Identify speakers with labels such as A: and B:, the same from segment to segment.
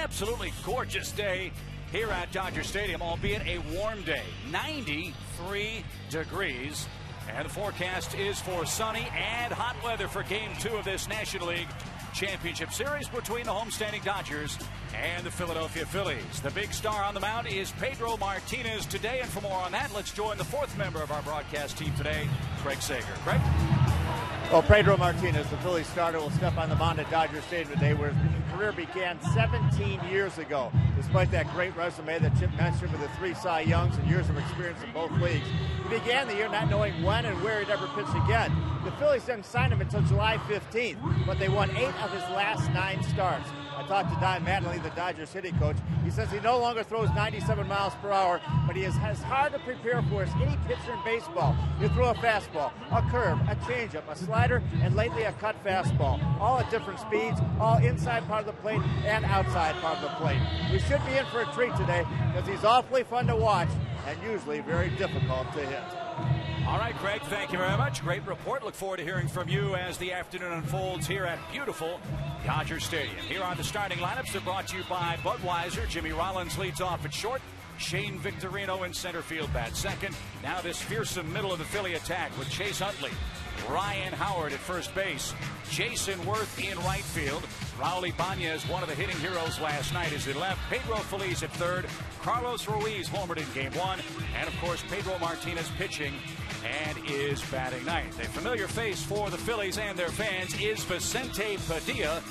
A: absolutely gorgeous day here at Dodger Stadium, albeit a warm day, 93 degrees. And the forecast is for sunny and hot weather for Game 2 of this National League Championship Series between the homestanding Dodgers and the Philadelphia Phillies. The big star on the mound is Pedro Martinez today, and for more on that, let's join the fourth member of our broadcast team today, Craig Sager. Craig?
B: Well, Pedro Martinez, the Phillies starter, will step on the mound at Dodger Stadium today, where his career began 17 years ago. Despite that great resume that Chip mentioned with the 3 Cy Youngs and years of experience in both leagues, he began the year not knowing when and where he'd ever pitch again. The Phillies didn't sign him until July 15th, but they won 8 of his last 9 starts. I talked to Don Mattingly, the Dodgers hitting coach. He says he no longer throws 97 miles per hour, but he has hard to prepare for as any pitcher in baseball. You throw a fastball, a curve, a changeup, a slider, and lately a cut fastball, all at different speeds, all inside part of the plate and outside part of the plate. We should be in for a treat today because he's awfully fun to watch and usually very difficult to hit.
A: All right, Craig, thank you very much. Great report. Look forward to hearing from you as the afternoon unfolds here at beautiful Dodger Stadium. Here are the starting lineups. They're brought to you by Budweiser. Jimmy Rollins leads off at short. Shane Victorino in center field bat second. Now this fearsome middle of the Philly attack with Chase Utley, Ryan Howard at first base, Jason Worth in right field. Raul Ibanez, one of the hitting heroes last night, is in left. Pedro Feliz at third. Carlos Ruiz homered in Game 1. And, of course, Pedro Martinez pitching and is batting ninth. A familiar face for the Phillies and their fans is Vicente Padilla,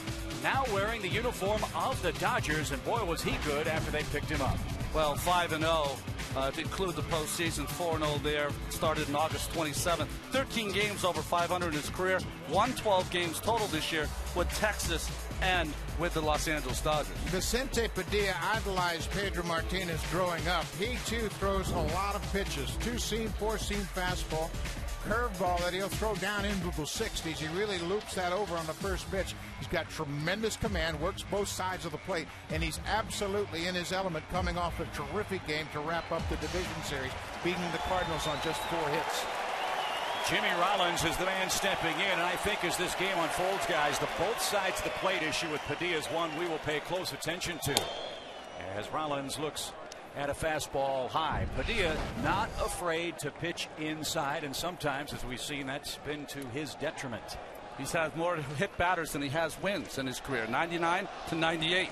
A: now wearing the uniform of the Dodgers. And, boy, was he good after they picked him up.
C: Well, 5-0 to include the postseason, 4-0 there. Started in August 27th. 13 games over 500 in his career. 112 games total this year with Texas and with the Los Angeles Dodgers.
D: Vicente Padilla idolized Pedro Martinez growing up. He, too, throws a lot of pitches. 2-seam, 4-seam fastball, curveball that he'll throw down into the 60s. He really loops that over on the first pitch. He's got tremendous command, works both sides of the plate, and he's absolutely in his element coming off a terrific game to wrap up the division series, beating the Cardinals on just 4 hits.
A: Jimmy Rollins is the man stepping in, and I think as this game unfolds, guys, the both sides of the plate issue with Padilla is one we will pay close attention to. As Rollins looks at a fastball high. Padilla not afraid to pitch inside, and sometimes, as we've seen, that's been to his detriment.
C: He's had more hit batters than he has wins in his career, 99 to 98.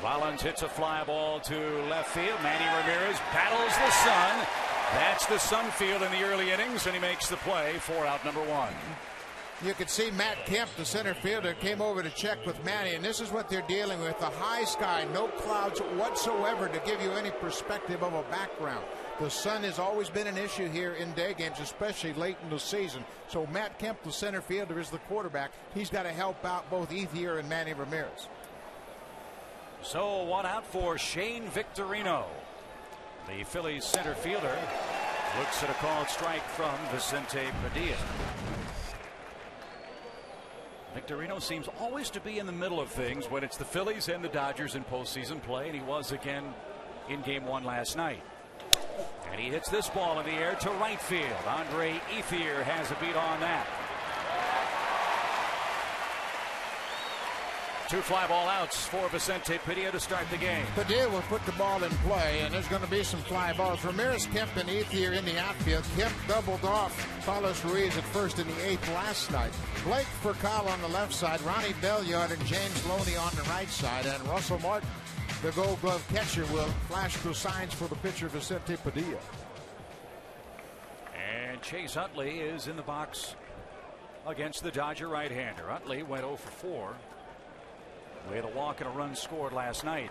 A: Rollins hits a fly ball to left field. Manny Ramirez battles the sun. That's the sun field in the early innings, and he makes the play for out number 1.
D: You could see Matt Kemp, the center fielder, came over to check with Manny, and this is what they're dealing with. A high sky, no clouds whatsoever to give you any perspective of a background. The sun has always been an issue here in day games, especially late in the season. So Matt Kemp, the center fielder, is the quarterback. He's got to help out both Ethier and Manny Ramirez.
A: So 1 out for Shane Victorino. The Phillies center fielder looks at a called strike from Vicente Padilla. Victorino seems always to be in the middle of things when it's the Phillies and the Dodgers in postseason play, and he was again in Game 1 last night. And he hits this ball in the air to right field. Andre Ethier has a beat on that. 2 fly ball outs for Vicente Padilla to start the game.
D: Padilla will put the ball in play, and there's going to be some fly balls. Ramirez, Kemp, and Ethier in the outfield. Kemp doubled off Carlos Ruiz at first in the 8th last night. Blake Furcal on the left side, Ronnie Belliard and James Loney on the right side, and Russell Martin, the Gold Glove catcher, will flash the signs for the pitcher Vicente Padilla.
A: And Chase Utley is in the box against the Dodger right-hander. Utley went 0 for 4. with a walk and a run scored last night.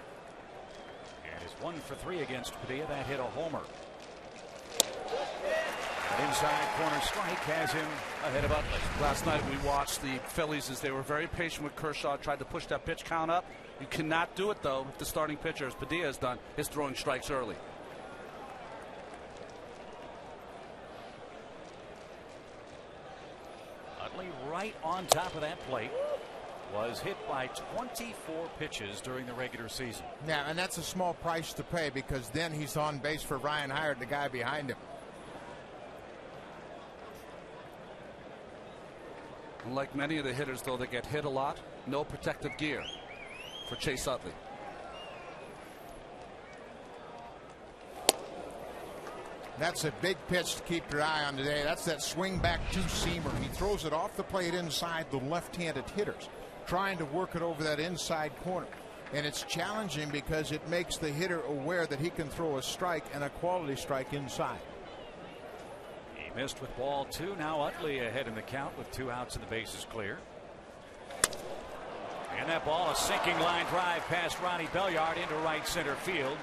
A: And is 1 for 3 against Padilla. That hit a homer. An inside corner strike has him ahead of Utley.
C: Last night we watched the Phillies as they were very patient with Kershaw, tried to push that pitch count up. You cannot do it, though, if the starting pitcher, as Padilla has done, is throwing strikes early.
A: Utley right on top of that plate. Was hit by 24 pitches during the regular season.
D: Yeah, and that's a small price to pay because then he's on base for Ryan Howard, the guy behind him.
C: Unlike many of the hitters, though, that get hit a lot, no protective gear for Chase Utley.
D: That's a big pitch to keep your eye on today. That's that swing back two-seamer. He throws it off the plate inside the left-handed hitters, trying to work it over that inside corner. And it's challenging because it makes the hitter aware that he can throw a strike, and a quality strike, inside.
A: He missed with ball 2. Now Utley ahead in the count with 2 outs and the bases clear. And that ball, a sinking line drive past Ronnie Belliard into right center field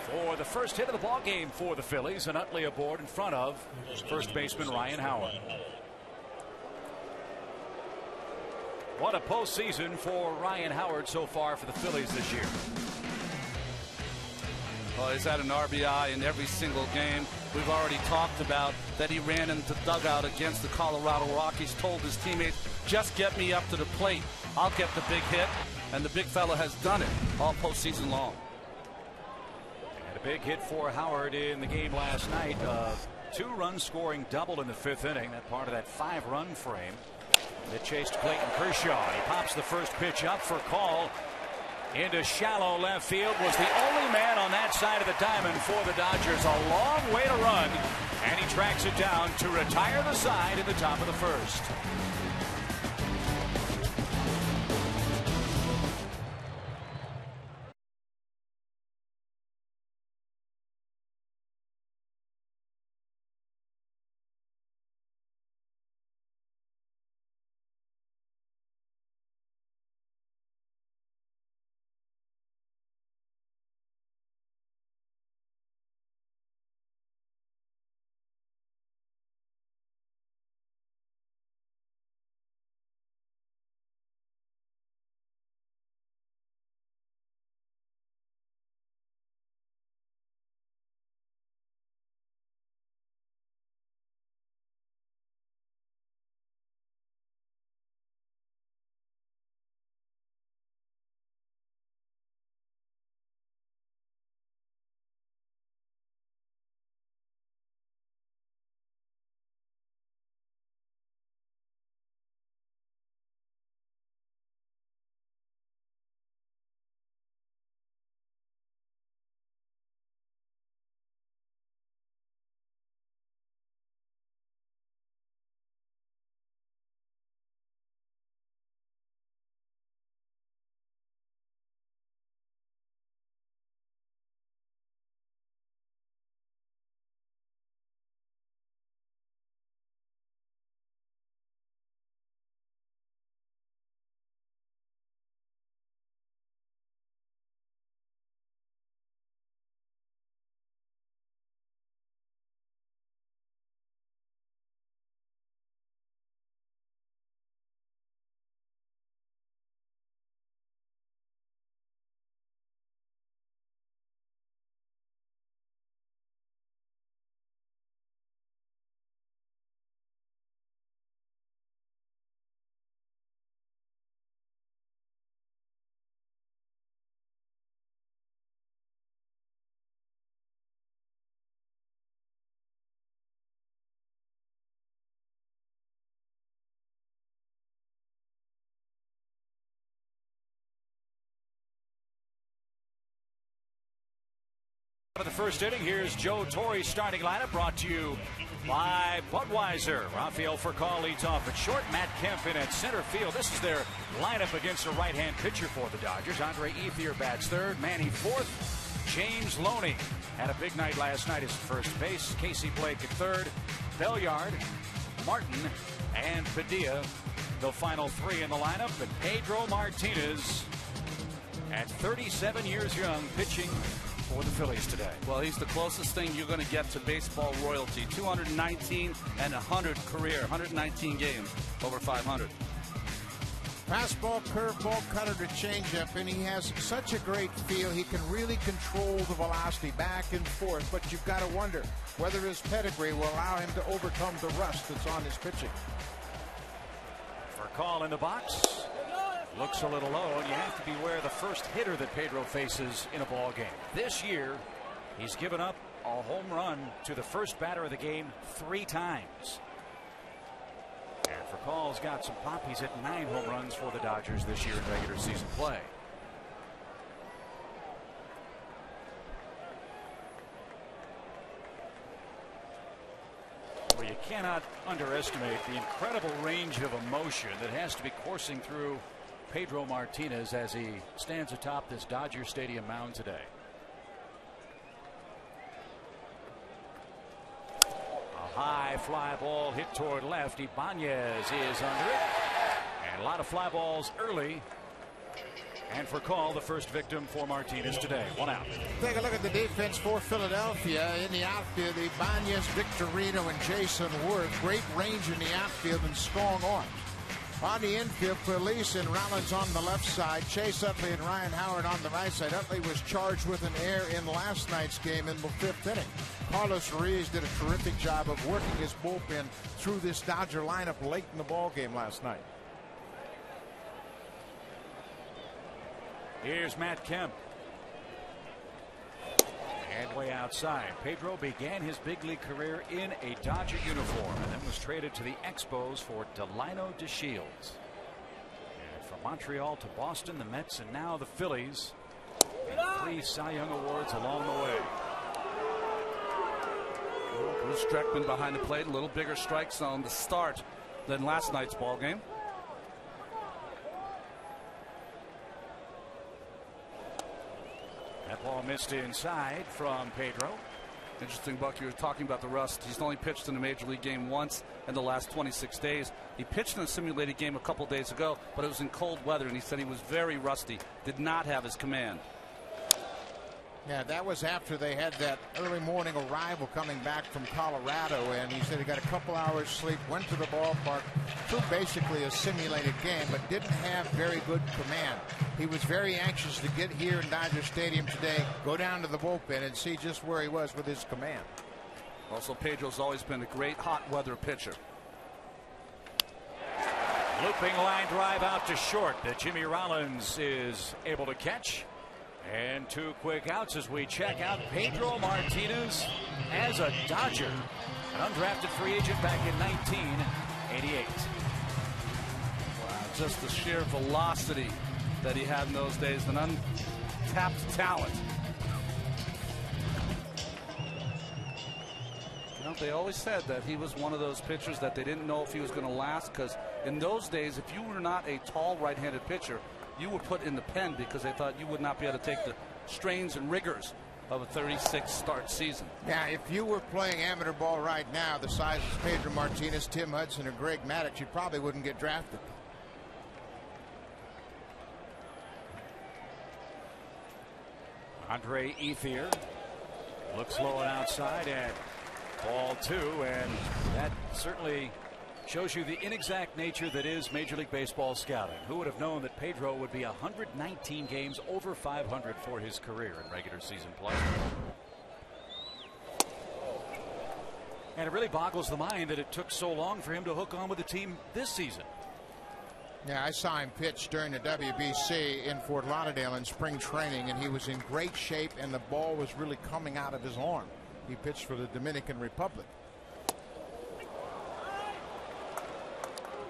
A: for the first hit of the ball game for the Phillies, and Utley aboard in front of first baseman Ryan Howard. What a postseason for Ryan Howard so far for the Phillies this year.
C: Well, he's had an RBI in every single game. We've already talked about that he ran into the dugout against the Colorado Rockies, told his teammates, just get me up to the plate. I'll get the big hit. And the big fella has done it all postseason long.
A: And a big hit for Howard in the game last night. 2-run scoring double in the 5th inning. That part of that 5-run frame that chased Clayton Kershaw. He pops the first pitch up for call into shallow left field. Was the only man on that side of the diamond for the Dodgers. A long way to run, and he tracks it down to retire the side in the top of the 1st. Of the 1st inning, here's Joe Torre's starting lineup, brought to you by Budweiser. Rafael Furcal leads off at short. Matt Kemp in at center field. This is their lineup against a right-hand pitcher for the Dodgers. Andre Ethier bats 3rd. Manny 4th. James Loney had a big night last night as first base. Casey Blake at 3rd. Belliard, Martin, and Padilla, the final 3 in the lineup. And Pedro Martinez, at 37 years young, pitching for the Phillies today.
C: Well, he's the closest thing you're going to get to baseball royalty. 219 and 100 career, 119 games, over 500.
D: Fastball, curveball, cutter to changeup, and he has such a great feel. He can really control the velocity back and forth, but you've got to wonder whether his pedigree will allow him to overcome the rust that's on his pitching.
A: For call in the box. Looks a little low, and you have to beware the first hitter that Pedro faces in a ball game. This year, he's given up a home run to the first batter of the game 3 times. And Furcal's got some pop. He's hit 9 home runs for the Dodgers this year in regular season play. You cannot underestimate the incredible range of emotion that has to be coursing through Pedro Martinez as he stands atop this Dodger Stadium mound today. A high fly ball hit toward left. Ibanez is under it. And a lot of fly balls early. And for call, the first victim for Martinez today. 1 out.
D: Take a look at the defense for Philadelphia. In the outfield, Ibanez, Victorino, and Jason Worth. Great range in the outfield and strong arms. On the infield, Felice and Rollins on the left side. Chase Utley and Ryan Howard on the right side. Utley was charged with an error in last night's game in the 5th inning. Carlos Ruiz did a terrific job of working his bullpen through this Dodger lineup late in the ball game last night.
A: Here's Matt Kemp. And way outside. Pedro began his big league career in a Dodger uniform and then was traded to the Expos for Delino DeShields. And from Montreal to Boston, the Mets, and now the Phillies. 3 Cy Young awards along the way.
C: Bruce Streckman behind the plate, a little bigger strike zone to start than last night's ball game.
A: That ball missed inside from Pedro.
C: Interesting, Buck, you were talking about the rust. He's only pitched in a major league game once in the last 26 days. He pitched in a simulated game a couple days ago, but it was in cold weather, and he said he was very rusty, did not have his command.
D: Yeah, that was after they had that early morning arrival coming back from Colorado, and he said he got a couple hours sleep, went to the ballpark, threw basically a simulated game, but didn't have very good command. He was very anxious to get here in Dodger Stadium today, go down to the bullpen, and see just where he was with his command.
C: Also, Pedro's always been a great hot weather pitcher.
A: Looping line drive out to short that Jimmy Rollins is able to catch. And 2 quick outs as we check out Pedro Martinez as a Dodger, an undrafted free agent back in 1988.
C: Wow, just the sheer velocity that he had in those days, an untapped talent. You know, they always said that he was one of those pitchers that they didn't know if he was going to last, because in those days, if you were not a tall right-handed pitcher, you were put in the pen because they thought you would not be able to take the strains and rigors of a 36 start season.
D: Yeah, if you were playing amateur ball right now, the size of Pedro Martinez, Tim Hudson, or Greg Maddux, you probably wouldn't get drafted.
A: Andre Ethier looks low and outside at ball 2, and that certainly shows you the inexact nature that is Major League Baseball scouting. Who would have known that Pedro would be 119 games over 500 for his career in regular season play? And it really boggles the mind that it took so long for him to hook on with the team this season.
D: Yeah, I saw him pitch during the WBC in Fort Lauderdale in spring training, and he was in great shape, and the ball was really coming out of his arm. He pitched for the Dominican Republic.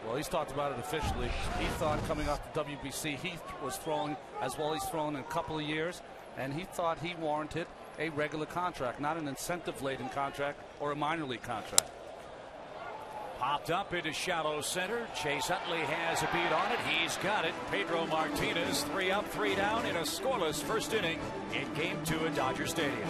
C: Well, he's talked about it officially. He thought coming off the WBC he was throwing as well he's thrown in a couple of years, and he thought he warranted a regular contract, not an incentive-laden contract or a minor league contract.
A: Popped up into shallow center. Chase Utley has a beat on it. He's got it. Pedro Martinez 3 up, 3 down in a scoreless first inning in Game 2 at Dodger Stadium.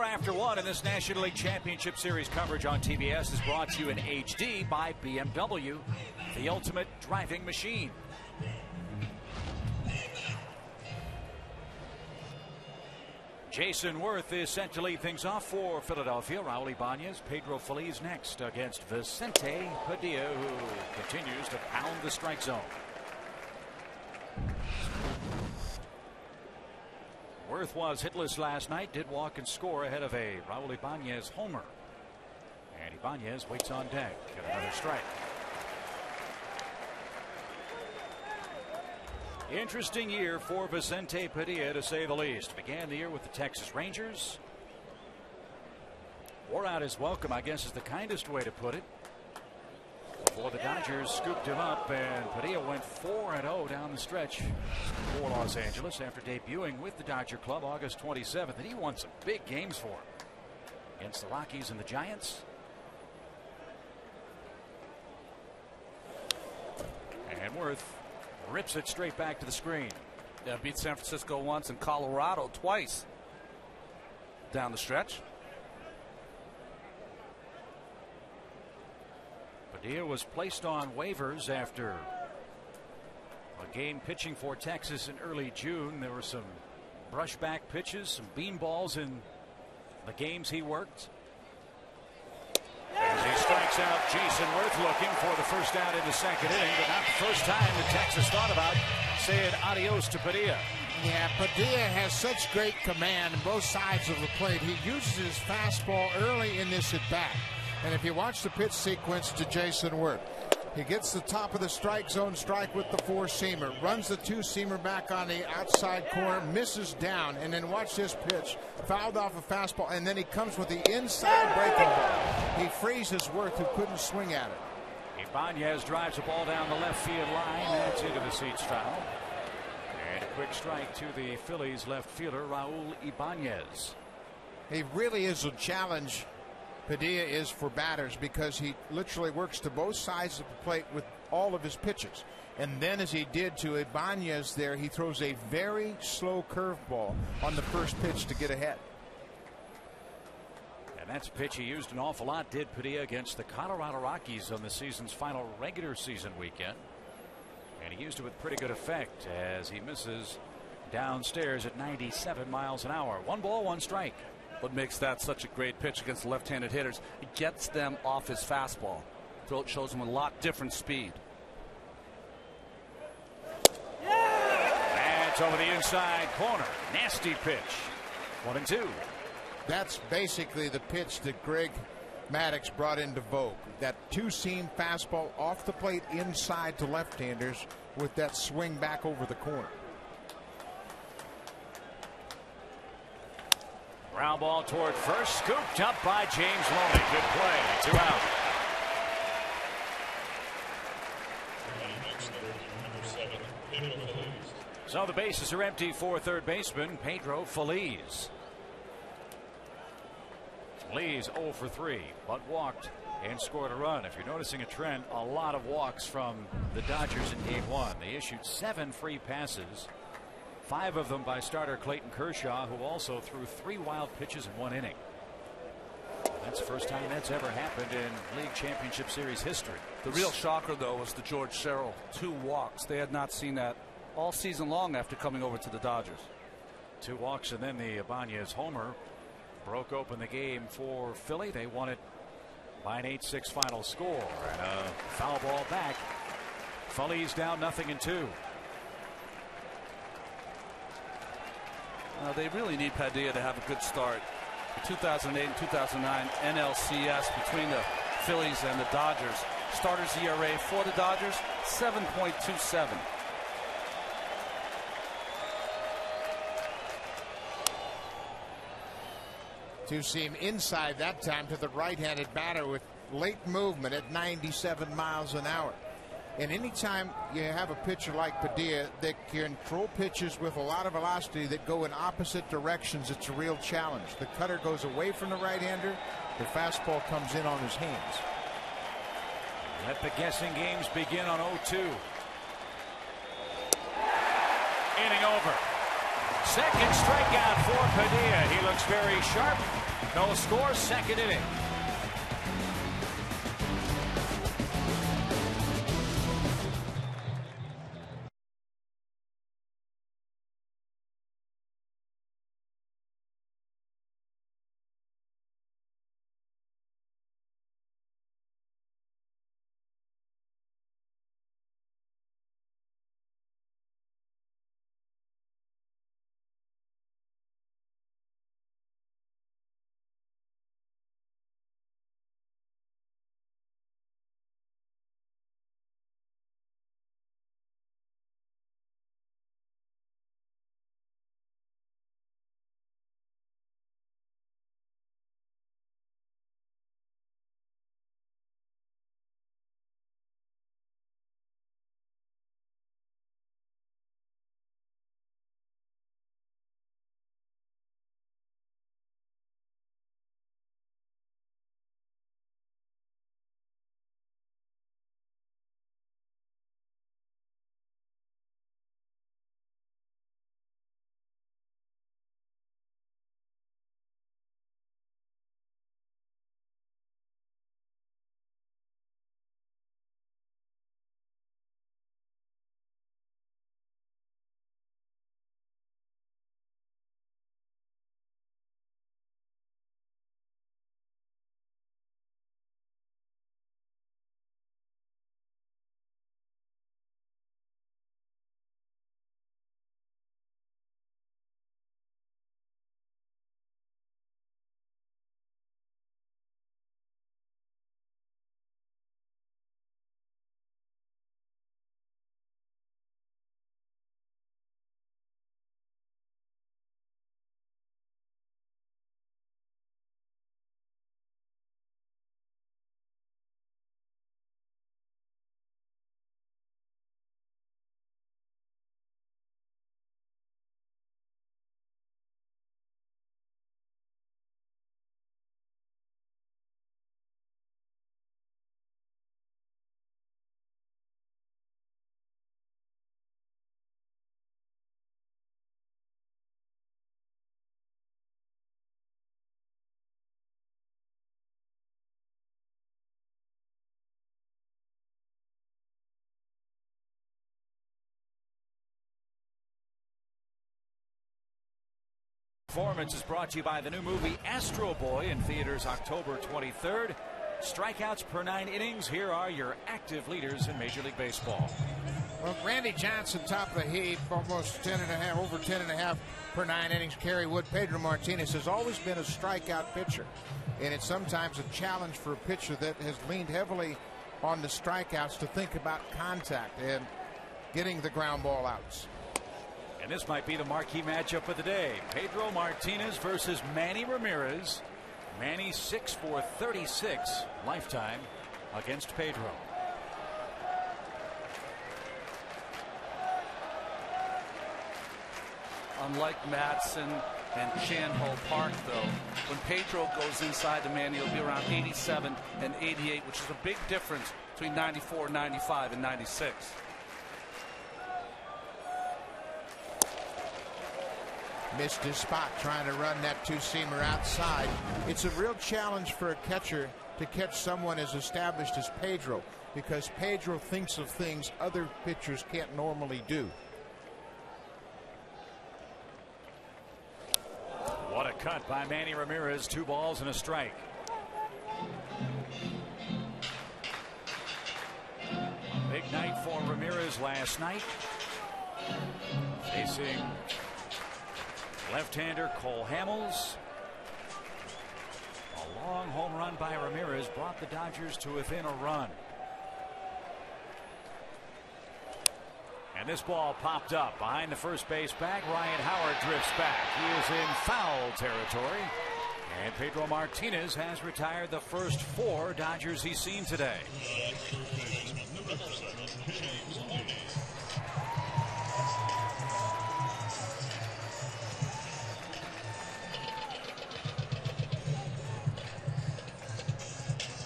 A: After one, and this National League Championship Series coverage on TBS is brought to you in HD by BMW, the ultimate driving machine. Jason Worth is set to lead things off for Philadelphia. Raul Ibanez, Pedro Feliz next against Vicente Padilla, who continues to pound the strike zone. Worth was hitless last night, did walk and score ahead of a Raul Ibanez homer. And Ibanez waits on deck. Get another strike. Interesting year for Vicente Padilla, to say the least. Began the year with the Texas Rangers. Wore out his welcome, I guess is the kindest way to put it, before the Dodgers scooped him up, and Padilla went 4-0 down the stretch for Los Angeles after debuting with the Dodger club August 27th. And he won some big games for him against the Rockies and the Giants. And Worth rips it straight back to the screen.
C: Yeah, beat San Francisco once and Colorado twice down the stretch.
A: Padilla was placed on waivers after a game pitching for Texas in early June. There were some brushback pitches, some beanballs in the games he worked. As he strikes out Jason Worth, looking for the first out in the second inning, but not the first time that Texas thought about saying adios to Padilla.
D: Yeah, Padilla has such great command on both sides of the plate. He uses his fastball early in this at-bat. And if you watch the pitch sequence to Jason Worth, he gets the top of the strike zone strike with the four-seamer, runs the two-seamer back on the outside corner, misses down, and then watch this pitch, fouled off a fastball, and then he comes with the inside breaking ball. He freezes Worth, who couldn't swing at it.
A: Ibanez drives the ball down the left field line. That's into the seats foul. And a quick strike to the Phillies left fielder, Raul Ibanez.
D: He really is a challenge, Padilla is, for batters, because he literally works to both sides of the plate with all of his pitches. And then, as he did to Ibanez there, he throws a very slow curveball on the first pitch to get ahead.
A: And that's a pitch he used an awful lot, did Padilla, against the Colorado Rockies on the season's final regular season weekend. And he used it with pretty good effect as he misses downstairs at 97 miles an hour. 1 ball, 1 strike.
C: What makes that such a great pitch against left-handed hitters? It gets them off his fastball. So it shows them a lot different speed.
A: That's over the inside corner. Nasty pitch. 1-2.
D: That's basically the pitch that Greg Maddux brought into vogue. That two-seam fastball off the plate inside to left-handers with that swing back over the corner.
A: Ground ball toward first, scooped up by James Loney. Good play. 2 out. So the bases are empty for third baseman Pedro Feliz. Feliz 0 for 3, but walked and scored a run. If you're noticing a trend, a lot of walks from the Dodgers in game 1. They issued 7 free passes. 5 of them by starter Clayton Kershaw, who also threw 3 wild pitches in 1 inning. That's the first time that's ever happened in League Championship Series history.
C: The real shocker, though, was the George Sherrill 2 walks. They had not seen that all season long after coming over to the Dodgers.
A: 2 walks, and then the Ibanez homer broke open the game for Philly. They won it by an 8-6 final score. And a foul ball back. Phillies down 0-2.
C: They really need Padilla to have a good start. The 2008 and 2009 NLCS between the Phillies and the Dodgers. Starters ERA for the Dodgers, 7.27.
D: Two-seam inside that time to the right-handed batter with late movement at 97 miles an hour. And anytime you have a pitcher like Padilla that can throw pitches with a lot of velocity that go in opposite directions, it's a real challenge. The cutter goes away from the right-hander. The fastball comes in on his hands.
A: Let the guessing games begin on 0-2. Inning over. Second strikeout for Padilla. He looks very sharp. No score, second inning. Performance is brought to you by the new movie Astro Boy in theaters October 23rd. Strikeouts per 9 innings. Here are your active leaders in Major League Baseball.
D: Well, Randy Johnson, top of the heap, almost 10.5, over 10.5 per 9 innings. Kerry Wood. Pedro Martinez has always been a strikeout pitcher, and it's sometimes a challenge for a pitcher that has leaned heavily on the strikeouts to think about contact and getting the ground ball outs.
A: And this might be the marquee matchup of the day. Pedro Martinez versus Manny Ramirez. Manny 6 for 36 lifetime against Pedro.
C: Unlike Madsen and Chan-Ho Park, though, when Pedro goes inside to Manny, he'll be around 87 and 88, which is a big difference between 94, 95, and 96.
D: Missed his spot trying to run that two-seamer outside. It's a real challenge for a catcher to catch someone as established as Pedro, because Pedro thinks of things other pitchers can't normally do.
A: What a cut by Manny Ramirez. 2 balls and a strike. A big night for Ramirez last night. Facing left-hander Cole Hamels. A long home run by Ramirez brought the Dodgers to within a run. And this ball popped up behind the first base bag. Ryan Howard drifts back. He is in foul territory. And Pedro Martinez has retired the first 4 Dodgers he's seen today.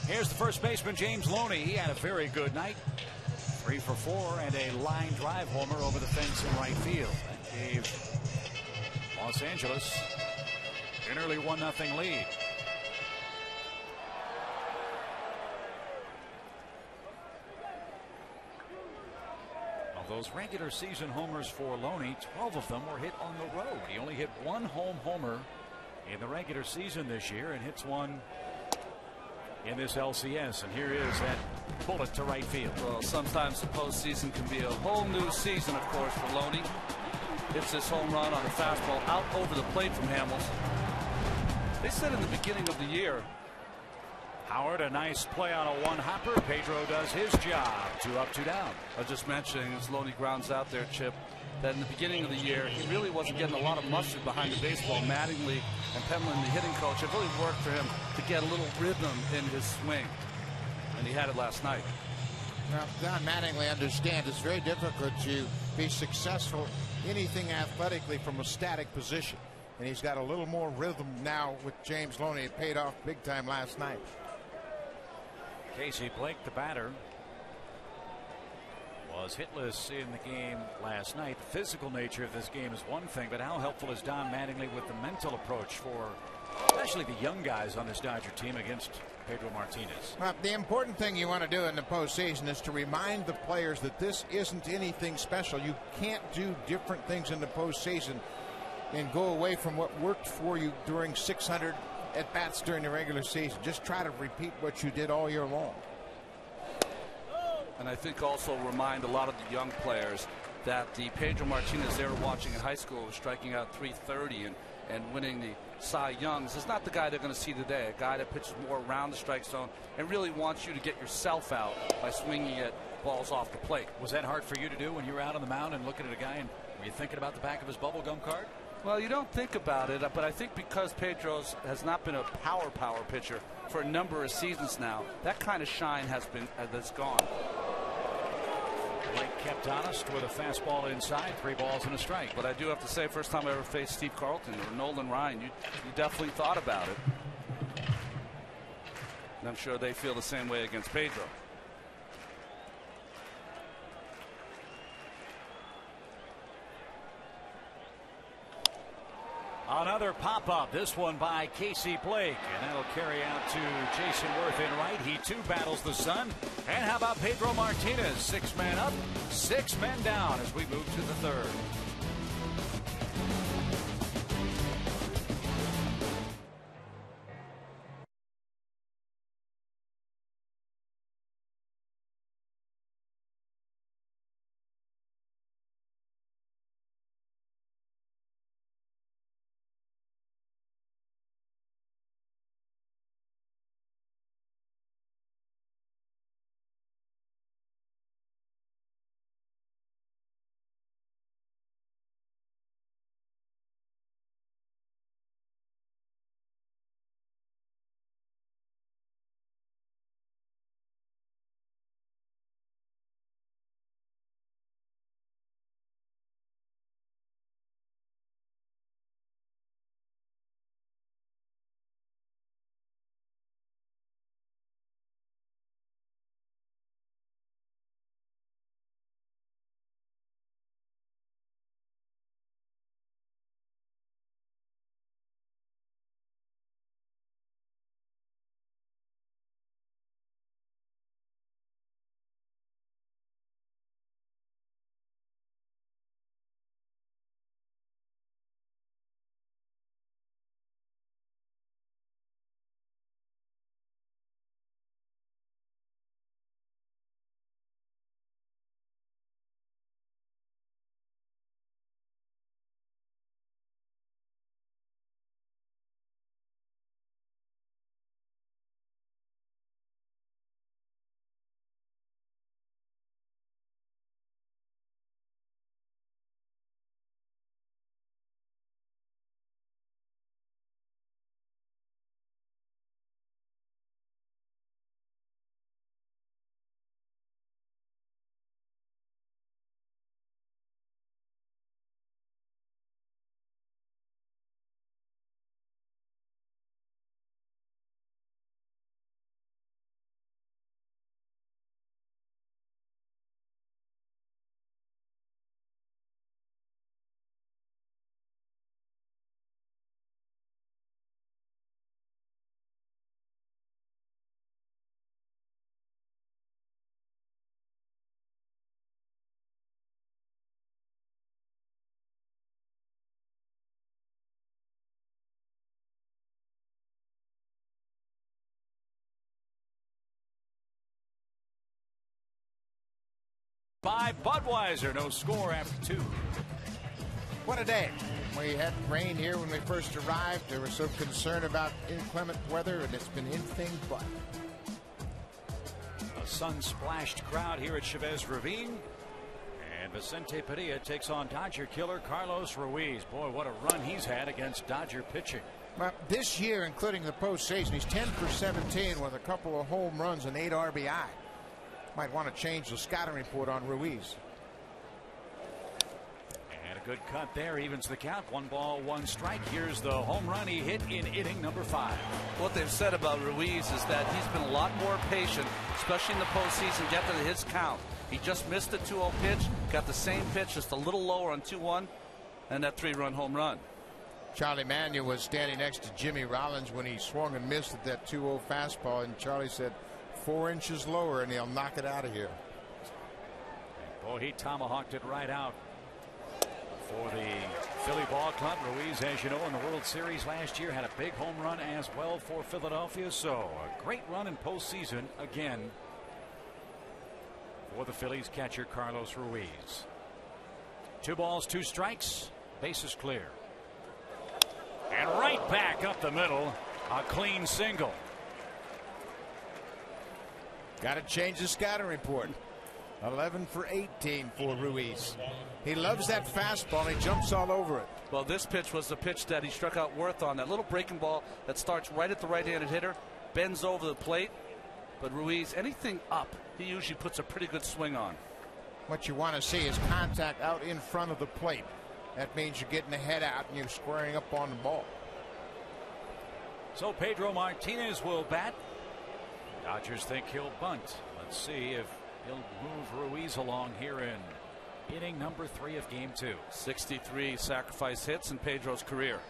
A: Here's the first baseman, James Loney. He had a very good night. 3 for 4 and a line drive homer over the fence in right field. That gave Los Angeles An early 1-0 lead. Of those regular season homers for Loney, 12 of them were hit on the road. He only hit one home homer in the regular season this year and hits one in this LCS. And here is that bullet to right field.
C: Well, sometimes the postseason can be a whole new season, of course, for Loney. Hits this home run on a fastball out over the plate from Hamels. They said in the beginning of the year.
A: Howard, a nice play on a one-hopper. Pedro does his job. 2 up, 2 down.
C: I was just mentioning as Loney grounds out there, Chip, that in the beginning of the year, he really wasn't getting a lot of mustard behind the baseball. Mattingly and Pemlin, the hitting coach, have really worked for him to get a little rhythm in his swing. And he had it last night.
D: Now, Don Mattingly understands it's very difficult to be successful anything athletically from a static position. And he's got a little more rhythm now with James Loney. It paid off big time last night.
A: Casey Blake, the batter, was hitless in the game last night. The physical nature of this game is one thing, but how helpful is Don Mattingly with the mental approach for especially the young guys on this Dodger team against Pedro Martinez?
D: Well, the important thing you want to do in the postseason is to remind the players that this isn't anything special. You can't do different things in the postseason and go away from what worked for you during 600 at bats during the regular season. Just try to repeat what you did all year long.
C: And I think also remind a lot of the young players that the Pedro Martinez they were watching in high school was striking out .330 and winning the Cy Youngs is not the guy they're going to see today. A guy that pitches more around the strike zone and really wants you to get yourself out by swinging at balls off the plate.
A: Was that hard for you to do when you were out on the mound and looking at a guy, and were you thinking about the back of his bubblegum card?
C: Well, you don't think about it, but I think because Pedro's has not been a power pitcher for a number of seasons now, that kind of shine that's gone.
A: Blake kept honest with a fastball inside, 3 balls and a strike.
C: But I do have to say, first time I ever faced Steve Carlton or Nolan Ryan, you definitely thought about it. And I'm sure they feel the same way against Pedro.
A: Another pop-up, this one by Casey Blake, and that'll carry out to Jason Worth in right. He too battles the sun. And how about Pedro Martinez? 6 men up, 6 men down as we move to the 3rd. By Budweiser, no score after 2.
D: What a day. We had rain here when we first arrived. There was some concern about inclement weather, and it's been anything but.
A: A sun-splashed crowd here at Chavez Ravine. And Vicente Padilla takes on Dodger killer Carlos Ruiz. Boy, what a run he's had against Dodger pitching.
D: Well, this year, including the postseason, he's 10 for 17 with a couple of home runs and 8 RBI. Might want to change the scouting report on Ruiz.
A: And a good cut there, evens the count. 1 ball, 1 strike. Here's the home run he hit in inning number 5.
C: What they've said about Ruiz is that he's been a lot more patient, especially in the postseason, getting to his count. He just missed the 2-0 pitch, got the same pitch, just a little lower on 2-1, and that 3-run home run.
D: Charlie Manuel was standing next to Jimmy Rollins when he swung and missed at that 2-0 fastball, and Charlie said 4 inches lower and he'll knock it out of here.
A: Boy, he tomahawked it right out for the Philly Ballclub. Ruiz, as you know, in the World Series last year, had a big home run as well for Philadelphia. So a great run in postseason again for the Phillies catcher Carlos Ruiz. 2 balls, 2 strikes. Bases clear. And right back up the middle, a clean single.
D: Got to change the scouting report. 11 for 18 for Ruiz. He loves that fastball. He jumps all over it.
C: Well, this pitch was the pitch that he struck out Worth on. That little breaking ball that starts right at the right-handed hitter, bends over the plate. But Ruiz, anything up, he usually puts a pretty good swing on.
D: What you want to see is contact out in front of the plate. That means you're getting the head out and you're squaring up on the ball.
A: So Pedro Martinez will bat. Dodgers think he'll bunt. Let's see if he'll move Ruiz along here in inning number 3 of game 2.
C: 63 sacrifice hits in Pedro's career.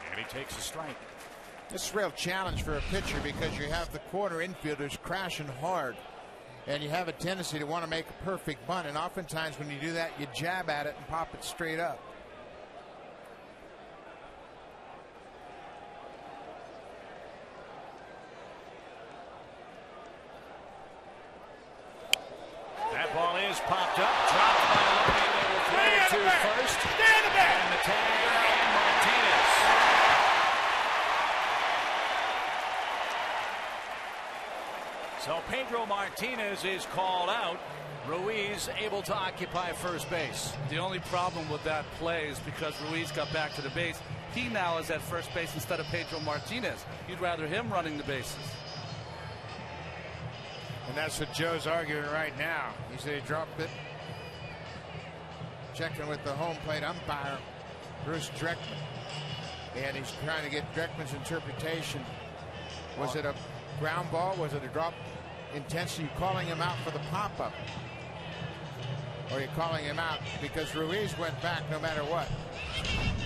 A: And he takes a strike.
D: This is a real challenge for a pitcher because you have the corner infielders crashing hard. And you have a tendency to want to make a perfect bunt. And oftentimes when you do that, you jab at it and pop it straight up.
A: That ball is popped up, dropped by Loney. They will throw it to first. And the tag on Martinez. So Pedro Martinez is called out. Ruiz able to occupy first base.
C: The only problem with that play is because Ruiz got back to the base. He now is at first base instead of Pedro Martinez. You'd rather him running the bases.
D: And that's what Joe's arguing right now. He said he dropped it. Checking with the home plate umpire, Bruce Dreckman. And he's trying to get Dreckman's interpretation. Was it a ground ball? Was it a drop intensity? Calling him out for the pop-up? Or are you calling him out because Ruiz went back no matter what?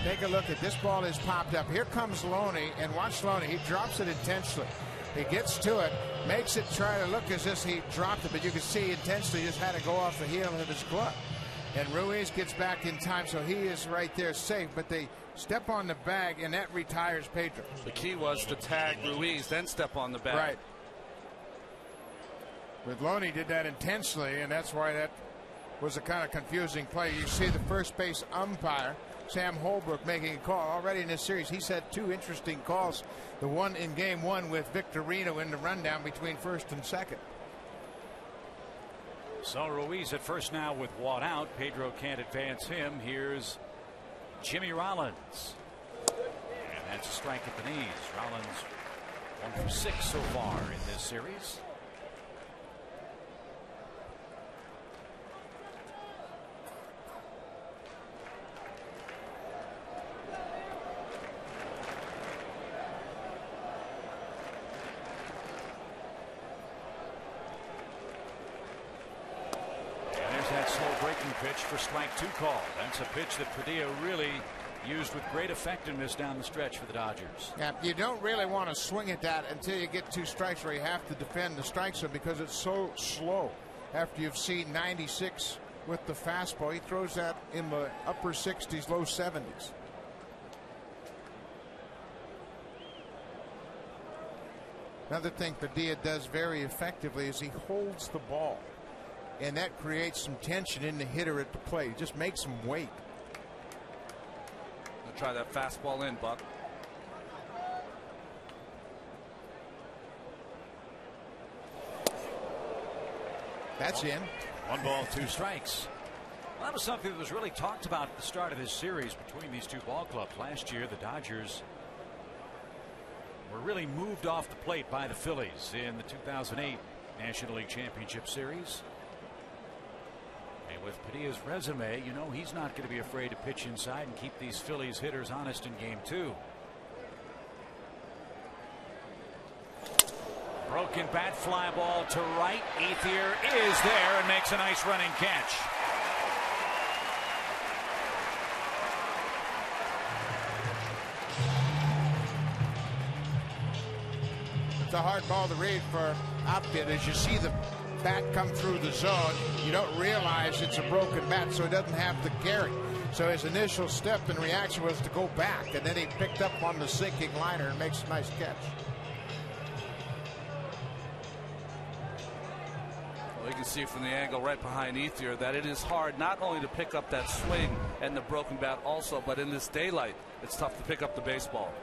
D: Take a look at this ball is popped up. Here comes Loney, and watch Loney. He drops it intentionally. He gets to it, makes it try to look as if he dropped it, but you can see intensely just had to go off the heel of his glove. And Ruiz gets back in time, so he is right there safe, but they step on the bag, and that retires Pedro.
C: The key was to tag Ruiz, then step on the bag.
D: Right. But Loney did that intentionally, and that's why that was a kind of confusing play. You see the first base umpire, Sam Holbrook, making a call. Already in this series, he's had 2 interesting calls. The one in game 1 with Victorino in the rundown between first and second.
A: So Ruiz at first now with one out. Pedro can't advance him. Here's Jimmy Rollins. And that's a strike at the knees. Rollins 1 for 6 so far in this series. Pitch for strike 2 call. That's a pitch that Padilla really used with great effectiveness down the stretch for the Dodgers.
D: Yeah, you don't really want to swing at that until you get 2 strikes where you have to defend the strike zone because it's so slow. After you've seen 96 with the fastball, he throws that in the upper 60s, low 70s. Another thing Padilla does very effectively is he holds the ball, and that creates some tension in the hitter at the plate. It just makes him wait.
C: We'll try that fastball in, Buck.
D: That's in.
A: 1 ball, 2 strikes. Well, that was something that was really talked about at the start of this series between these two ball clubs. Last year, the Dodgers were really moved off the plate by the Phillies in the 2008 National League Championship Series. And with Padilla's resume, you know he's not going to be afraid to pitch inside and keep these Phillies hitters honest in game 2. Broken bat, fly ball to right. Ethier is there and makes a nice running catch.
D: It's a hard ball to read for outfield. As you see the bat come through the zone, you don't realize it's a broken bat, so he doesn't have the carry. So his initial step and reaction was to go back, and then he picked up on the sinking liner and makes a nice catch.
C: Well, you can see from the angle right behind Ethier that it is hard not only to pick up that swing and the broken bat also, but in this daylight, it's tough to pick up the baseball.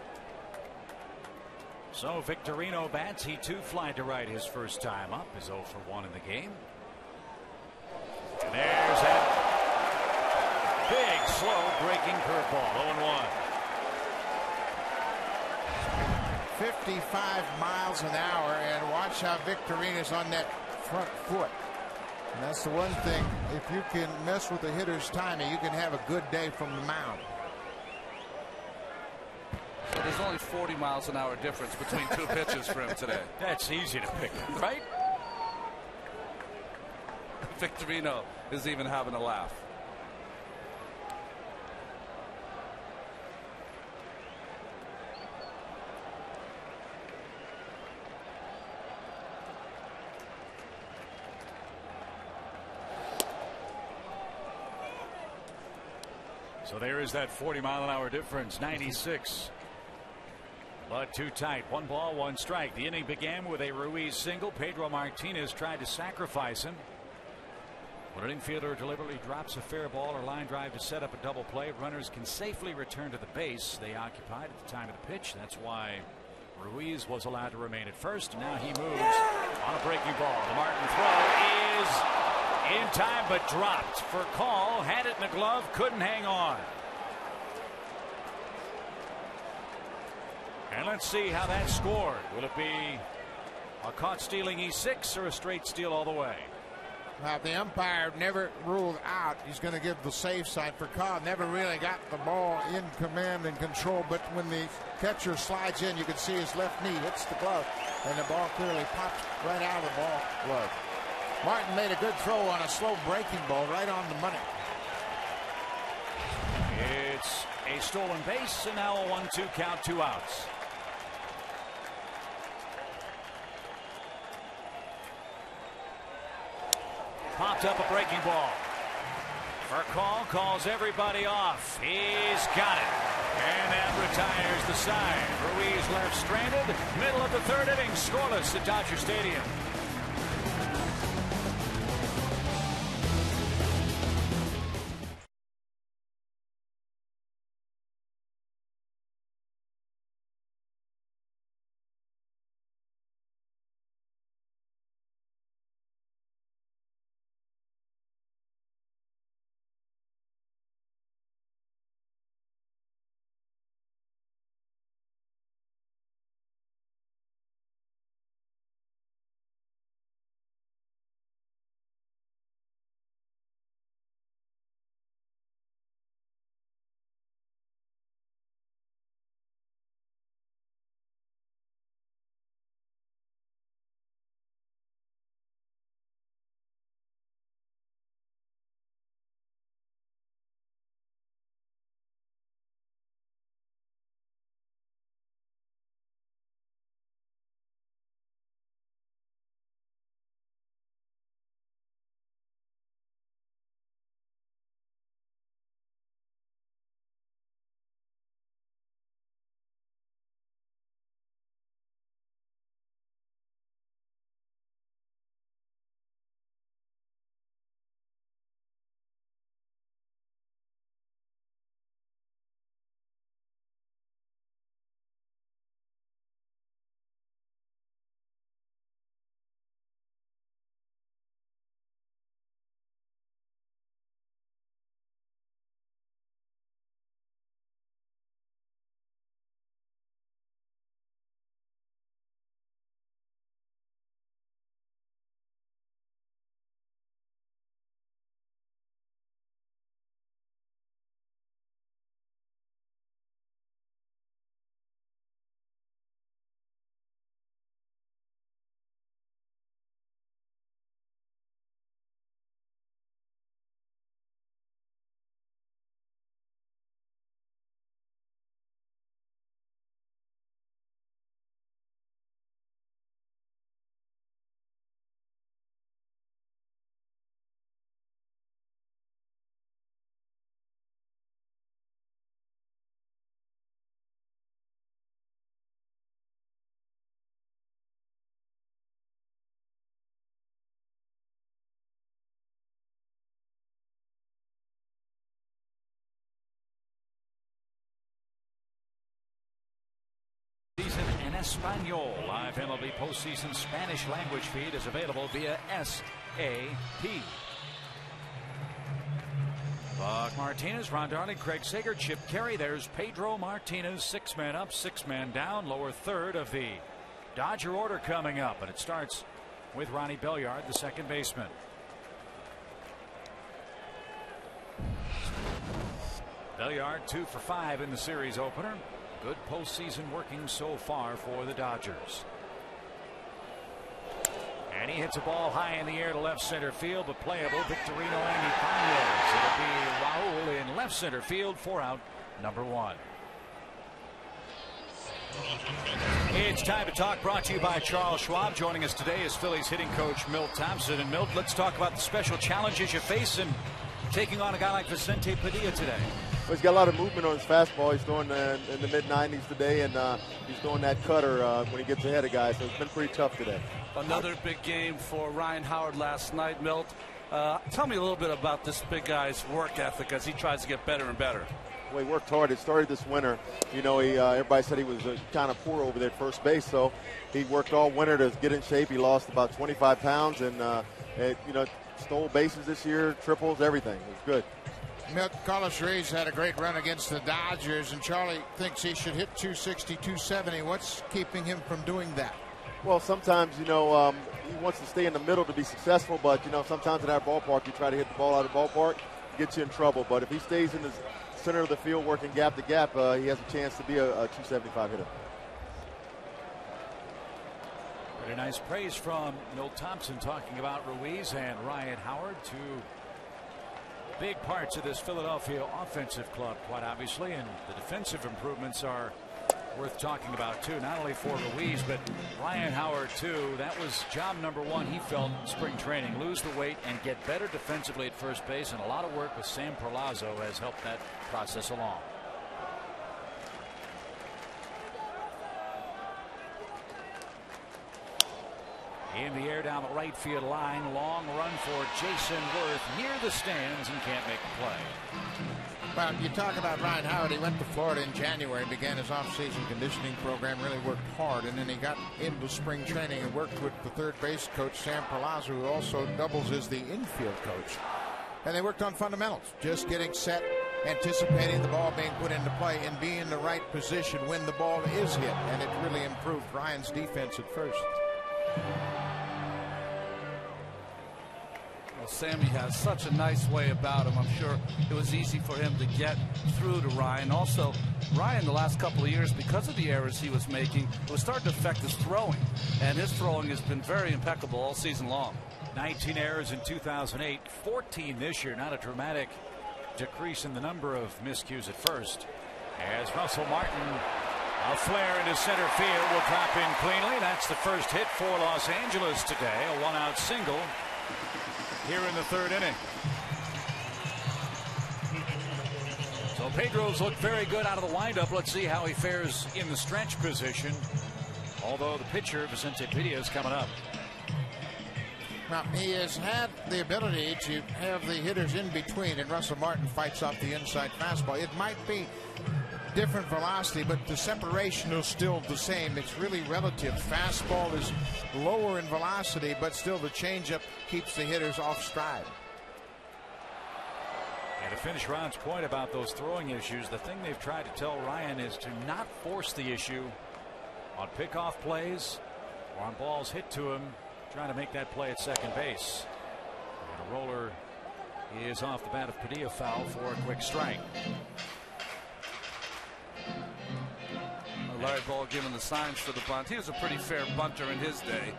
A: So Victorino bats. He too flied to right his first time up. Is 0 for 1 in the game. And there's that big, slow breaking curveball. 0-1.
D: 55 miles an hour, and watch how Victorino's on that front foot. And that's the one thing, if you can mess with the hitter's timing, you can have a good day from the mound.
C: So there's only 40 miles an hour difference between 2 pitches for him today.
A: That's easy to pick up, right?
C: Victorino is even having a laugh.
A: So there is that 40-mile-an-hour difference. 96. But too tight. 1 ball, 1 strike. The inning began with a Ruiz single. Pedro Martinez tried to sacrifice him. When an infielder deliberately drops a fair ball or line drive to set up a double play, runners can safely return to the base they occupied at the time of the pitch. That's why Ruiz was allowed to remain at first. Now he moves on a breaking ball. The Martin throw is in time but dropped for call. Had it in the glove, couldn't hang on. And let's see how that scored. Will it be a caught stealing E6 or a straight steal all the way?
D: Now, the umpire never ruled out. He's going to give the safe side for call. Never really got the ball in command and control, but when the catcher slides in, you can see his left knee hits the glove, and the ball clearly pops right out of the ball glove. Martin made a good throw on a slow breaking ball right on the money.
A: It's a stolen base, and now a 1-2 count, 2 outs. Popped up a breaking ball. Furcal calls everybody off. He's got it. And that retires the side. Ruiz left stranded. Middle of the 3rd inning. Scoreless at Dodger Stadium. Espanol. Live MLB postseason Spanish language feed is available via SAP. Buck Martinez, Ron Darling, Craig Sager, Chip Carey. There's Pedro Martinez, 6 men up, 6 men down, lower third of the Dodger order coming up, and it starts with Ronnie Belliard, the second baseman. Belliard 2 for 5 in the series opener. Good postseason working so far for the Dodgers. And he hits a ball high in the air to left center field, but playable. Victorino Ibanez. It'll be Raul in left center field for out number 1. It's time to talk, brought to you by Charles Schwab. Joining us today is Phillies hitting coach Milt Thompson. And Milt, let's talk about the special challenges you face in taking on a guy like Vicente Padilla today.
E: Well, he's got a lot of movement on his fastball. He's throwing in the mid-90s today, and he's throwing that cutter when he gets ahead of guys. So it's been pretty tough today.
C: Another big game for Ryan Howard last night, Milt. Tell me a little bit about this big guy's work ethic as he tries to get better and better.
E: Well, he worked hard. It started this winter. You know, everybody said he was kind of poor over there at first base, so he worked all winter to get in shape. He lost about 25 pounds and, stole bases this year, triples, everything. It was good.
D: Milt, Carlos Reyes had a great run against the Dodgers, and Charlie thinks he should hit 260, 270. What's keeping him from doing that?
E: Well, sometimes, he wants to stay in the middle to be successful, but, sometimes in our ballpark, you try to hit the ball out of the ballpark, it gets you in trouble. But if he stays in the center of the field working gap to gap, he has a chance to be a 275 hitter.
A: Very nice praise from Milt Thompson talking about Ruiz and Ryan Howard, two big parts of this Philadelphia offensive club, quite obviously, and the defensive improvements are worth talking about too, not only for Ruiz but Ryan Howard too. That was job number 1, he felt, in spring training. Lose the weight and get better defensively at first base, and a lot of work with Sam Perlazo has helped that process along. In the air down the right field line, long run for Jason Worth near the stands and can't make the play.
D: Well, you talk about Ryan Howard. He went to Florida in January, began his off-season conditioning program, really worked hard, and then he got into spring training and worked with the third base coach, Sam Perlazo, who also doubles as the infield coach. And they worked on fundamentals, just getting set, anticipating the ball being put into play, and being in the right position when the ball is hit, and it really improved Ryan's defense at first.
C: Well, Sammy has such a nice way about him. I'm sure it was easy for him to get through to Ryan. Also, Ryan, the last couple of years, because of the errors he was making, was starting to affect his throwing. And his throwing has been very impeccable all season long.
A: 19 errors in 2008, 14 this year. Not a dramatic decrease in the number of miscues at first. As Russell Martin, a flare into center field, will drop in cleanly. That's the first hit for Los Angeles today. A one-out single here in the third inning. So Pedro's looked very good out of the windup. Let's see how he fares in the stretch position. Although the pitcher, Vicente Padilla, is coming up.
D: Now, he has had the ability to have the hitters in between, and Russell Martin fights off the inside fastball. It might be different velocity, but the separation is still the same. It's really relative. Fastball is lower in velocity, but still the changeup keeps the hitters off stride.
A: And to finish Ron's point about those throwing issues, the thing they've tried to tell Ryan is to not force the issue on pickoff plays or on balls hit to him, trying to make that play at second base. And a roller is off the bat of Padilla, foul for a quick strike.
C: Larry Ball giving the signs for the bunt. He was a pretty fair bunter in his day.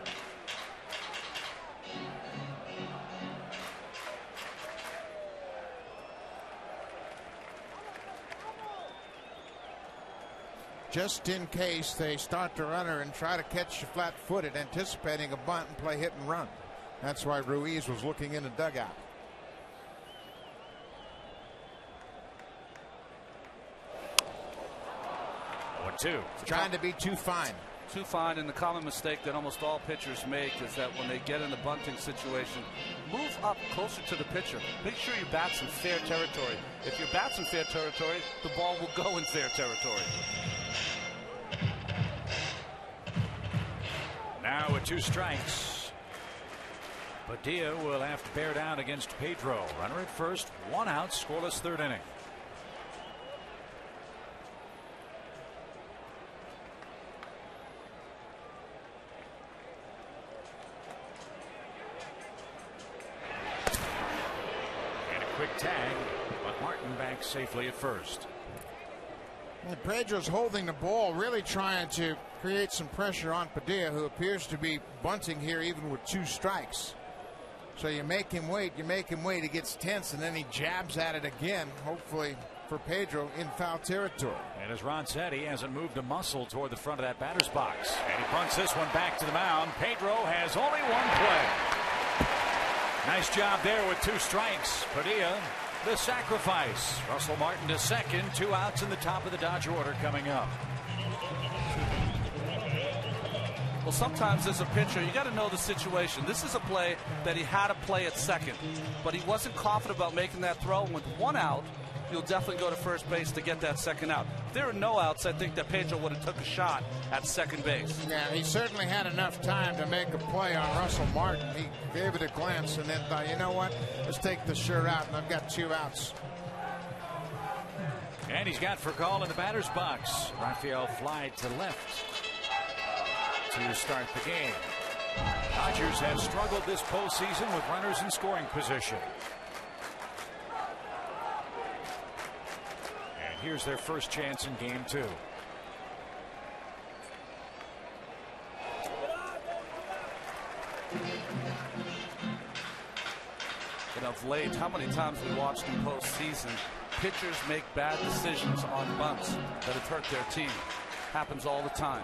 D: Just in case they start the runner and try to catch you flat-footed, anticipating a bunt and play hit and run. That's why Ruiz was looking in the dugout.
A: 1-2.
D: Trying to be too fine.
C: Too fine, and the common mistake that almost all pitchers make is that when they get in the bunting situation, move up closer to the pitcher. Make sure your bat's in fair territory. If your bat's in fair territory, the ball will go in fair territory.
A: Now with 2 strikes, Padilla will have to bear down against Pedro. Runner at first, 1 out, scoreless 3rd inning. And a quick tag, but Martin back safely at first.
D: And Pedro's holding the ball, really trying to create some pressure on Padilla, who appears to be bunting here even with 2 strikes. So you make him wait, he gets tense, and then he jabs at it again, hopefully for Pedro in foul territory.
A: And as Ron said, he hasn't moved a muscle toward the front of that batter's box. And he punts this one back to the mound. Pedro has only 1 play. Nice job there with 2 strikes. Padilla, the sacrifice. Russell Martin to second, 2 outs in the top of the Dodger order coming up.
C: Well, sometimes as a pitcher, you got to know the situation. This is a play that he had to play at second, but he wasn't confident about making that throw. And with 1 out, you'll definitely go to first base to get that second out. If there were no outs, I think that Pedro would have took a shot at second base.
D: Yeah, he certainly had enough time to make a play on Russell Martin. He gave it a glance and then thought, you know what, let's take the sure out, and I've got 2 outs.
A: And he's got for call in the batter's box. Rafael fly to left to start the game. Dodgers have struggled this postseason with runners in scoring position. And here's their first chance in game 2.
C: And of late, how many times we watched in postseason, pitchers make bad decisions on bunts that have hurt their team. Happens all the time.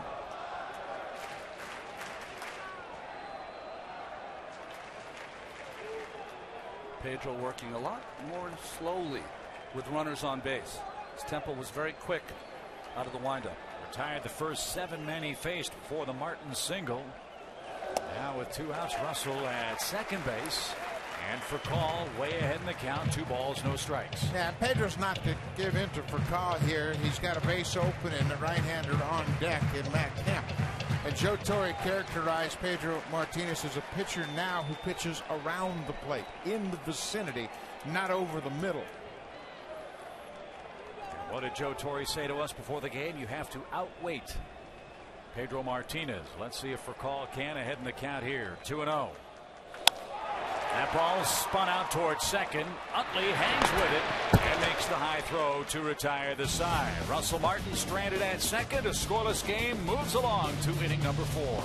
C: Pedro working a lot more slowly with runners on base. His tempo was very quick out of the windup.
A: Retired the first 7 men he faced before the Martin single. Now with 2 outs, Russell at second base. And for call, way ahead in the count, 2 balls, no strikes.
D: Yeah, Pedro's not to give in to Furcal here. He's got a base open and the right-hander on deck in Matt Kemp. And Joe Torre characterized Pedro Martinez as a pitcher now who pitches around the plate, in the vicinity, not over the middle.
A: What did Joe Torre say to us before the game? You have to outweight Pedro Martinez. Let's see if Furcal can ahead in the count here. 2-0. That ball spun out towards second. Utley hangs with it and makes the high throw to retire the side. Russell Martin stranded at second. A scoreless game moves along to inning number 4.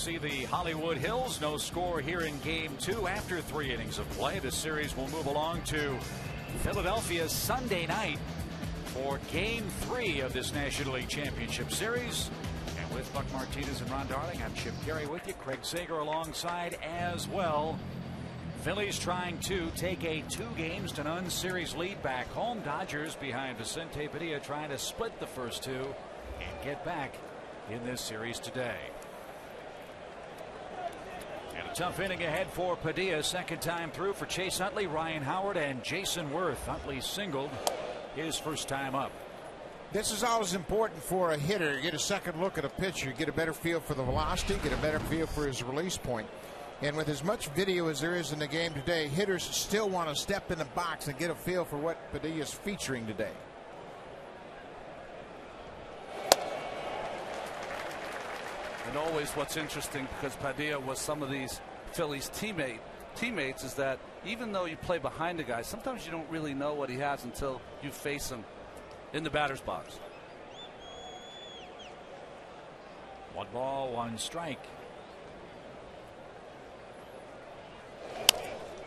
A: see the Hollywood Hills. No score here in game 2 after 3 innings of play. The series will move along to Philadelphia Sunday night for game 3 of this National League Championship Series. And with Buck Martinez and Ron Darling, I'm Chip Carey with you. Craig Sager alongside as well. Phillies trying to take a 2-games-to-none series lead back home. Dodgers behind Vicente Padilla trying to split the first 2 and get back in this series today. And a tough inning ahead for Padilla. Second time through for Chase Utley, Ryan Howard, and Jason Worth. Utley singled his first time up.
D: This is always important for a hitter. Get a second look at a pitcher, get a better feel for the velocity, get a better feel for his release point. And with as much video as there is in the game today, hitters still want to step in the box and get a feel for what Padilla is featuring today.
C: And always what's interesting, because Padilla was some of these Phillies teammates, is that even though you play behind a guy, sometimes you don't really know what he has until you face him in the batter's box.
A: 1 ball, 1 strike.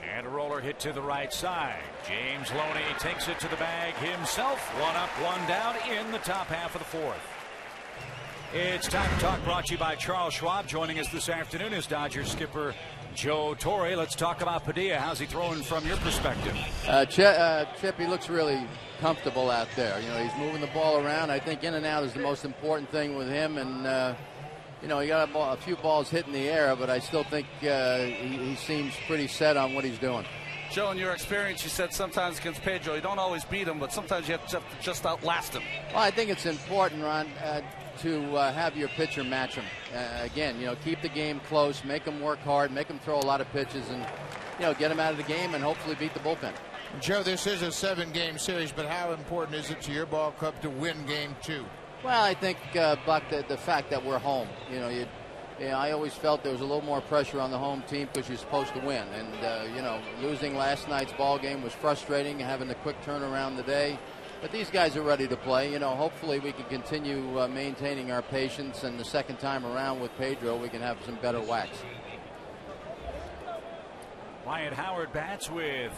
A: And a roller hit to the right side. James Loney takes it to the bag himself. 1 up, 1 down in the top half of the 4th. It's Time to Talk, brought to you by Charles Schwab. Joining us this afternoon is Dodgers skipper Joe Torre. Let's talk about Padilla. How's he throwing from your perspective?
F: Chip, he looks really comfortable out there. You know, he's moving the ball around. I think in and out is the most important thing with him. And, you know, he got a few balls hit in the air, but I still think he seems pretty set on what he's doing.
C: Joe, in your experience, you said sometimes against Pedro, you don't always beat him, but sometimes you have to just outlast him.
F: Well, I think it's important, Ron, to have your pitcher match him. Again, you know, keep the game close, make him work hard, make him throw a lot of pitches, and, you know, get him out of the game and hopefully beat the bullpen.
D: Joe, this is a 7-game series, but how important is it to your ball club to win game 2?
F: Well, I think, Buck, the fact that we're home, you know, I always felt there was a little more pressure on the home team because you're supposed to win. And, you know, losing last night's ball game was frustrating, having a quick turnaround today. But these guys are ready to play. You know, hopefully we can continue maintaining our patience, and the second time around with Pedro, we can have some better whacks.
A: Ryan Howard bats with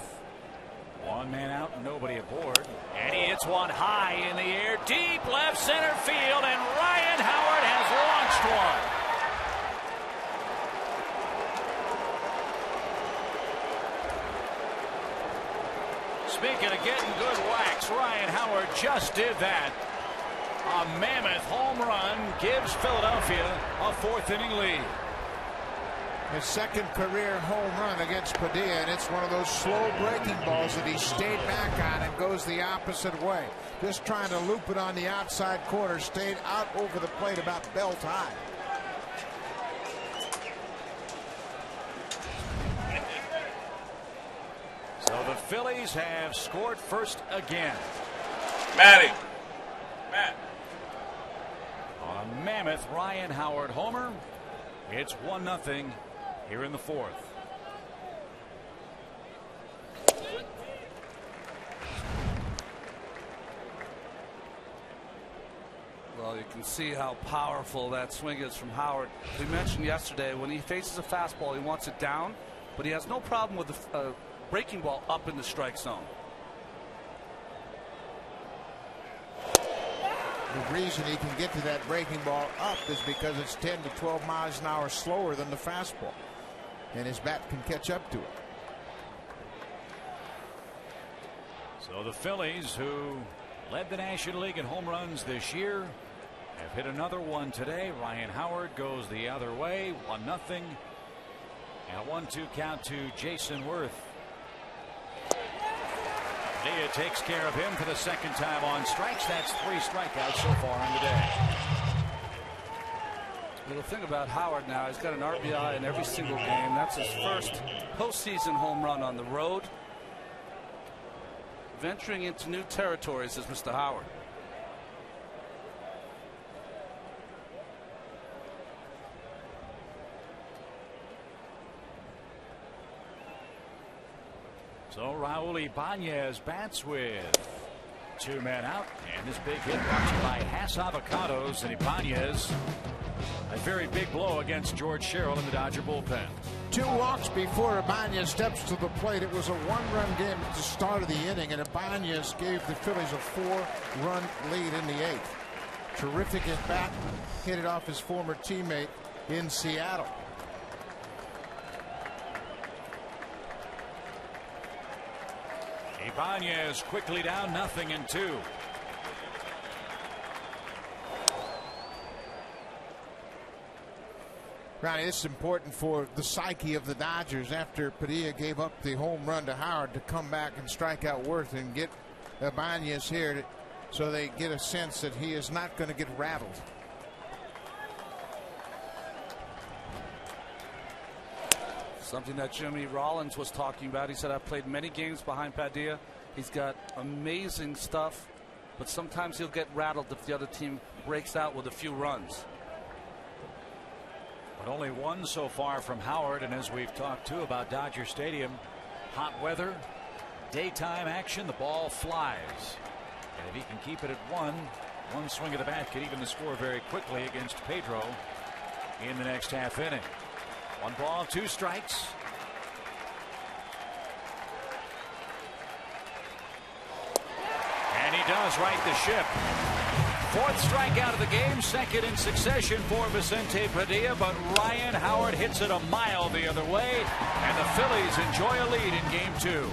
A: 1 man out and nobody aboard. And he hits one high in the air, deep left center field, and Ryan Howard has launched one. Speaking of getting good whacks, Ryan Howard just did that. A mammoth home run gives Philadelphia a 4th inning lead.
D: His second career home run against Padilla, and it's one of those slow breaking balls that he stayed back on and goes the opposite way. Just trying to loop it on the outside corner, stayed out over the plate about belt high.
A: So the Phillies have scored first again.
G: Manny.
A: On a mammoth Ryan Howard homer, it's 1-0 here in the 4th.
C: Well, you can see how powerful that swing is from Howard. We mentioned yesterday, when he faces a fastball, he wants it down, but he has no problem with the breaking ball up in the strike zone.
D: The reason he can get to that breaking ball up is because it's 10 to 12 miles an hour slower than the fastball, and his bat can catch up to it.
A: So the Phillies, who led the National League in home runs this year, have hit another one today. Ryan Howard goes the other way, 1-0. And a 1-2 count to Jason Worth. Padilla takes care of him for the second time on strikes. That's 3 strikeouts so far on the day.
C: The thing about Howard now, he's got an RBI in every single game. That's his first postseason home run on the road. Venturing into new territories is Mr. Howard.
A: So Raul Ibanez bats with 2 men out, and this big hit brought to you by Hass Avocados and Ibanez. A very big blow against George Sherrill in the Dodger bullpen.
D: 2 walks before Ibanez steps to the plate. It was a 1-run game at the start of the inning, and Ibanez gave the Phillies a 4-run lead in the 8th. Terrific at bat, hit it off his former teammate in Seattle.
A: Ibanez quickly down 0-2.
D: Ronnie, this is important for the psyche of the Dodgers after Padilla gave up the home run to Howard to come back and strike out Worth and get Ibanez here so they get a sense that he is not going to get rattled.
C: Something that Jimmy Rollins was talking about. He said, I've played many games behind Padilla. He's got amazing stuff, but sometimes he'll get rattled if the other team breaks out with a few runs.
A: But only 1 so far from Howard, and as we've talked too about Dodger Stadium, hot weather, daytime action, the ball flies. And if he can keep it at 1 swing of the bat could even the score very quickly against Pedro in the next half inning. 1 ball, 2 strikes. And he does right the ship. 4th strikeout of the game, 2nd in succession for Vicente Padilla, but Ryan Howard hits it a mile the other way, and the Phillies enjoy a lead in game 2.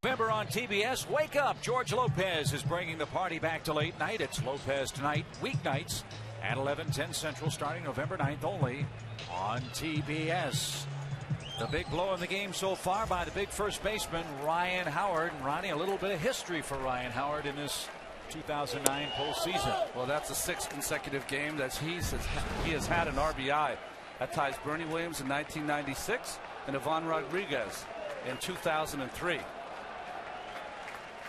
A: November on TBS. Wake up. George Lopez is bringing the party back to late night. It's Lopez Tonight, weeknights at 11:10 Central, starting November 9th only on TBS. The big blow in the game so far by the big first baseman, Ryan Howard. And Ronnie, a little bit of history for Ryan Howard in this 2009 postseason.
C: Well, that's the 6th consecutive game that he has had an RBI. That ties Bernie Williams in 1996 and Ivan Rodriguez in 2003.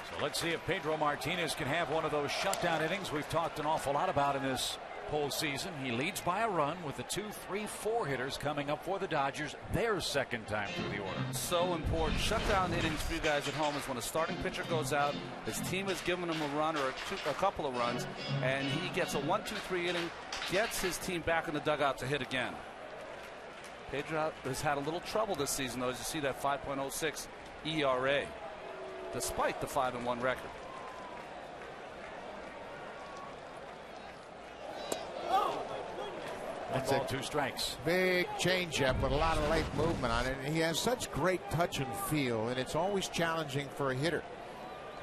A: So let's see if Pedro Martinez can have one of those shutdown innings we've talked an awful lot about in this postseason. He leads by a run with the 2, 3, 4 hitters coming up for the Dodgers, their second time through the order.
C: So important. Shutdown innings for you guys at home is when a starting pitcher goes out, his team has given him a run or a couple of runs, and he gets a 1, 2, 3 inning, gets his team back in the dugout to hit again. Pedro has had a little trouble this season, though, as you see that 5.06 ERA, despite the 5-1 record.
A: That's it, 2 strikes.
D: Big changeup with a lot of late movement on it. And he has such great touch and feel, and it's always challenging for a hitter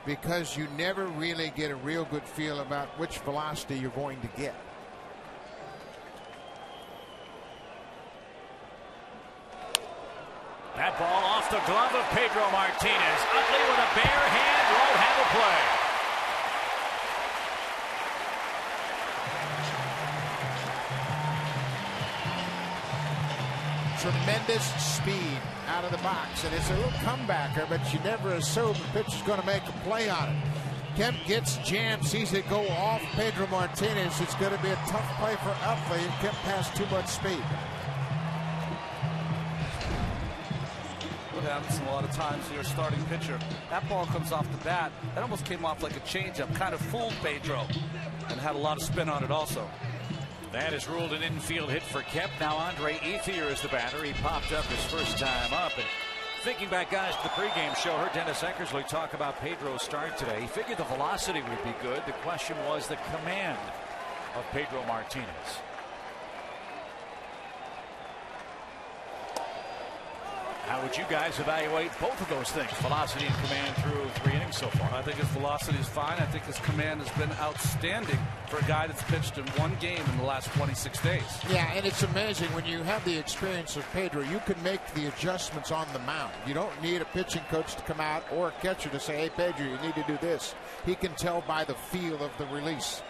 D: because you never really get a real good feel about which velocity you're going to get.
A: That ball off the glove of Pedro Martinez. Utley with a bare hand won't have a play.
D: Tremendous speed out of the box, and it's a little comebacker, but you never assume the pitcher's going to make a play on it. Kemp gets jammed, sees it go off Pedro Martinez. It's going to be a tough play for Utley, and Kemp has too much speed.
C: What happens a lot of times to your starting pitcher, that ball comes off the bat, that almost came off like a changeup, kind of fooled Pedro, and had a lot of spin on it also.
A: That is ruled an infield hit for Kemp. Now Andre Ethier is the batter. He popped up his first time up. And thinking back, guys, to the pregame show, heard Dennis Eckersley talk about Pedro's start today. He figured the velocity would be good. The question was the command of Pedro Martinez. How would you guys evaluate both of those things, velocity and command, through 3 innings so far?
C: I think his velocity is fine. I think his command has been outstanding for a guy that's pitched in 1 game in the last 26 days.
D: Yeah, and it's amazing when you have the experience of Pedro, you can make the adjustments on the mound. You don't need a pitching coach to come out or a catcher to say, hey, Pedro, you need to do this. He can tell by the feel of the release.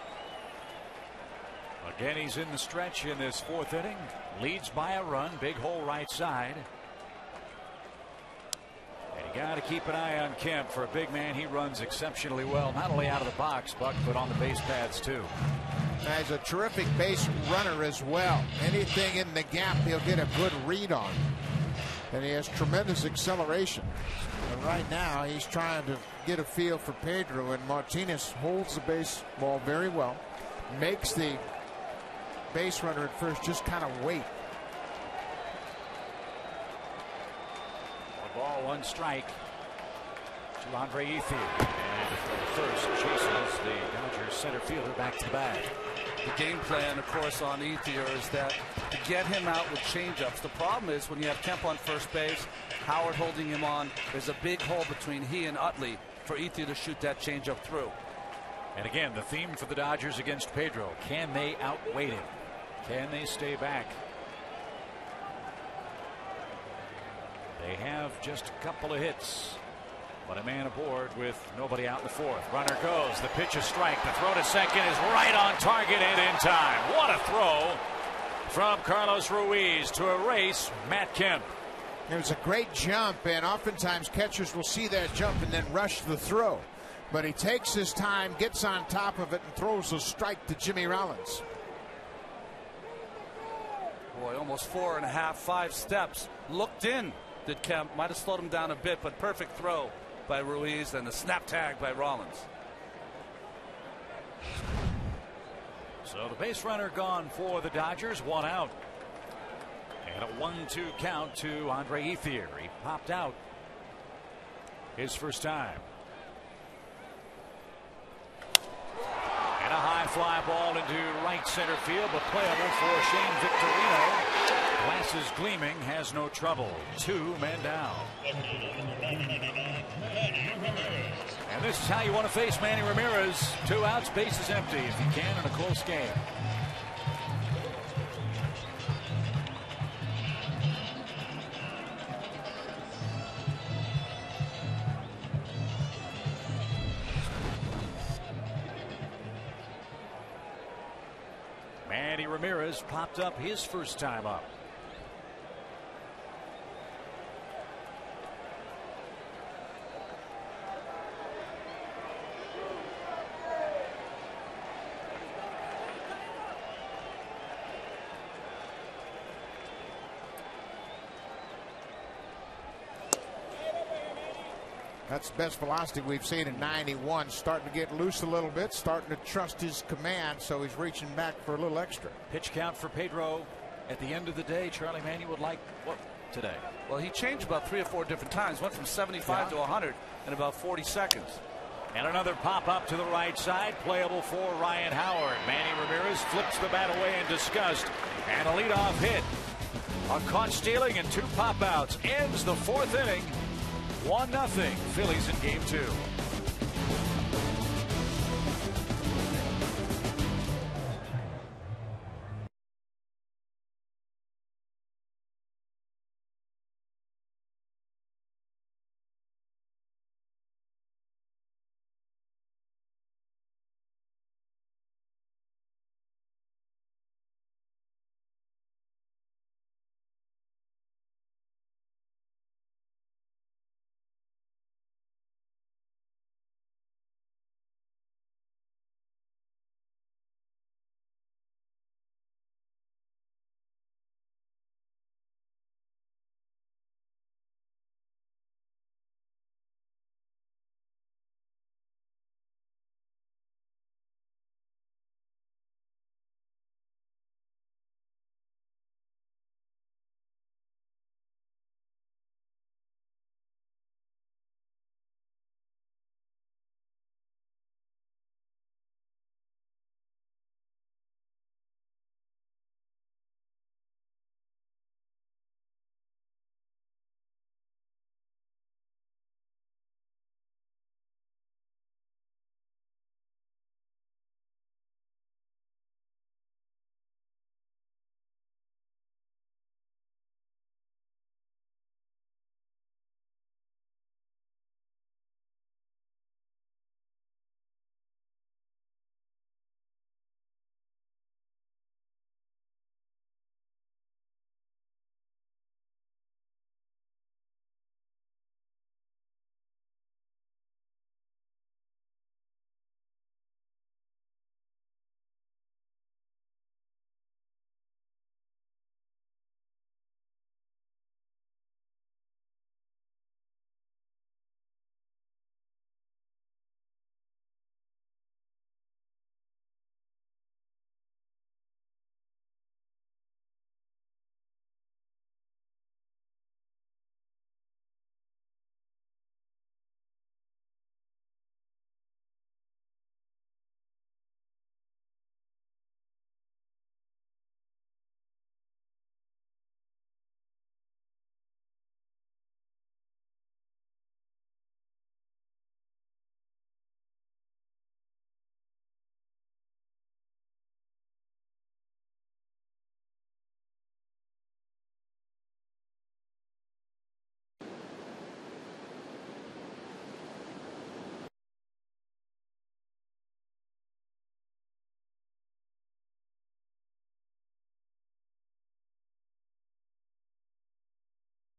A: Again, he's in the stretch in this 4th inning. Leads by a run, big hole right side. And you got to keep an eye on Kemp. For a big man, he runs exceptionally well, not only out of the box, Buck, but on the base paths too.
D: He's a terrific base runner as well. Anything in the gap, he'll get a good read on. And he has tremendous acceleration. And right now, he's trying to get a feel for Pedro, and Martinez holds the baseball very well, makes the base runner at first just kind of wait.
A: 1 ball, 1 strike to Andre Ethier. And first chases the Dodgers center fielder back to the bag.
C: The game plan, of course, on Ethier is that to get him out with changeups. The problem is when you have Kemp on first base, Howard holding him on, there's a big hole between he and Utley for Ethier to shoot that changeup through.
A: And again, the theme for the Dodgers against Pedro: can they outweight him? Can they stay back? They have just a couple of hits, but a man aboard with nobody out in the 4th. Runner goes. The pitch is strike. The throw to second is right on target and in time. What a throw from Carlos Ruiz to erase Matt Kemp.
D: It was a great jump, and oftentimes catchers will see that jump and then rush the throw. But he takes his time, gets on top of it, and throws a strike to Jimmy Rollins.
C: Boy, almost 4.5, 5 steps. Looked in. Did Kemp, might have slowed him down a bit, but perfect throw by Ruiz and the snap tag by Rollins.
A: So the base runner gone for the Dodgers, 1 out. And a 1-2 count to Andre Ethier. He popped out his first time. And a high fly ball into right center field, but playable for Shane Victorino. Glasses gleaming, has no trouble. 2 men down. And this is how you want to face Manny Ramirez. 2 outs, bases empty if you can in a close game. Manny Ramirez popped up his first time up.
D: That's the best velocity we've seen in 91. Starting to get loose a little bit, starting to trust his command, so he's reaching back for a little extra.
A: Pitch count for Pedro at the end of the day. Charlie Manny would like what today?
C: Well, he changed about 3 or 4 different times. Went from 75 to 100 in about 40 seconds.
A: And another pop up to the right side, playable for Ryan Howard. Manny Ramirez flips the bat away in disgust, and a leadoff hit. A caught stealing and 2 pop outs ends the 4th inning. 1-0 Phillies in game 2.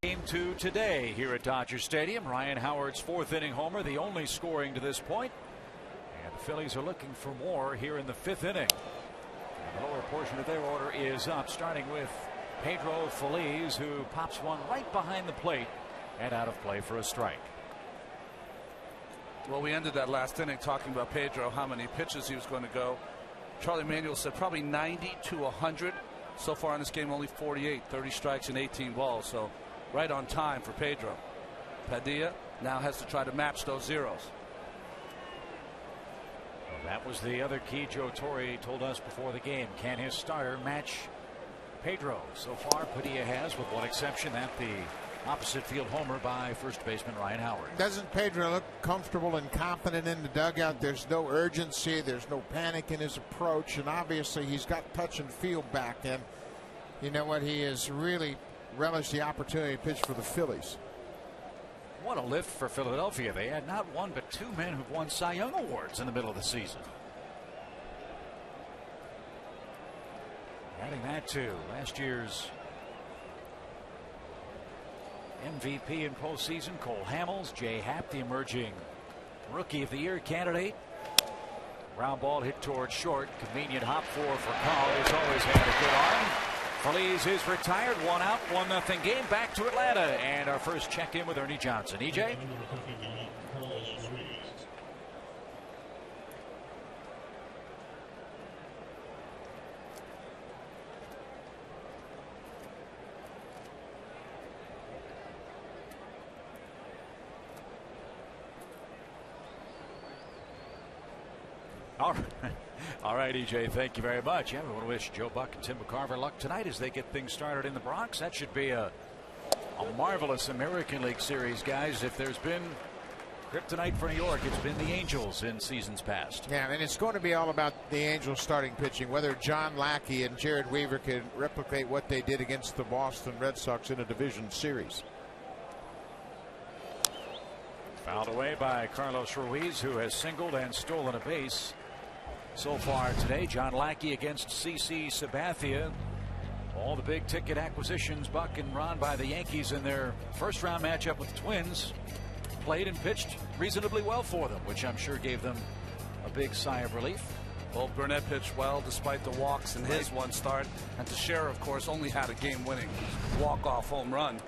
A: Game 2 today here at Dodger Stadium. Ryan Howard's 4th inning homer, the only scoring to this point. And the Phillies are looking for more here in the 5th inning. And the lower portion of their order is up, starting with Pedro Feliz, who pops one right behind the plate and out of play for a strike.
C: Well, we ended that last inning talking about Pedro, how many pitches he was going to go. Charlie Manuel said probably 90 to 100. So far in this game, only 48, 30 strikes and 18 balls. So right on time for Pedro. Padilla now has to try to match those zeros.
A: Well, that was the other key. Joe Torre told us before the game. Can his starter match Pedro? So far, Padilla has, with one exception, that the opposite field homer by first baseman Ryan Howard.
D: Doesn't Pedro look comfortable and confident in the dugout? There's no urgency. There's no panic in his approach. And obviously, he's got touch and feel back. And you know what? He has really relished the opportunity to pitch for the Phillies.
A: What a lift for Philadelphia. They had not one but 2 men who've won Cy Young awards in the middle of the season. Adding that to last year's MVP in postseason, Cole Hamels. Jay Happ, the emerging Rookie of the Year candidate. Ground ball hit towards short. Convenient hop for Cole. He's always had a good arm. Phillies is retired. 1 out, 1-0 game. Back to Atlanta. And our first check-in with Ernie Johnson. EJ? All right, EJ, thank you very much. Yeah, we want to wish Joe Buck and Tim McCarver luck tonight as they get things started in the Bronx. That should be a marvelous American League Series, guys. If there's been kryptonite for New York, it's been the Angels in seasons past.
D: Yeah, and it's going to be all about the Angels starting pitching, whether John Lackey and Jared Weaver can replicate what they did against the Boston Red Sox in a division series.
A: Fouled away by Carlos Ruiz, who has singled and stolen a base so far today. John Lackey against CC Sabathia. All the big ticket acquisitions, Buck and Ron, by the Yankees in their first round matchup with the Twins, played and pitched reasonably well for them, which I'm sure gave them a big sigh of relief.
C: Well, Burnett pitched well despite the walks in his one start, and Teixeira, of course, only had a game-winning walk-off home run.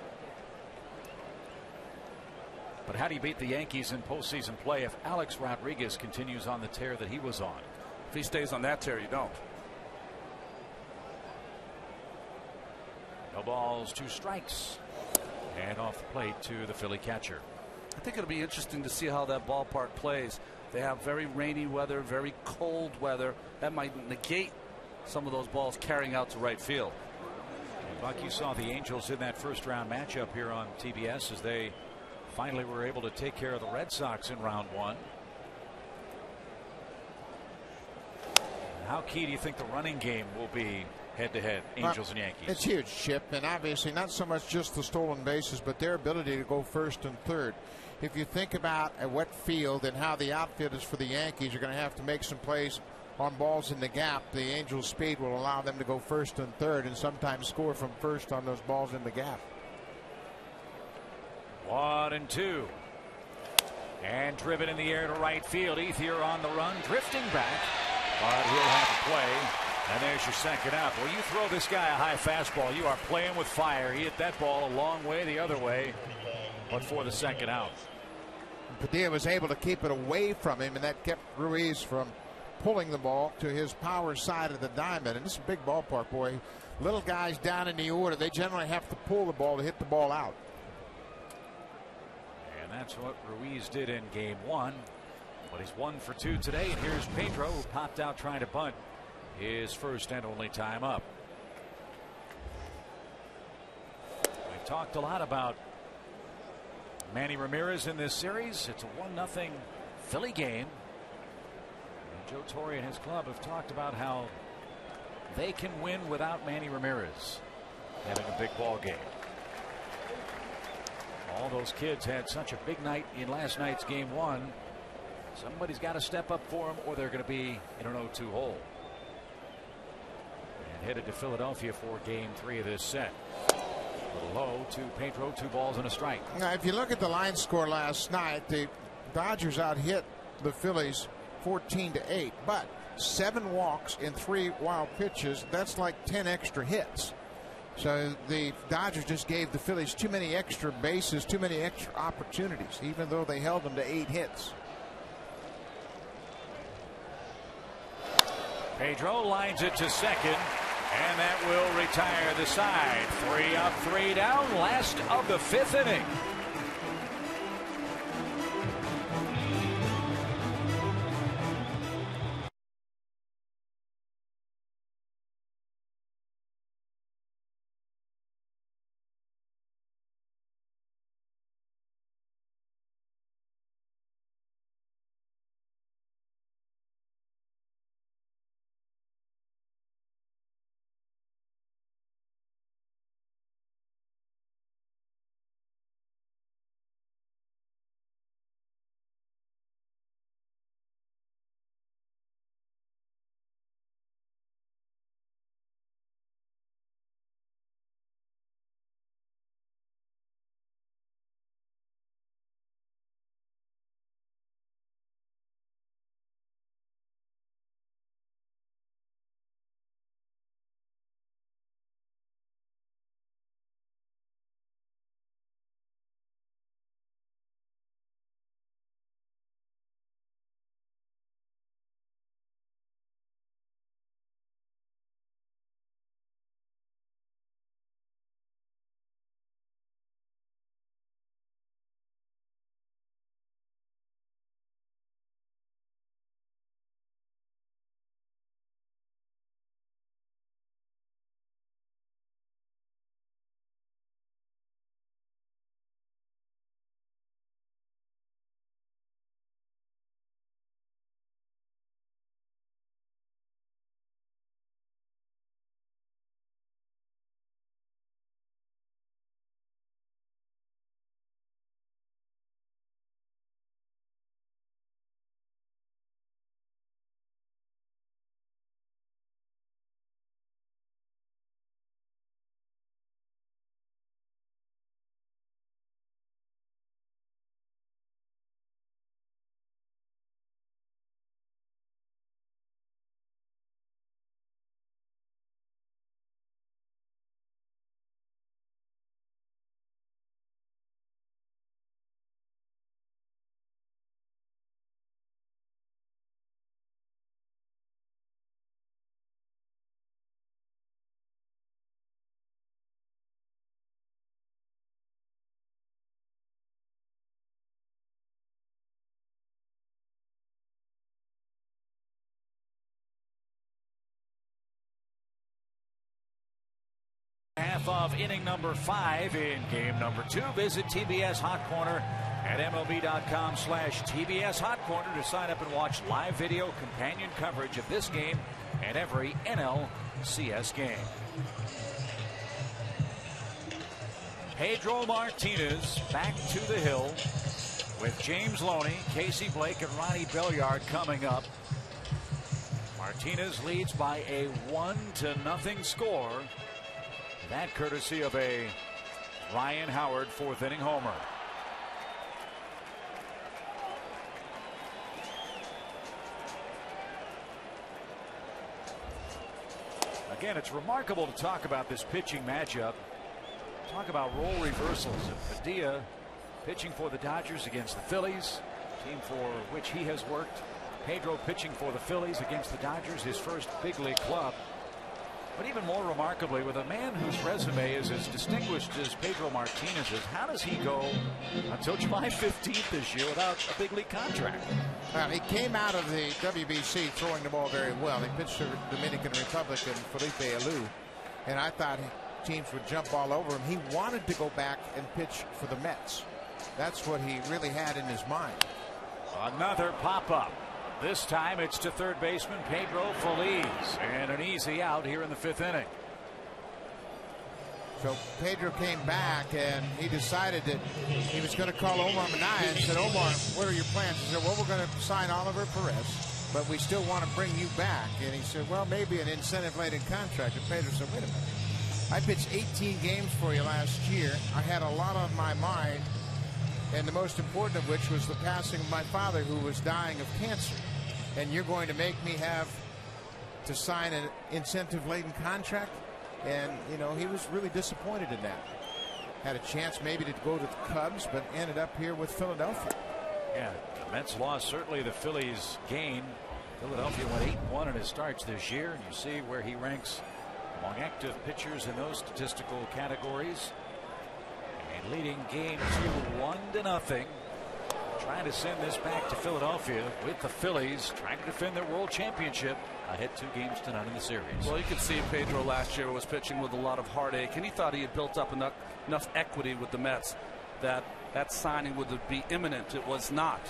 A: But how do you beat the Yankees in postseason play if Alex Rodriguez continues on the tear that he was on?
C: If he stays on that tear, you don't.
A: No balls, 2 strikes. And off the plate to the Philly catcher.
C: I think it'll be interesting to see how that ballpark plays. They have very rainy weather, very cold weather. That might negate some of those balls carrying out to right field.
A: And Buck, you saw the Angels in that first round matchup here on TBS as they finally were able to take care of the Red Sox in round 1. How key do you think the running game will be head-to-head, Angels and Yankees?
D: It's huge, Chip, and obviously not so much just the stolen bases, but their ability to go first and third. If you think about a wet field and how the outfield is for the Yankees, you're going to have to make some plays on balls in the gap. The Angels' speed will allow them to go first and third and sometimes score from first on those balls in the gap.
A: 1-2. And driven in the air to right field. Ethier on the run, drifting back. But he'll have to play. And there's your second out. Well, you throw this guy a high fastball, you are playing with fire. He hit that ball a long way the other way, but for the second out.
D: Padilla was able to keep it away from him, and that kept Ruiz from pulling the ball to his power side of the diamond. And this is a big ballpark, boy. Little guys down in the order, they generally have to pull the ball to hit the ball out.
A: And that's what Ruiz did in game 1. But he's 1 for 2 today. And here's Pedro, who popped out trying to bunt his first and only time up. We've talked a lot about Manny Ramirez in this series. It's a 1-0 Philly game. And Joe Torre and his club have talked about how they can win without Manny Ramirez having a big ball game. All those kids had such a big night in last night's game 1. Somebody's got to step up for them, or they're going to be in an 0-2 hole. And headed to Philadelphia for game 3 of this set. A little low to Pedro, 2 balls and a strike.
D: Now, if you look at the line score last night, the Dodgers out-hit the Phillies 14-8, but 7 walks in 3 wild pitches. That's like 10 extra hits. So the Dodgers just gave the Phillies too many extra bases, too many extra opportunities, even though they held them to 8 hits.
A: Pedro lines it to second, and that will retire the side. 3 up, 3 down, last of the 5th inning. half of inning number 5 in game number 2. Visit TBS Hot Corner at MLB.com/TBS Hot Corner to sign up and watch live video companion coverage of this game and every NLCS game. Pedro Martinez back to the hill with James Loney, Casey Blake, and Ronnie Belliard coming up. Martinez leads by a 1-0 score. That courtesy of a Ryan Howard 4th inning homer. Again, it's remarkable to talk about this pitching matchup. Talk about role reversals. Padilla pitching for the Dodgers against the Phillies, team for which he has worked. Pedro pitching for the Phillies against the Dodgers, his first big league club. But even more remarkably, with a man whose resume is as distinguished as Pedro Martinez's, how does he go until July 15th this year without a big league contract?
D: He came out of the WBC throwing the ball very well. He pitched to the Dominican Republic and Felipe Alou, and I thought teams would jump all over him. He wanted to go back and pitch for the Mets. That's what he really had in his mind.
A: Another pop-up. This time it's to third baseman Pedro Feliz, and an easy out here in the 5th inning.
D: So Pedro came back and he decided that he was going to call Omar Minaya and said, Omar, what are your plans? He said, well, we're going to sign Oliver Perez, but we still want to bring you back. And he said, well, maybe an incentive-laden contract. And Pedro said, wait a minute. I pitched 18 games for you last year. I had a lot on my mind, and the most important of which was the passing of my father, who was dying of cancer. And you're going to make me have to sign an incentive-laden contract? And, you know, he was really disappointed in that. Had a chance maybe to go to the Cubs, but ended up here with Philadelphia.
A: Yeah, the Mets lost. Certainly the Phillies gained. Philadelphia went 8-1 in his starts this year, and you see where he ranks among active pitchers in those statistical categories. And leading game 2 1-0. Trying to send this back to Philadelphia with the Phillies trying to defend their world championship ahead 2-0 in the series.
C: Well, you could see Pedro last year was pitching with a lot of heartache, and he thought he had built up enough equity with the Mets that that signing would be imminent. It was not.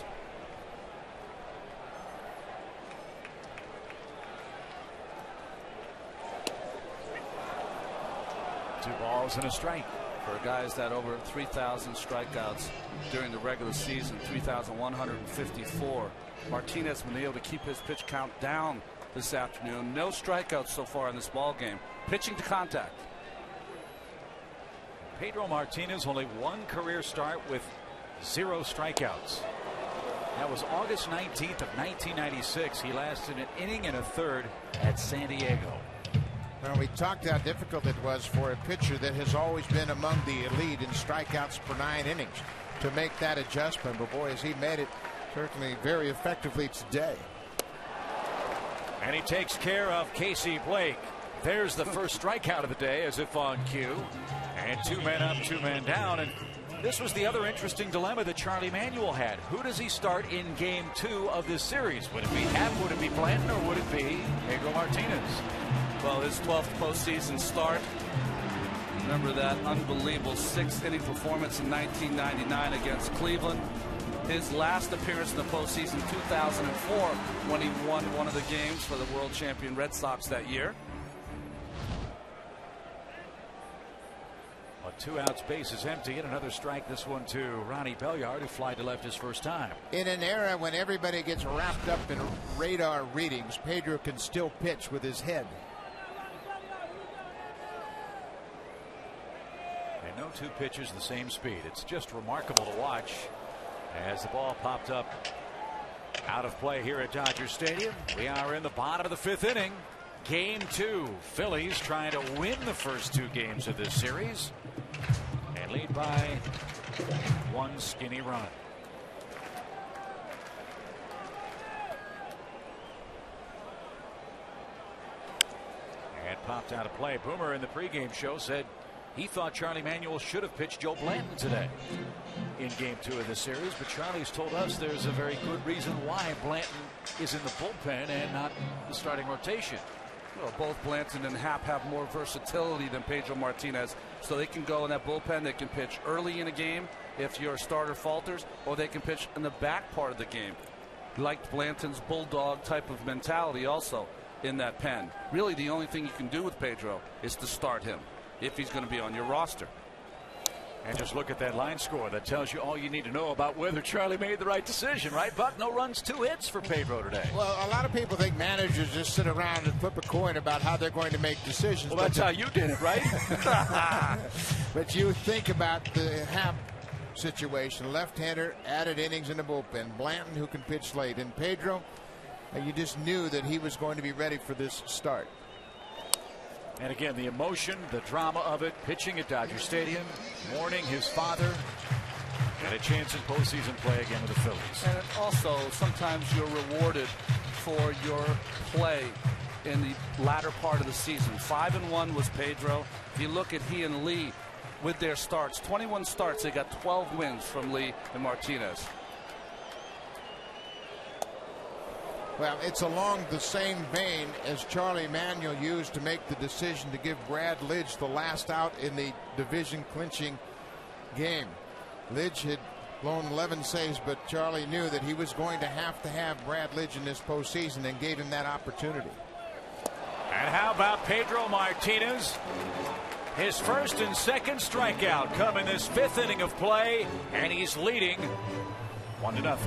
A: Two balls and a strike.
C: For guys that over 3,000 strikeouts during the regular season, 3,154. Martinez been able to keep his pitch count down this afternoon. No strikeouts so far in this ball game. Pitching to contact.
A: Pedro Martinez only one career start with 0 strikeouts. That was August 19th of 1996. He lasted an inning and a third at San Diego.
D: Well, we talked how difficult it was for a pitcher that has always been among the elite in strikeouts per 9 innings to make that adjustment. But boy, has he made it certainly very effectively today.
A: And he takes care of Casey Blake. There's the first strikeout of the day, as if on cue. And 2 men up, 2 men down. And this was the other interesting dilemma that Charlie Manuel had. Who does he start in game 2 of this series? Would it be Happ, would it be Blanton, or would it be Pedro Martinez?
C: Well, his 12th postseason start. Remember that unbelievable 6th inning performance in 1999 against Cleveland. His last appearance in the postseason, 2004, when he won one of the games for the world champion Red Sox that year.
A: A 2 outs, base is empty, and another strike. This one to Ronnie Belliard, who flied to left his first time.
D: In an era when everybody gets wrapped up in radar readings, Pedro can still pitch with his head.
A: And no 2 pitchers the same speed. It's just remarkable to watch as the ball popped up out of play here at Dodger Stadium. We are in the bottom of the 5th inning. Game 2. Phillies trying to win the first 2 games of this series and lead by 1 skinny run. And popped out of play. Boomer in the pregame show said he thought Charlie Manuel should have pitched Joe Blanton today in game 2 of the series, but Charlie's told us there's a very good reason why Blanton is in the bullpen and not the starting rotation.
C: Well, both Blanton and Happ have more versatility than Pedro Martinez, so they can go in that bullpen. They can pitch early in a game if your starter falters, or they can pitch in the back part of the game. Liked Blanton's bulldog type of mentality also in that pen. Really, the only thing you can do with Pedro is to start him if he's going to be on your roster.
A: And just look at that line score. That tells you all you need to know about whether Charlie made the right decision, right, Buck? No runs, 2 hits for Pedro today.
D: Well, a lot of people think managers just sit around and flip a coin about how they're going to make decisions.
A: Well, that's how you did it, right?
D: But you think about the Happ situation. Left-hander, added innings in the bullpen. Blanton, who can pitch late. And Pedro, you just knew that he was going to be ready for this start.
A: And again, the emotion, the drama of it, pitching at Dodger Stadium, mourning his father, and a chance at postseason play again with the Phillies.
C: And also, sometimes you're rewarded for your play in the latter part of the season. 5-1 was Pedro. If you look at he and Lee with their starts, 21 starts, they got 12 wins from Lee and Martinez.
D: Well, it's along the same vein as Charlie Manuel used to make the decision to give Brad Lidge the last out in the division clinching game. Lidge had blown 11 saves, but Charlie knew that he was going to have Brad Lidge in this postseason and gave him that opportunity.
A: And how about Pedro Martinez? His first and second strikeout come in this 5th inning of play, and he's leading 1-0.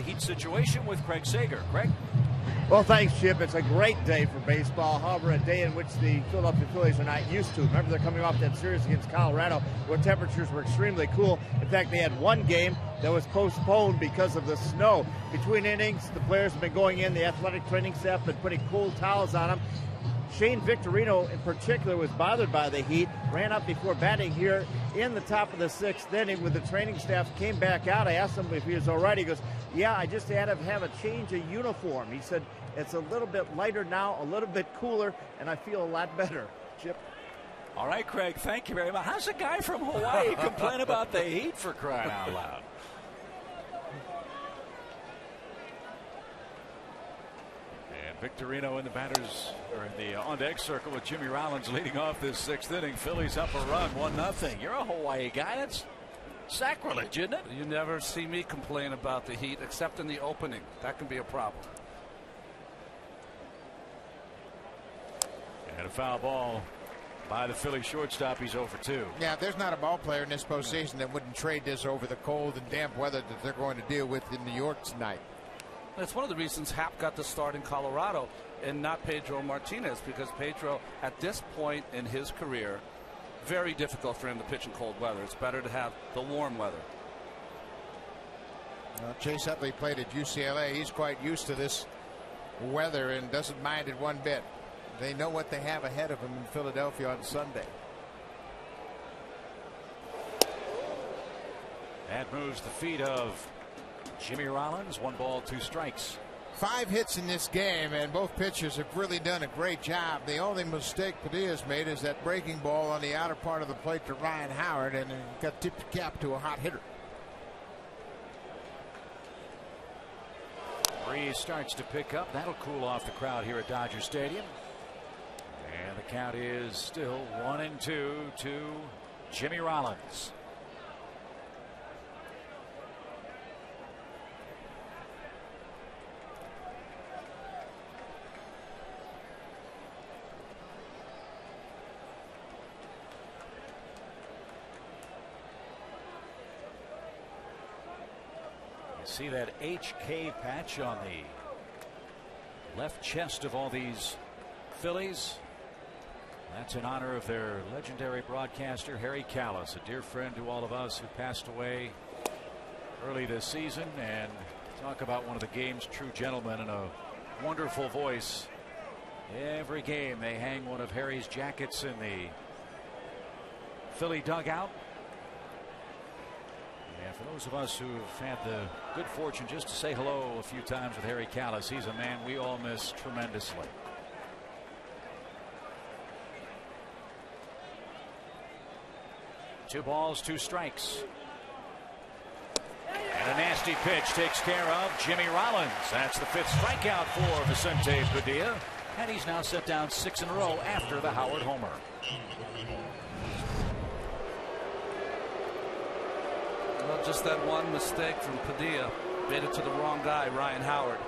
A: Heat situation with Craig Sager. Craig?
B: Well, thanks, Chip. It's a great day for baseball. However, a day in which the Philadelphia Phillies are not used to. Remember, they're coming off that series against Colorado where temperatures were extremely cool. In fact, they had one game that was postponed because of the snow. Between innings, the players have been going in. The athletic training staff have been putting cool towels on them. Shane Victorino, in particular, was bothered by the heat, ran up before batting here in the top of the 6th inning with the training staff, came back out. I asked him if he was all right. He goes, yeah, I just had to have a change of uniform. He said, it's a little bit lighter now, a little bit cooler, and I feel a lot better. Chip?
A: All right, Craig, thank you very much. How's a guy from Hawaii complain about the heat, for crying out loud? And Victorino in the batters, or in the on-deck circle with Jimmy Rollins leading off this 6th inning. Phillies up a run, 1-0. You're a Hawaii guy. That's sacrilege, isn't it?
C: You never see me complain about the heat except in the opening. That can be a problem.
A: And a foul ball by the Philly shortstop. He's 0 for 2.
D: Yeah, there's not a ball player in this postseason that wouldn't trade this over the cold and damp weather that they're going to deal with in New York tonight.
C: That's one of the reasons Hap got the start in Colorado and not Pedro Martinez, because Pedro, at this point in his career, very difficult for him to pitch in cold weather. It's better to have the warm weather.
D: Chase Utley played at UCLA. He's quite used to this weather and doesn't mind it one bit. They know what they have ahead of them in Philadelphia on Sunday.
A: That moves the feet of Jimmy Rollins. 1 ball, 2 strikes.
D: 5 hits in this game, and both pitchers have really done a great job. The only mistake Padilla's made is that breaking ball on the outer part of the plate to Ryan Howard, and it got tipped cap to a hot hitter.
A: Breeze starts to pick up. That'll cool off the crowd here at Dodger Stadium. And the count is still 1-2 to Jimmy Rollins. See that HK patch on the left chest of all these Phillies? That's in honor of their legendary broadcaster, Harry Callis, a dear friend to all of us, who passed away early this season. And talk about one of the game's true gentlemen and a wonderful voice. Every game they hang one of Harry's jackets in the Philly dugout. And for those of us who've had the good fortune just to say hello a few times with Harry Callis, he's a man we all miss tremendously. Two balls, 2 strikes. And a nasty pitch takes care of Jimmy Rollins. That's the 5th strikeout for Vicente Padilla. And he's now set down 6 in a row after the Howard homer.
C: Well, just that one mistake from Padilla made it to the wrong guy, Ryan Howard.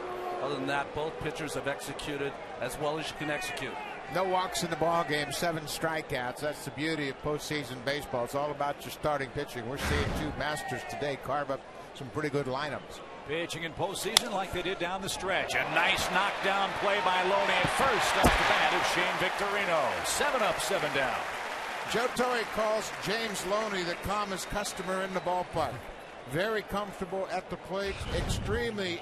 C: Other than that, both pitchers have executed as well as you can execute.
D: No walks in the ball game, 7 strikeouts. That's the beauty of postseason baseball. It's all about your starting pitching. We're seeing 2 masters today carve up some pretty good lineups.
A: Pitching in postseason like they did down the stretch. A nice knockdown play by Loney at first off the bat of Shane Victorino. 7 up, 7 down.
D: Joe Torre calls James Loney the calmest customer in the ballpark. Very comfortable at the plate, extremely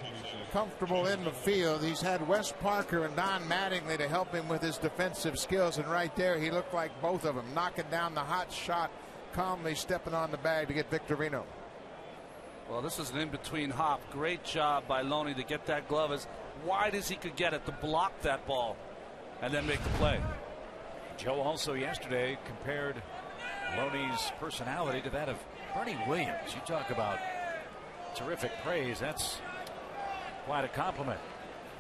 D: comfortable in the field. He's had Wes Parker and Don Mattingly to help him with his defensive skills, and right there he looked like both of them, knocking down the hot shot, calmly stepping on the bag to get Victorino.
C: Well, this is an in-between hop. Great job by Loney to get that glove as wide as he could get it to block that ball and then make the play.
A: Joe also yesterday compared Loney's personality to that of Bernie Williams. You talk about terrific praise. That's quite a compliment.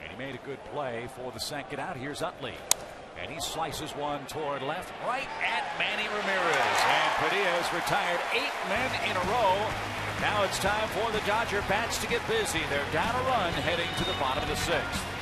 A: And he made a good play for the second out. Here's Utley. And he slices one toward left, right at Manny Ramirez. And Padilla has retired 8 men in a row. Now it's time for the Dodger bats to get busy. They're down a run heading to the bottom of the 6th.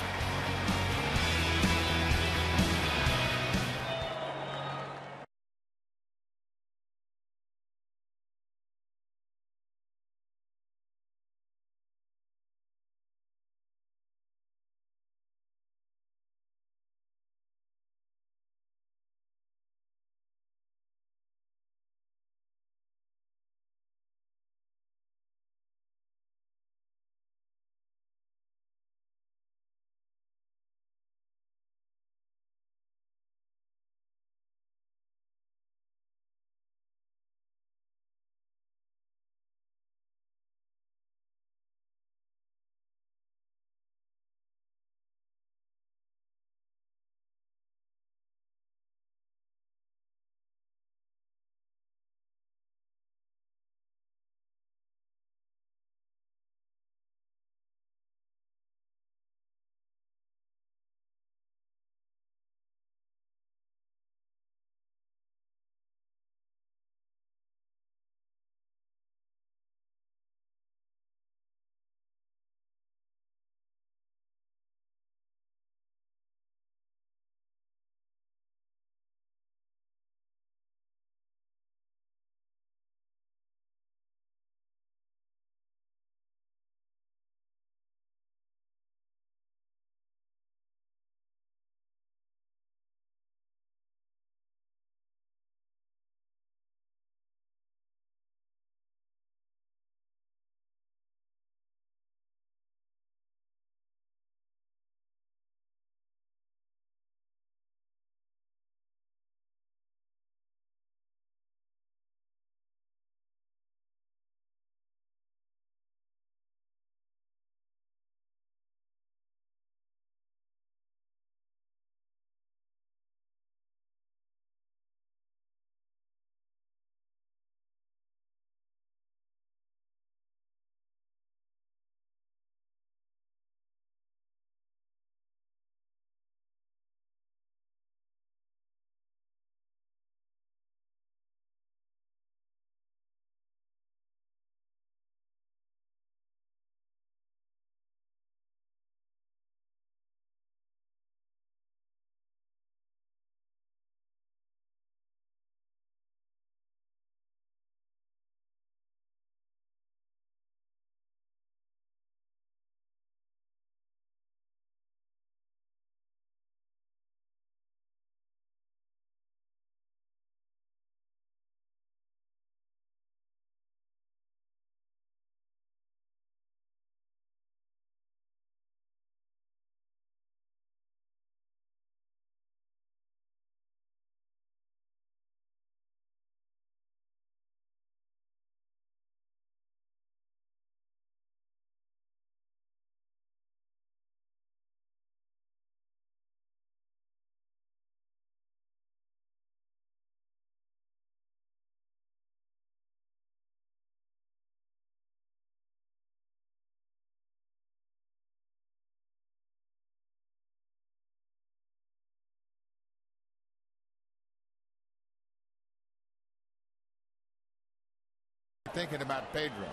D: thinking about Pedro.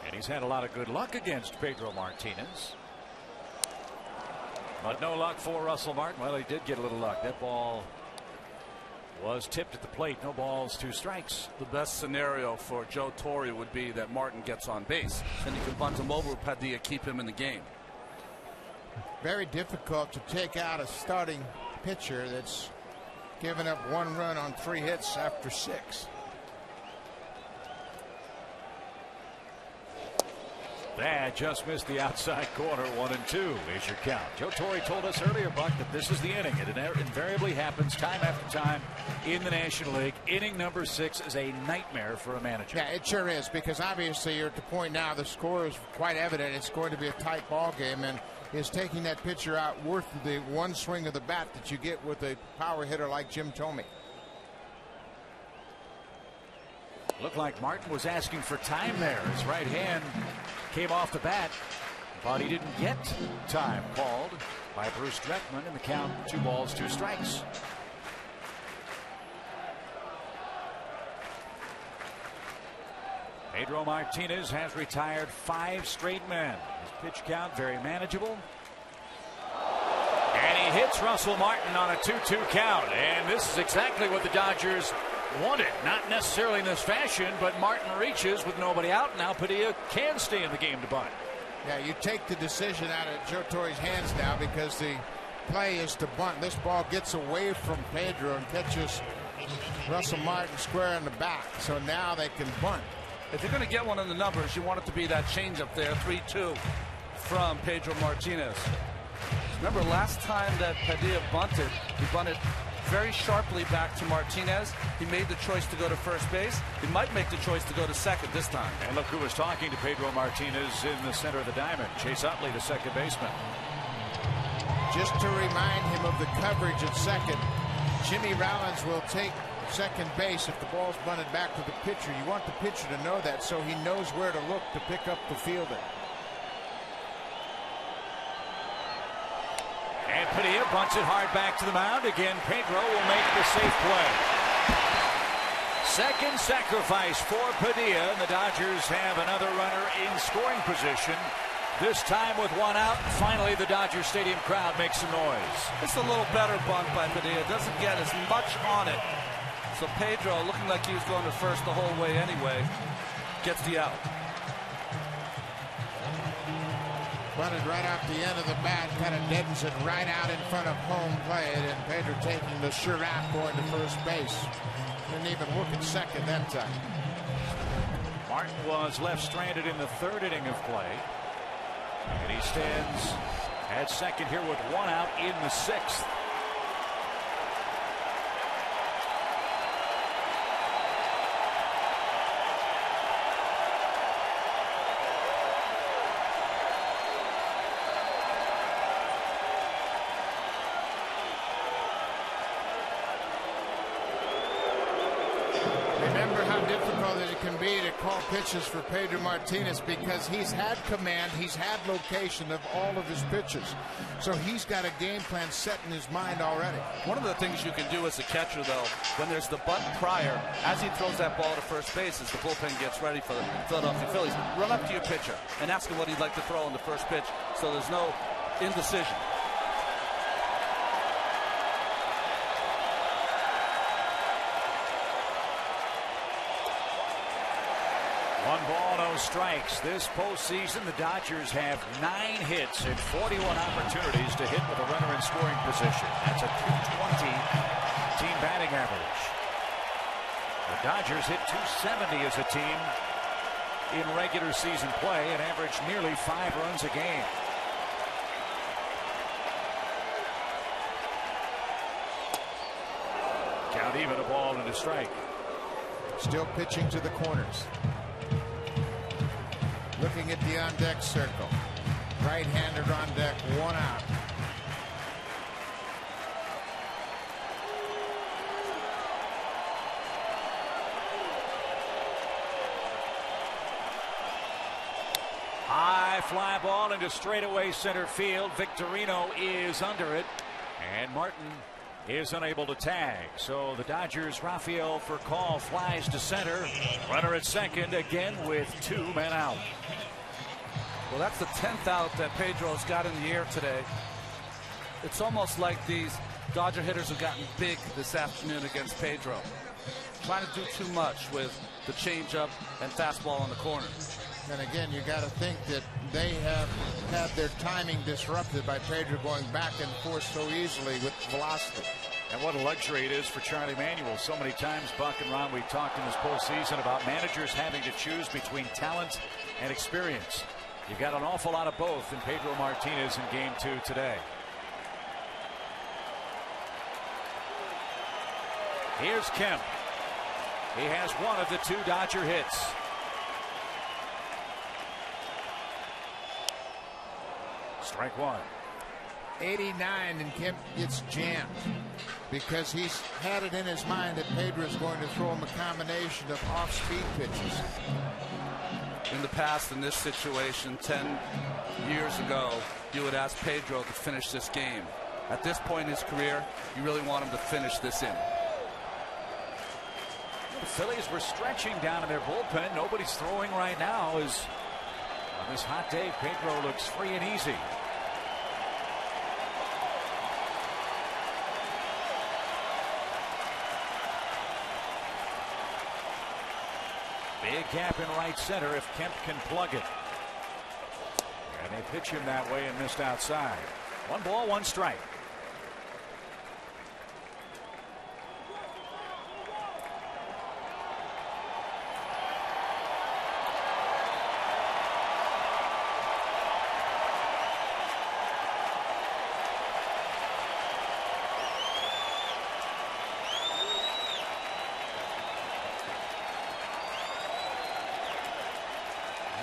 A: And he's had a lot of good luck against Pedro Martinez. But no luck for Russell Martin. Well, he did get a little luck. That ball was tipped at the plate. No balls, 2 strikes.
C: The best scenario for Joe Torre would be that Martin gets on base. Then you can bunt him over with Padilla, keep him in the game.
D: Very difficult to take out a starting pitcher that's given up 1 run on 3 hits after 6.
A: That just missed the outside corner. 1-2 is your count. Joe Torre told us earlier, Buck, that this is the inning. It invariably happens time after time in the National League. Inning number 6 is a nightmare for a manager.
D: Yeah, it sure is, because obviously you're at the point now the score is quite evident. It's going to be a tight ball game, and is taking that pitcher out worth the 1 swing of the bat that you get with a power hitter like Jim Thome.
A: Looked like Martin was asking for time there. His right hand came off the bat, but he didn't get time called by Bruce Dreckman, and the count 2 balls, 2 strikes. Pedro Martinez has retired 5 straight men. His pitch count very manageable. And he hits Russell Martin on a 2-2 count. And this is exactly what the Dodgers wanted. Not necessarily in this fashion, but Martin reaches with nobody out. Now Padilla can stay in the game to bunt.
D: Yeah, you take the decision out of Joe Torre's hands now, because the play is to bunt. This ball gets away from Pedro and catches Russell Martin square in the back. So now they can bunt.
C: If you're going to get one in the numbers, you want it to be that changeup there, 3-2 from Pedro Martinez. Remember last time that Padilla bunted, he bunted very sharply back to Martinez. He made the choice to go to first base. He might make the choice to go to second this time.
A: And look who was talking to Pedro Martinez in the center of the diamond. Chase Utley, the second baseman.
D: Just to remind him of the coverage at second, Jimmy Rollins will take second base if the ball's bunted back to the pitcher. You want the pitcher to know that, so he knows where to look to pick up the fielder.
A: And Padilla bunts it hard back to the mound. Again, Pedro will make the safe play. Second sacrifice for Padilla, and the Dodgers have another runner in scoring position. This time with 1 out. Finally, the Dodger Stadium crowd makes some noise.
C: It's a little better bunt by Padilla. Doesn't get as much on it. So Pedro, looking like he was going to first the whole way anyway, gets the out.
D: Bunted right off the end of the bat, kind of deadens it right out in front of home plate, and Pedro taking the sure out going to first base. Didn't even look at second that time.
A: Martin was left stranded in the 3rd inning of play. And he stands at second here with 1 out in the 6th.
D: Pitches for Pedro Martinez, because he's had command, he's had location of all of his pitches, so he's got a game plan set in his mind already.
C: One of the things you can do as a catcher, though, when there's the bunt prior, as he throws that ball to first base, as the bullpen gets ready for the Philadelphia Phillies, run up to your pitcher and ask him what he'd like to throw on the first pitch, so there's no indecision.
A: One ball, no strikes. This postseason, the Dodgers have 9 hits and 41 opportunities to hit with a runner in scoring position. That's a .220 team batting average. The Dodgers hit .270 as a team in regular season play and average nearly 5 runs a game. Count even, a ball and a strike.
D: Still pitching to the corners. Looking at the on-deck circle. Right-hander on deck, 1 out.
A: High fly ball into straightaway center field. Victorino is under it. And Martin is unable to tag. So the Dodgers' Rafael Furcal flies to center. Runner at second again with 2 men out.
C: Well, that's the 10th out that Pedro's got in the air today. It's almost like these Dodger hitters have gotten big this afternoon against Pedro. Trying to do too much with the changeup and fastball on the corner.
D: And again, you got to think that they have had their timing disrupted by Pedro going back and forth so easily with velocity.
A: And what a luxury it is for Charlie Manuel. So many times, Buck and Ron, we've talked in this postseason about managers having to choose between talent and experience. You've got an awful lot of both in Pedro Martinez in Game 2 today. Here's Kemp. He has one of the 2 Dodger hits. Strike 1.
D: 89, and Kemp gets jammed because he's had it in his mind that Pedro is going to throw him a combination of off-speed pitches.
C: In the past, in this situation, 10 years ago, you would ask Pedro to finish this game. At this point in his career, you really want him to finish this inning.
A: The Phillies were stretching down in their bullpen. Nobody's throwing right now. As on this hot day, Pedro looks free and easy. Big gap in right center if Kemp can plug it. And they pitch him that way and missed outside. 1 ball, 1 strike.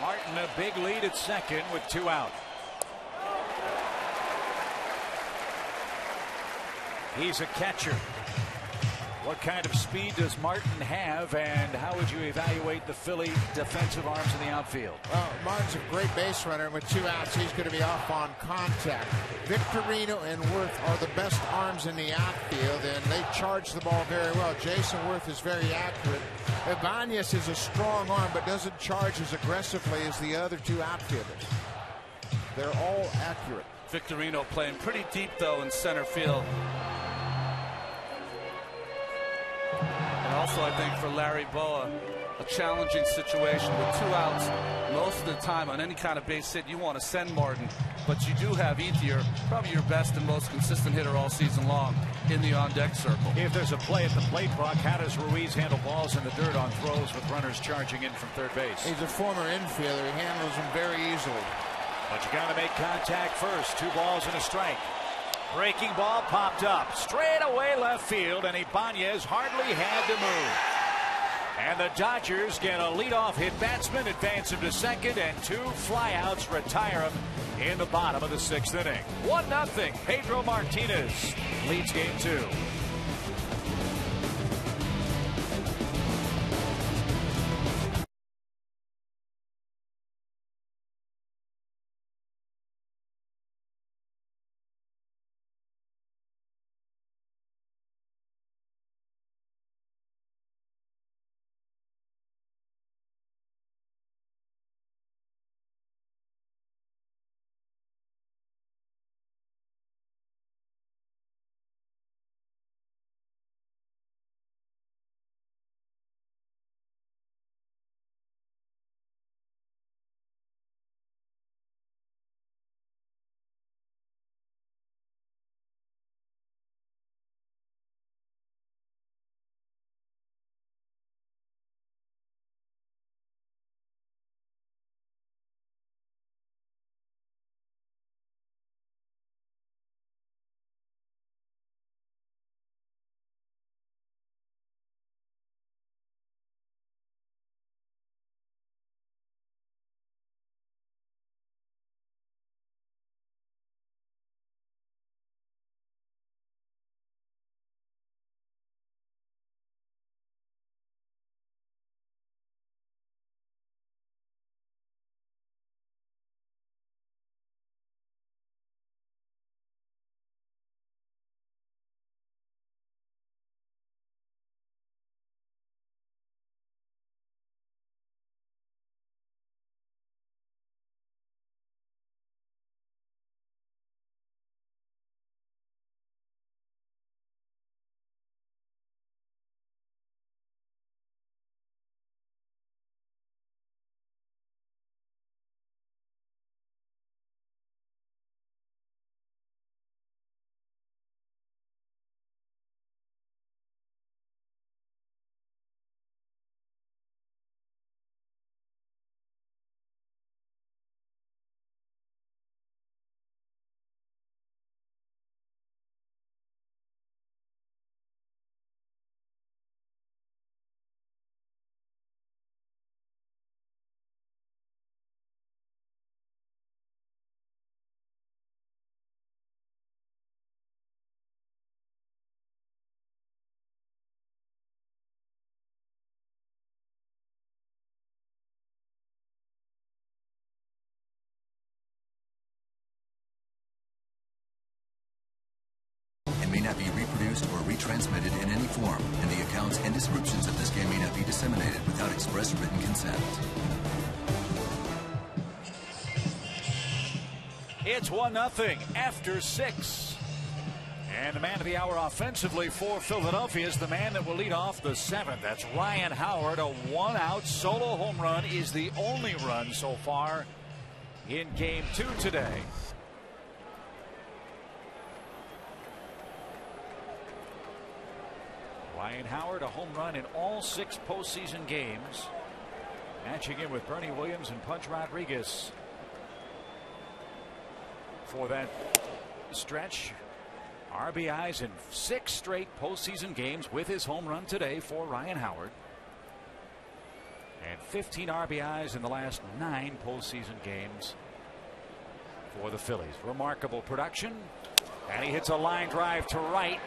A: Martin a big lead at second with 2 out. He's a catcher. What kind of speed does Martin have, and how would you evaluate the Philly defensive arms in the outfield?
D: Well, Martin's a great base runner, and with 2 outs, he's going to be off on contact. Victorino and Worth are the best arms in the outfield, and they charge the ball very well. Jason Worth is very accurate. Ibanez is a strong arm, but doesn't charge as aggressively as the other 2 outfielders. They're all accurate.
C: Victorino playing pretty deep, though, in center field. And also, I think, for Larry Boa, a challenging situation with 2 outs. Most of the time on any kind of base hit, you want to send Martin, but you do have Ethier, probably your best and most consistent hitter all season long, in the on-deck circle.
A: If there's a play at the plate, Buck, how does Ruiz handle balls in the dirt on throws with runners charging in from third base?
D: He's a former infielder. He handles them very easily.
A: But you got to make contact first. 2 balls and a strike. Breaking ball popped up straight away left field, and Ibanez hardly had to move. And the Dodgers get a leadoff hit batsman, advance him to second, and 2 flyouts retire him in the bottom of the 6th inning. 1-0. Pedro Martinez leads Game 2.
G: may not be reproduced or retransmitted in any form, and the accounts and descriptions of this game may not be disseminated without express written consent.
A: It's 1-0 after 6. And the man of the hour offensively for Philadelphia is the man that will lead off the 7th. That's Ryan Howard. A one-out solo home run is the only run so far in Game 2 today. Ryan Howard, a home run in all 6 postseason games. Matching in with Bernie Williams and Punch Rodriguez for that stretch. RBIs in 6 straight postseason games with his home run today for Ryan Howard. And 15 RBIs in the last 9 postseason games for the Phillies. Remarkable production. And he hits a line drive to right.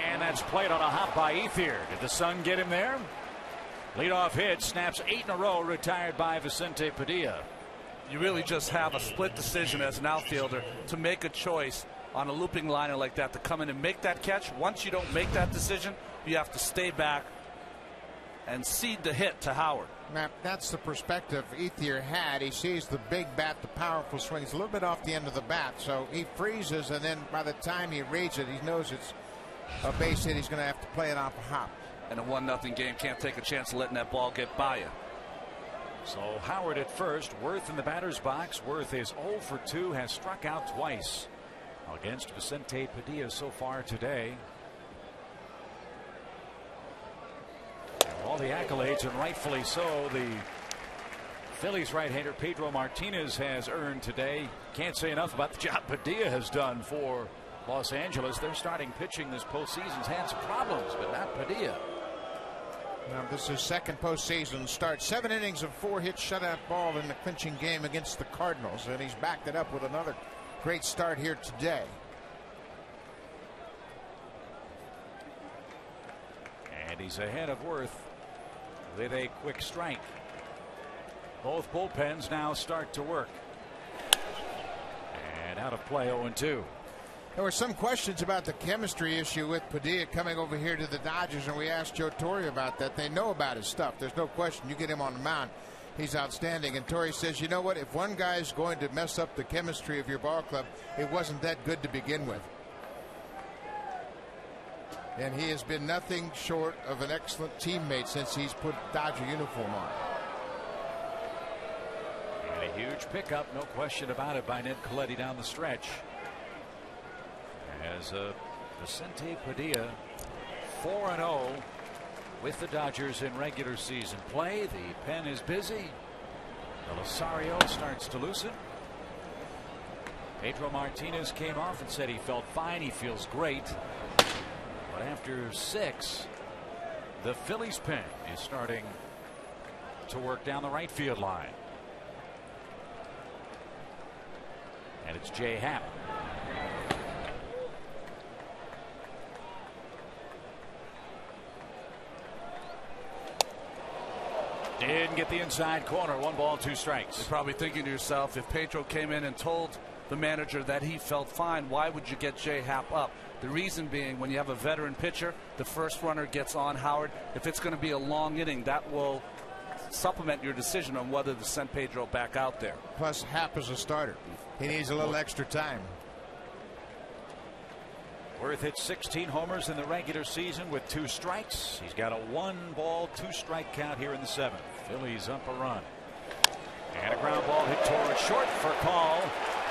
A: And that's played on a hop by Ethier. Did the Sun get him there? Leadoff hit. Snaps 8 in a row. Retired by Vicente Padilla.
C: You really just have a split decision as an outfielder to make a choice on a looping liner like that to come in and make that catch. Once you don't make that decision, you have to stay back and cede the hit to Howard.
D: Now, that's the perspective Ethier had. He sees the big bat, the powerful swings a little bit off the end of the bat, so he freezes, and then by the time he reads it, he knows it's a base hit. He's going to have to play it off a hop.
C: And a 1-0 game, can't take a chance of letting that ball get by you.
A: So Howard at first, Worth in the batter's box. Worth is 0 for 2, has struck out twice against Vicente Padilla so far today. And all the accolades, and rightfully so, the Phillies right-hander Pedro Martinez has earned today. Can't say enough about the job Padilla has done for Los Angeles. Their starting pitching this postseason's had some problems, but not Padilla.
D: Now, this is his second postseason start. 7 innings of 4-hit shutout ball in the clinching game against the Cardinals, and he's backed it up with another great start here today.
A: And he's ahead of Worth with a quick strike. Both bullpens now start to work. And out of play, 0-2.
D: There were some questions about the chemistry issue with Padilla coming over here to the Dodgers, and we asked Joe Torre about that. They know about his stuff. There's no question. You get him on the mound, he's outstanding. And Torre says, you know what? If one guy's going to mess up the chemistry of your ball club, it wasn't that good to begin with. And he has been nothing short of an excellent teammate since he's put Dodger uniform on.
A: And a huge pickup, no question about it, by Ned Colletti down the stretch. As Vicente Padilla 4-0 with the Dodgers in regular season play. The pen is busy. Belisario starts to loosen. Pedro Martinez came off and said he felt fine. He feels great. But after 6, the Phillies pen is starting to work down the right field line. And it's Jay Happ. Didn't get the inside corner. 1 ball, 2 strikes.
C: You're probably thinking to yourself, if Pedro came in and told the manager that he felt fine, why would you get Jay Happ up? The reason being, when you have a veteran pitcher, the first runner gets on Howard. If it's going to be a long inning, that will supplement your decision on whether to send Pedro back out there.
D: Plus, Happ is a starter. He needs a little extra time.
A: Worth hit 16 homers in the regular season with 2 strikes. He's got a 1 ball, 2 strike count here in the 7th. Phillies up a run. And a ground ball hit towards short for call.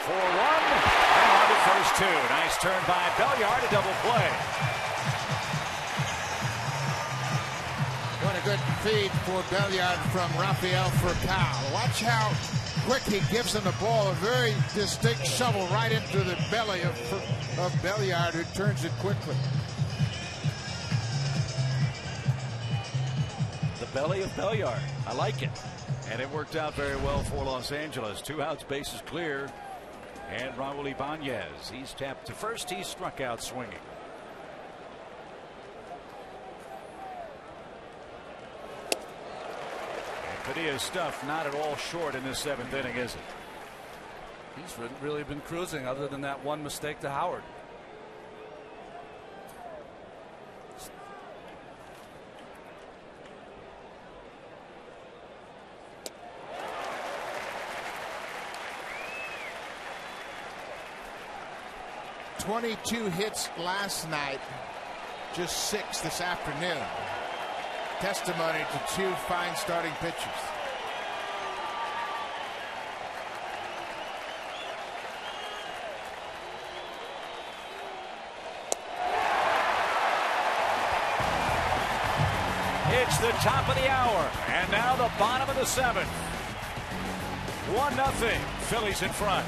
A: 4-1. And on to first 2. Nice turn by Belliard, a double play.
D: What a good feed for Belliard from Rafael Furcal. Watch how quick he gives him the ball. A very distinct shovel right into the belly of Belliard, who turns it quickly.
A: The belly of Belliard. I like it. And it worked out very well for Los Angeles. 2 outs, bases clear. And Raul Ibanez, he's tapped to first. He struck out swinging. And Padilla's stuff not at all short in this 7th inning, is it?
C: He's really been cruising, other than that one mistake to Howard.
D: 22 hits last night, just 6 this afternoon. Testimony to 2 fine starting pitchers.
A: It's the top of the hour, and now the bottom of the 7th. 1-0. Phillies in front.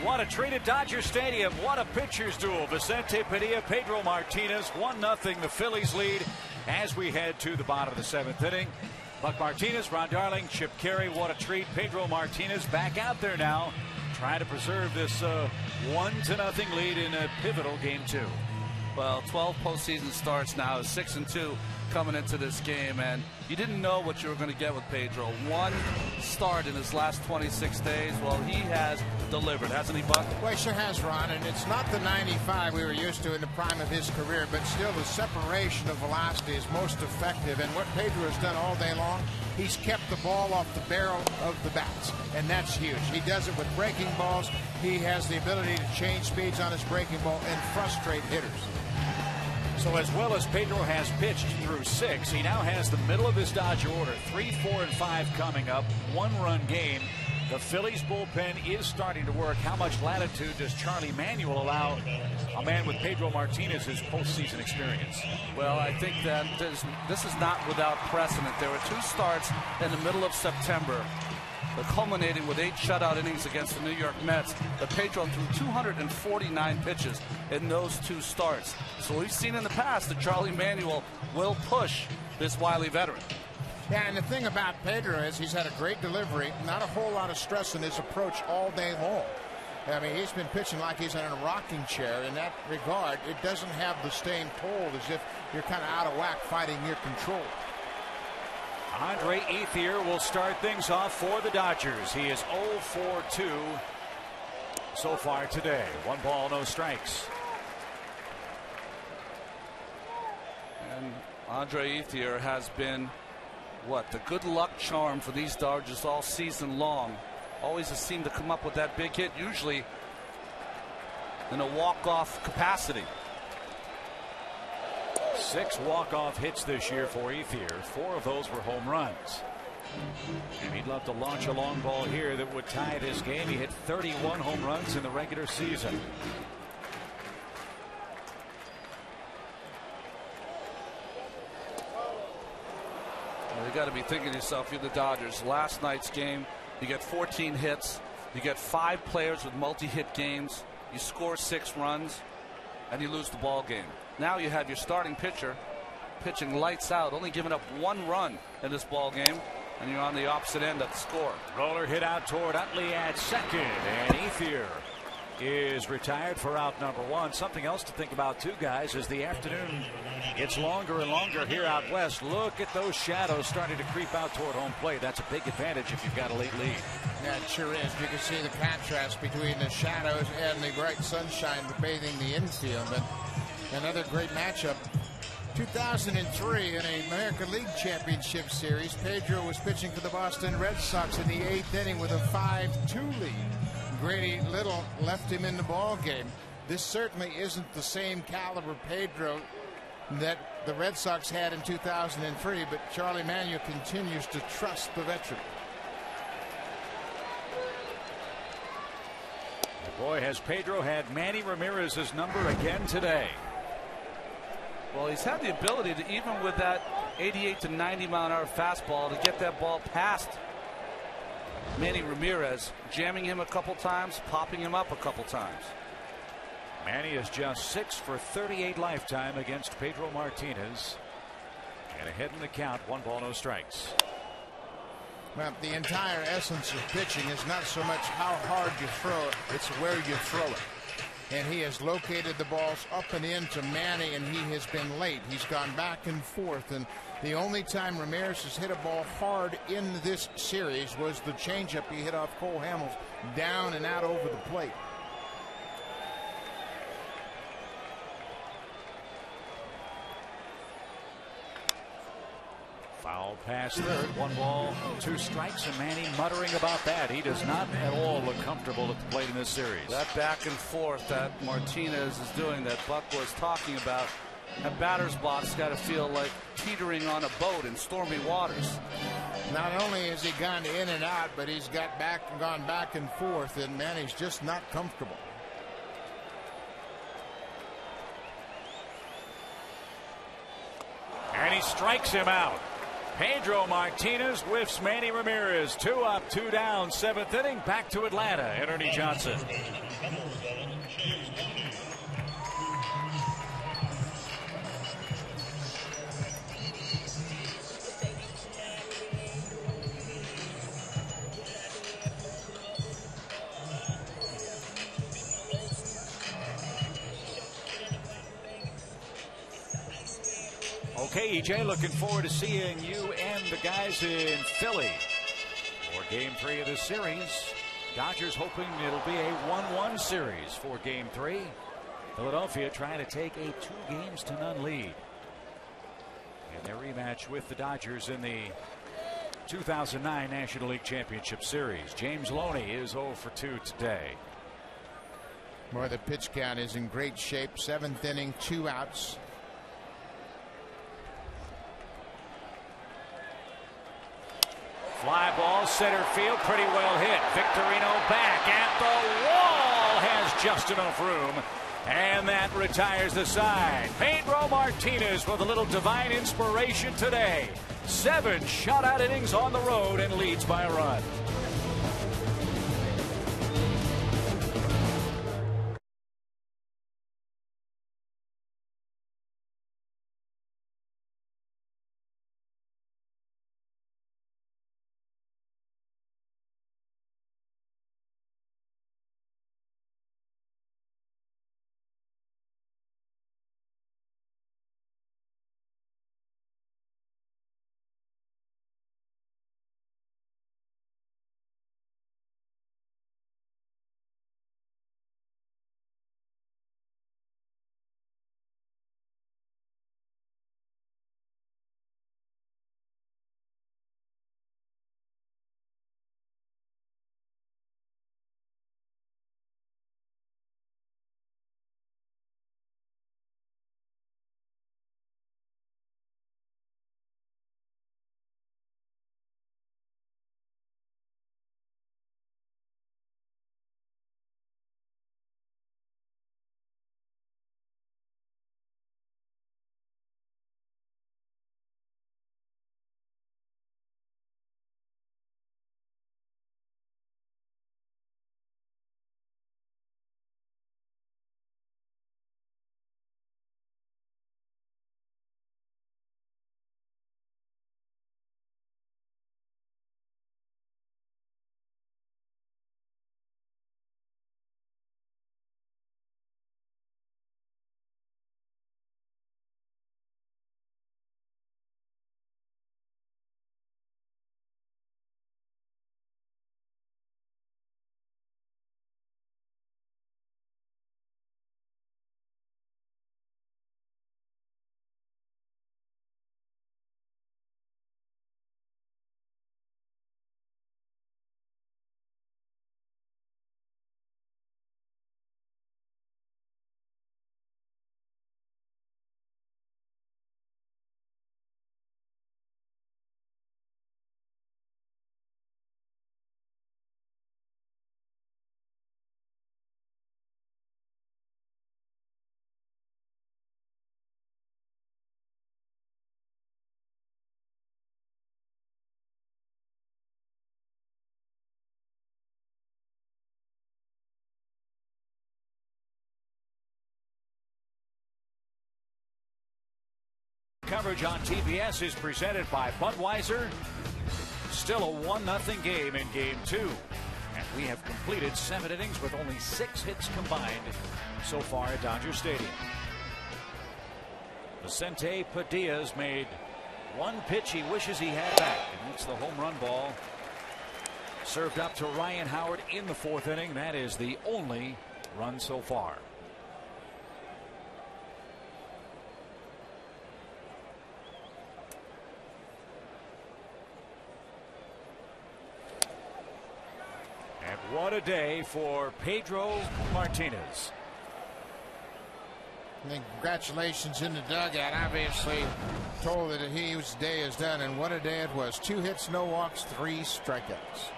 A: What a treat at Dodger Stadium. What a pitcher's duel. Vicente Padilla, Pedro Martinez. 1-0 the Phillies lead as we head to the bottom of the 7th inning. Buck Martinez, Ron Darling, Chip Carey. What a treat. Pedro Martinez back out there now, trying to preserve this 1-0 lead in a pivotal game 2.
C: Well, 12 postseason starts now, 6-2 coming into this game, and you didn't know what you were going to get with Pedro. 1 start in his last 26 days. Well, he has delivered, hasn't he, Buck?
D: Well, he sure has, Ron, and it's not the 95 we were used to in the prime of his career, but still the separation of velocity is most effective, and what Pedro has done all day long, he's kept the ball off the barrel of the bats, and that's huge. He does it with breaking balls. He has the ability to change speeds on his breaking ball and frustrate hitters.
A: So as well as Pedro has pitched through 6, he now has the middle of his Dodger order. 3, 4, and 5 coming up. 1-run game. The Phillies bullpen is starting to work. How much latitude does Charlie Manuel allow a man with Pedro Martinez's postseason experience?
C: Well, I think that this is not without precedent. There were 2 starts in the middle of September, culminating with 8 shutout innings against the New York Mets. But Pedro threw 249 pitches in those 2 starts. So we've seen in the past that Charlie Manuel will push this wily veteran.
D: Yeah, and the thing about Pedro is he's had a great delivery, not a whole lot of stress in his approach all day long. I mean, he's been pitching like he's in a rocking chair. In that regard, it doesn't have the same toll as if you're kind of out of whack fighting your control.
A: Andre Ethier will start things off for the Dodgers. He is 0 for 2 so far today. 1 ball, no strikes.
C: And Andre Ethier has been the good luck charm for these Dodgers all season long. Always has seemed to come up with that big hit, usually in a walk-off capacity.
A: 6 walk-off hits this year for Ethier. 4 of those were home runs. And he'd love to launch a long ball here that would tie this game. He hit 31 home runs in the regular season.
C: Well, you got to be thinking to yourself, you're the Dodgers. Last night's game, you get 14 hits. You get 5 players with multi-hit games. You score 6 runs, and you lose the ball game. Now you have your starting pitcher pitching lights out, only giving up 1 run in this ball game, and you're on the opposite end of the score.
A: Roller hit out toward Utley at second, and Ethier is retired for out number 1. Something else to think about too, guys, as the afternoon gets longer and longer here out west. Look at those shadows starting to creep out toward home plate. That's a big advantage if you've got a late lead.
D: Yeah, it sure is. You can see the contrast between the shadows and the bright sunshine bathing the infield. But another great matchup. 2003 in a American League Championship Series, Pedro was pitching for the Boston Red Sox in the 8th inning with a 5-2 lead. Grady Little left him in the ball game. This certainly isn't the same caliber Pedro that the Red Sox had in 2003, but Charlie Manuel continues to trust the veteran.
A: Boy, has Pedro had Manny Ramirez's number again today.
C: Well, he's had the ability to, even with that 88 to 90 mile an hour fastball, to get that ball past Manny Ramirez, jamming him a couple times, popping him up a couple times.
A: Manny is just 6 for 38 lifetime against Pedro Martinez. And ahead in the count, 1 ball, no strikes.
D: Well, the entire essence of pitching is not so much how hard you throw it, it's where you throw it. And he has located the balls up and into Manny, and he has been late. He's gone back and forth, and the only time Ramirez has hit a ball hard in this series was the changeup he hit off Cole Hamels down and out over the plate.
A: Foul pass third, 1 ball, 2 strikes, and Manny muttering about that. He does not at all look comfortable at the plate in this series.
C: That back and forth that Martinez is doing, that Buck was talking about, that batter's box got to feel like teetering on a boat in stormy waters.
D: Not only has he gone in and out, but he's gone back and forth, and Manny's just not comfortable.
A: And he strikes him out. Pedro Martinez whiffs Manny Ramirez. 2 up, 2 down, 7th inning. Back to Atlanta and Ernie Johnson. Okay, EJ, looking forward to seeing you and the guys in Philly for Game 3 of this series. Dodgers hoping it'll be a 1-1 series for Game 3. Philadelphia trying to take a 2-0 lead. And their rematch with the Dodgers in the 2009 National League Championship Series. James Loney is 0 for 2 today.
D: Boy, the pitch count is in great shape. 7th inning, 2 outs.
A: Fly ball, center field, pretty well hit. Victorino back at the wall, has just enough room. And that retires the side. Pedro Martinez with a little divine inspiration today. 7 shutout innings on the road and leads by a run. coverage on TBS is presented by Budweiser. Still a 1-0 game in Game 2. And we have completed 7 innings with only 6 hits combined so far at Dodger Stadium. Vicente Padilla's made one pitch he wishes he had back, and it's the home run ball served up to Ryan Howard in the 4th inning. That is the only run so far. And what a day for Pedro Martinez.
D: And congratulations in the dugout. Obviously told that his day is done, and what a day it was. 2 hits, no walks, 3 strikeouts.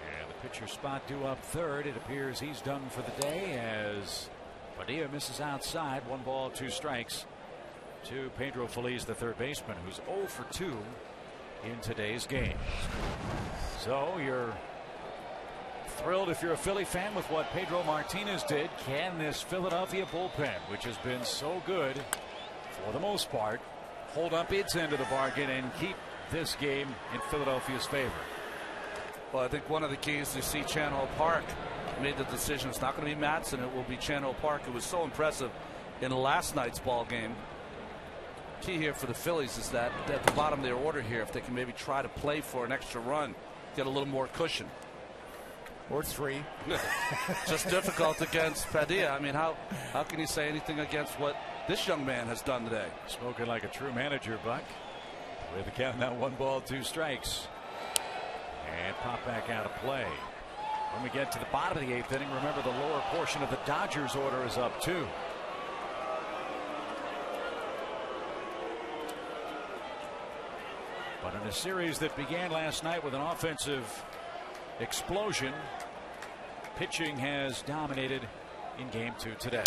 A: And the pitcher spot due up third. It appears he's done for the day as Padilla misses outside. 1 ball, 2 strikes to Pedro Feliz, the third baseman, who's 0 for 2 in today's game. So you're thrilled if you're a Philly fan with what Pedro Martinez did. Can this Philadelphia bullpen, which has been so good for the most part, hold up its end of the bargain and keep this game in Philadelphia's favor?
C: Well, I think one of the keys to see Chan-Ho Park made the decision. It's not going to be Matson. It will be Chan-Ho Park. It was so impressive in last night's ball game. Key here for the Phillies is that at the bottom of their order here, if they can maybe try to play for an extra run, get a little more cushion.
D: Or 3.
C: Just difficult against Padilla. I mean, how can you say anything against what this young man has done today?
A: Spoken like a true manager, Buck. With the count now 1 ball, 2 strikes. And pop back out of play. When we get to the bottom of the 8th inning, remember the lower portion of the Dodgers order is up 2. But in a series that began last night with an offensive explosion, pitching has dominated in Game 2 today.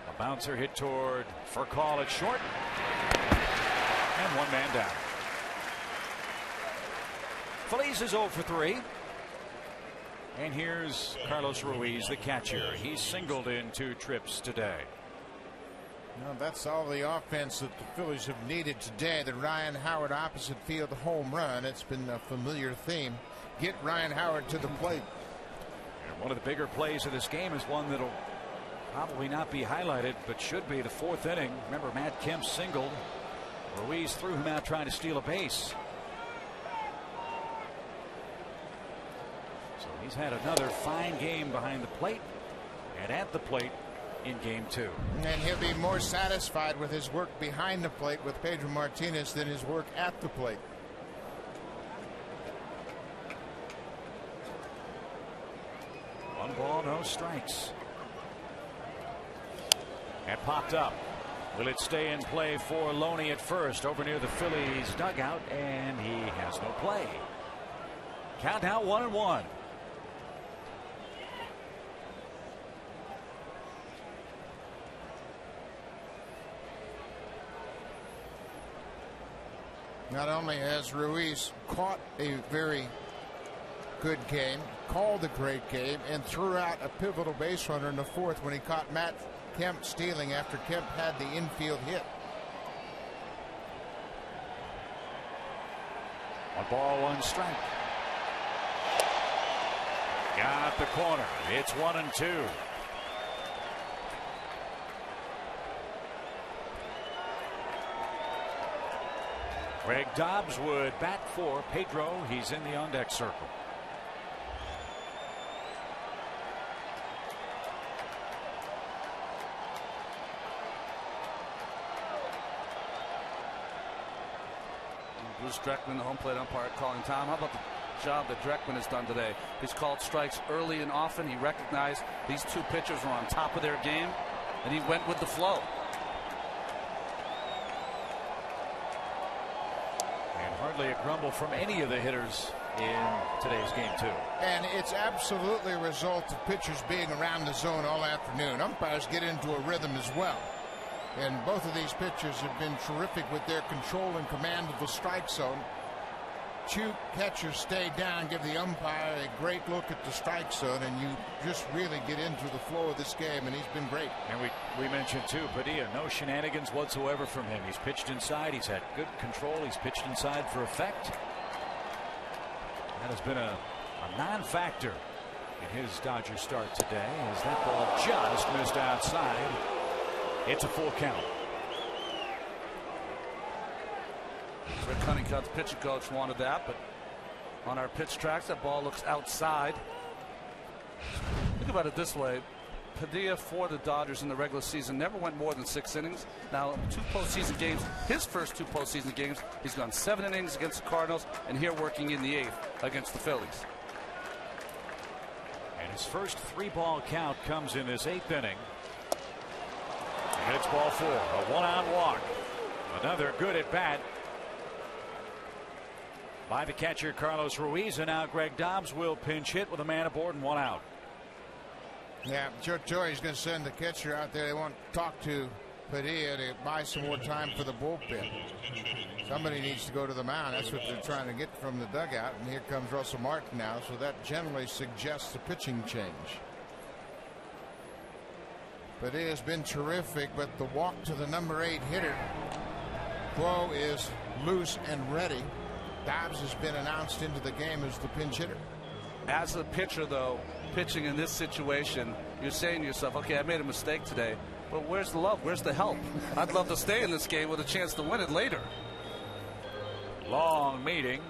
A: A bouncer hit toward Furcal at short, and 1 man down. Feliz is 0 for 3. And here's Carlos Ruiz, the catcher. He's singled in 2 trips today.
D: No, that's all the offense that the Phillies have needed today. The Ryan Howard opposite field home run. It's been a familiar theme. Get Ryan Howard to the plate.
A: And one of the bigger plays of this game is one that'll probably not be highlighted, but should be the 4th inning. Remember, Matt Kemp singled. Ruiz threw him out trying to steal a base. So he's had another fine game behind the plate and at the plate in Game 2.
D: And he'll be more satisfied with his work behind the plate with Pedro Martinez than his work at the plate.
A: One ball, no strikes. And popped up. Will it stay in play for Loney at first over near the Phillies dugout, and he has no play. Count now 1-1.
D: Not only has Ruiz caught a very good game, called a great game, and threw out a pivotal base runner in the 4th when he caught Matt Kemp stealing after Kemp had the infield hit.
A: 1 ball, 1 strike. Got the corner. It's 1-2. Greg Dobbs would bat for Pedro. He's in the on-deck circle.
C: Bruce Dreckman, the home plate umpire, calling time. How about the job that Dreckman has done today? He's called strikes early and often. He recognized these 2 pitchers were on top of their game, and he went with the flow.
A: Hardly a grumble from any of the hitters in today's Game 2.
D: And it's absolutely a result of pitchers being around the zone all afternoon. Umpires get into a rhythm as well. And both of these pitchers have been terrific with their control and command of the strike zone. two catchers stay down, give the umpire a great look at the strike zone, and you just really get into the flow of this game, and he's been great.
A: And we mentioned too, Padilla, no shenanigans whatsoever from him. He's pitched inside. He's had good control. He's pitched inside for effect. That has been a non-factor in his Dodger start today, as that ball just missed outside. It's a full count.
C: Rick Honeycutt's pitching coach wanted that, but on our pitch tracks, that ball looks outside. Think about it this way. Padilla for the Dodgers in the regular season never went more than 6 innings. Now, 2 postseason games, his first 2 postseason games, he's gone 7 innings against the Cardinals, and here working in the 8th against the Phillies.
A: And his first 3-ball count comes in this 8th inning. And it's ball 4, a 1-out walk. Another good at bat by the catcher Carlos Ruiz, and now Greg Dobbs will pinch hit with a man aboard and 1 out.
D: Yeah, Joe Torre's going to send the catcher out there. They want to talk to Padilla to buy some more time for the bullpen. Somebody needs to go to the mound. That's what they're trying to get from the dugout. And here comes Russell Martin now, so that generally suggests a pitching change. Padilla's been terrific, but the walk to the number 8 hitter, Quo, is loose and ready. Dobbs has been announced into the game as the pinch hitter.
C: As a pitcher, though, pitching in this situation, you're saying to yourself, okay, I made a mistake today, but where's the love? Where's the help? I'd love to stay in this game with a chance to win it later.
A: Long meeting.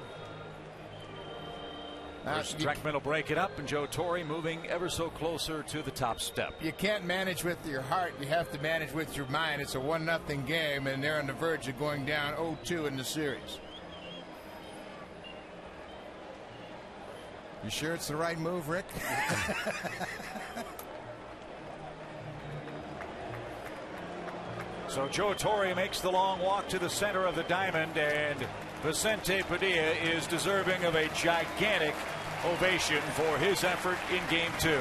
A: Trackman will break it up, and Joe Torre moving ever so closer to the top step.
D: You can't manage with your heart. You have to manage with your mind. It's a 1-0 game, and they're on the verge of going down 0-2 in the series. You sure it's the right move, Rick?
A: So Joe Torre makes the long walk to the center of the diamond, and Vicente Padilla is deserving of a gigantic ovation for his effort in Game 2.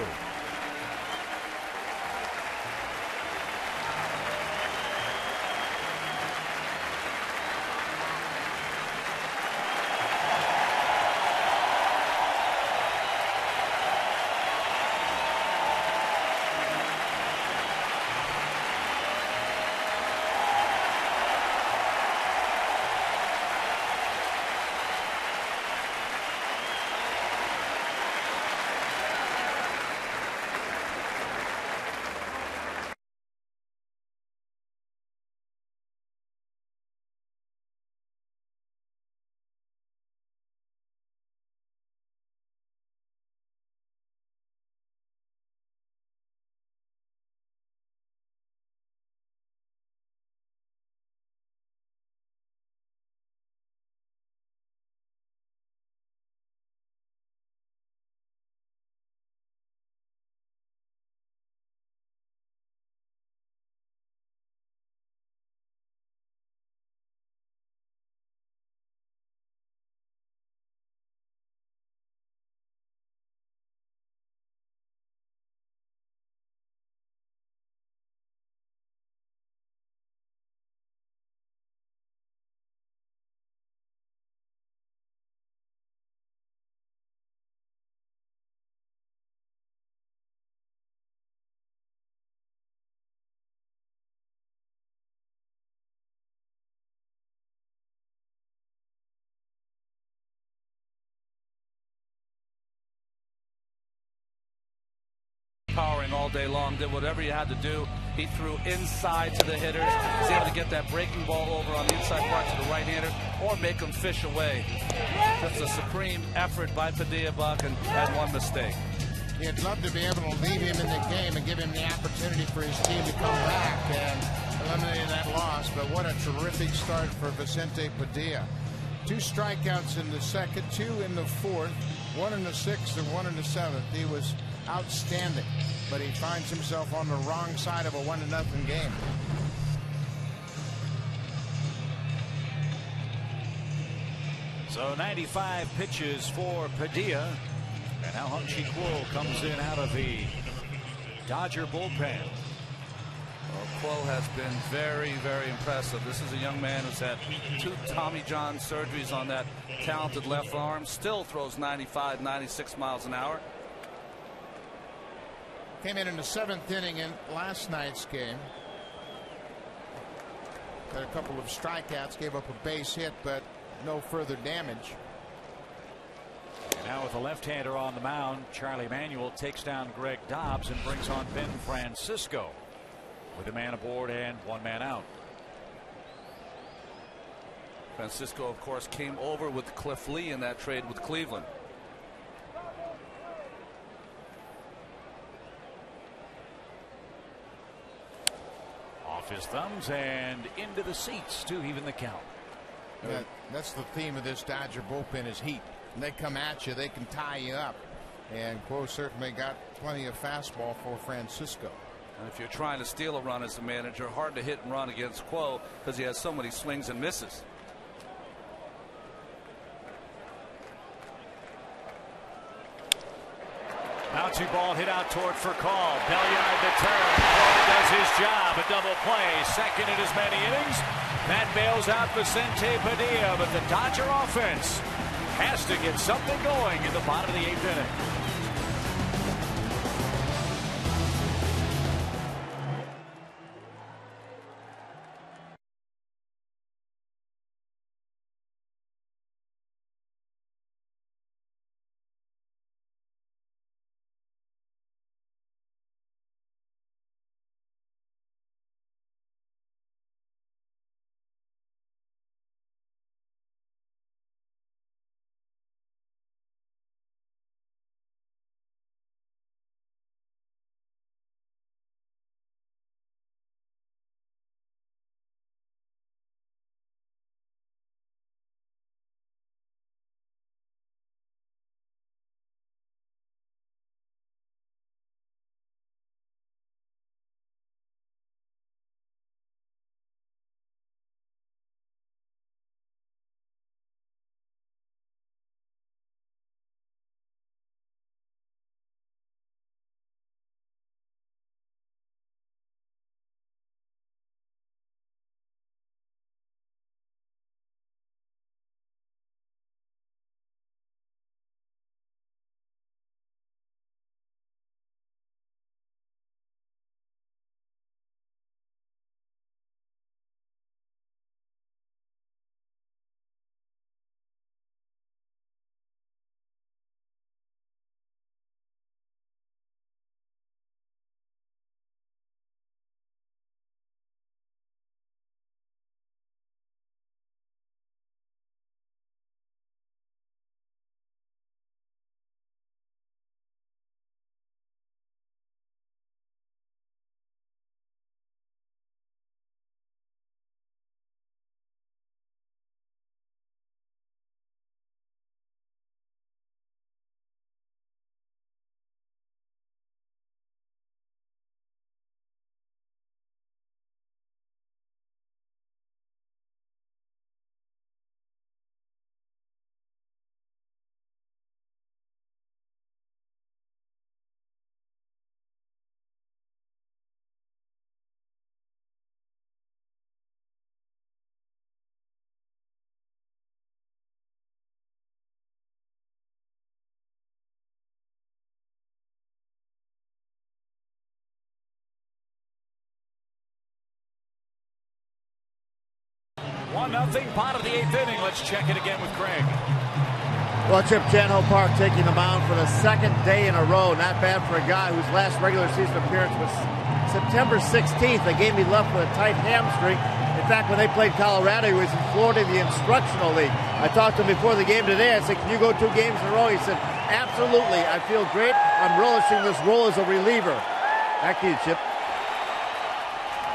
C: Powering all day long, did whatever you had to do. He threw inside to the hitters. He's able to get that breaking ball over on the inside part to the right-hander or make him fish away. Just a supreme effort by Padilla, Buck, and had one mistake.
D: You'd love to be able to leave him in the game and give him the opportunity for his team to come back and eliminate that loss, but what a terrific start for Vicente Padilla. 2 strikeouts in the second, 2 in the fourth, 1 in the 6th, and 1 in the 7th. He was outstanding, but he finds himself on the wrong side of a 1-0 game.
A: So 95 pitches for Padilla, and now Hung-Chi Kuo comes in out of the Dodger bullpen.
C: Quo has been very, very impressive. This is a young man who's had 2 Tommy John surgeries on that talented left arm. Still throws 95, 96 miles an hour.
D: Came in the 7th inning in last night's game. Had a couple of strikeouts, gave up a base hit, but no further damage.
A: And now with a left-hander on the mound, Charlie Manuel takes down Greg Dobbs and brings on Ben Francisco with a man aboard and 1 man out.
C: Francisco, of course, came over with Cliff Lee in that trade with Cleveland.
A: Off his thumbs and into the seats to even the count.
D: That's the theme of this Dodger bullpen is heat. When they come at you, they can tie you up. And Quo certainly got plenty of fastball for Francisco.
C: And if you're trying to steal a run as a manager, hard to hit and run against Quo because he has so many swings and misses.
A: Bouncy ball hit out toward for call. Belliard the turn. Quo does his job. A double play. Second in as many innings. That bails out Vicente Padilla, but the Dodger offense has to get something going in the bottom of the 8th inning. One nothing, bottom of the 8th inning. Let's check it again with Craig.
B: Well, Chip, Janho Park taking the mound for the 2nd day in a row. Not bad for a guy whose last regular season appearance was September 16th, a game he left with a tight hamstring. In fact, when they played Colorado, he was in Florida in the Instructional League. I talked to him before the game today. I said, can you go 2 games in a row? He said, absolutely. I feel great. I'm relishing this role as a reliever. Back to you, Chip.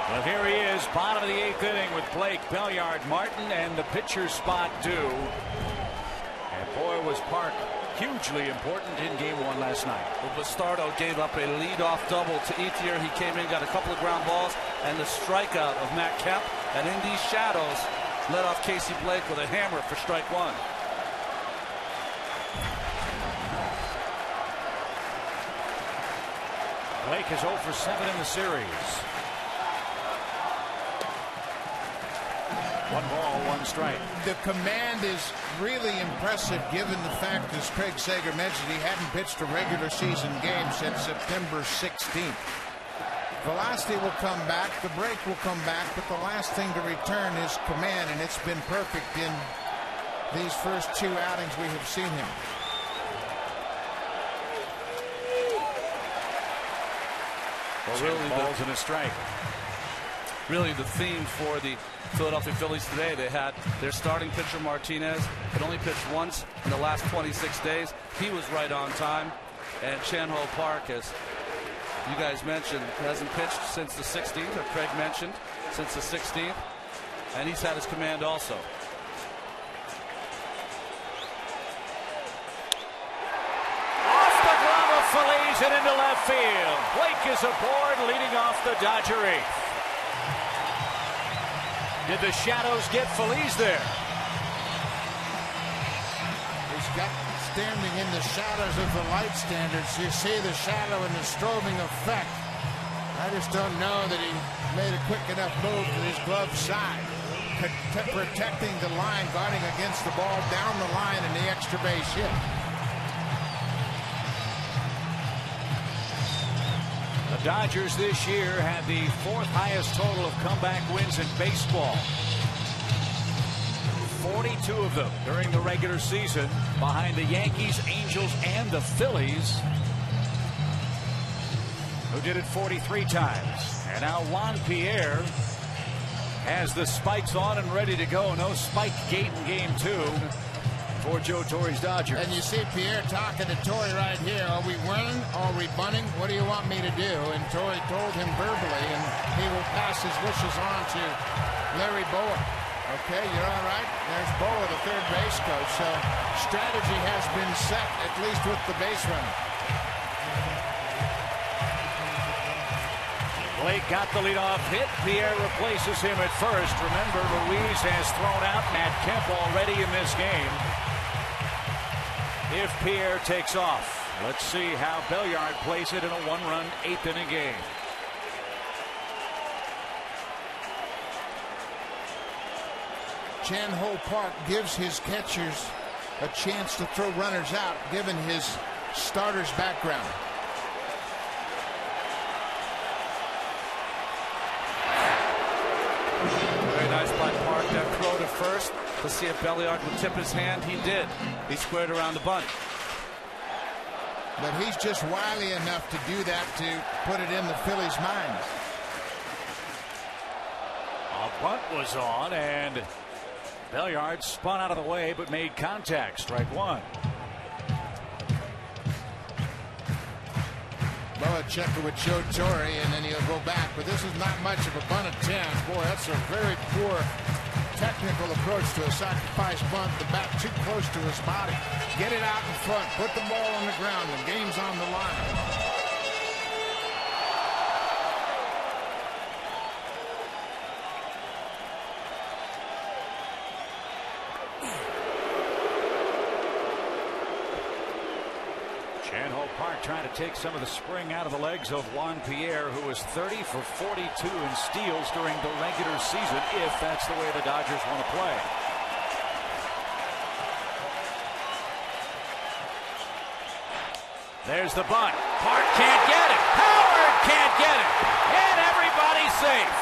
A: Well, here he is, bottom of the 8th inning with Blake, Belliard, Martin, and the pitcher's spot due. And boy, was Park hugely important in Game 1 last night.
C: Well, Bastardo gave up a leadoff double to Ethier. He came in, got a couple of ground balls, and the strikeout of Matt Kemp. And in these shadows, led off Casey Blake with a hammer for strike 1.
A: Blake is 0 for 7 in the series. 1 ball, 1 strike.
D: The command is really impressive given the fact, as Craig Sager mentioned, he hadn't pitched a regular season game since September 16th. Velocity will come back, the break will come back, but the last thing to return is command, and it's been perfect in these first 2 outings we have seen him.
C: Well, really,
A: balls and a strike.
C: Really, the theme for the Philadelphia Phillies today, they had their starting pitcher Martinez had only pitched once in the last 26 days. He was right on time. And Chan-Ho Park, as you guys mentioned, hasn't pitched since the 16th, or Craig mentioned, since the 16th. And he's had his command also.
A: Off the glove of Feliz and into left field. Blake is aboard, leading off the Dodger 8th. Did the shadows get Feliz there?
D: He's got standing in the shadows of the light standards. You see the shadow and the strobing effect. I just don't know that he made a quick enough move to his glove side. Protecting the line, guarding against the ball down the line and the extra base hit.
A: The Dodgers this year had the 4th highest total of comeback wins in baseball. 42 of them during the regular season, behind the Yankees, Angels, and the Phillies, who did it 43 times. And now Juan Pierre has the spikes on and ready to go. No spike gate in game 2 for Joe Torre's Dodgers.
D: And you see Pierre talking to Torre right here. Are we running? Are we bunting? What do you want me to do? And Torre told him verbally, and he will pass his wishes on to Larry Bowa. Okay, you're all right. There's Bowa, the third base coach. So strategy has been set, at least with the base runner.
A: Blake got the leadoff hit. Pierre replaces him at first. Remember, Ruiz has thrown out Matt Kemp already in this game. If Pierre takes off, let's see how Belliard plays it in a 1-run 8th inning game.
D: Chan-Ho Park gives his catchers a chance to throw runners out, given his starter's background.
C: Very nice by Park. That throw to first to see if Belliard would tip his hand. He did. He squared around the bunt.
D: But he's just wily enough to do that to put it in the Phillies' minds.
A: A bunt was on, and Belliard spun out of the way but made contact. Strike 1.
D: Belichick would show Torre, and then he'll go back. But this is not much of a bunt attempt. Boy, that's a very poor technical approach to a sacrifice bunt. The bat too close to his body. Get it out in front. Put the ball on the ground. The game's on the line.
A: Chan-Ho Park trying to take some of the spring out of the legs of Juan Pierre, who was 30 for 42 in steals during the regular season, if that's the way the Dodgers want to play. There's the bunt. Park can't get it. Howard can't get it. And everybody's safe.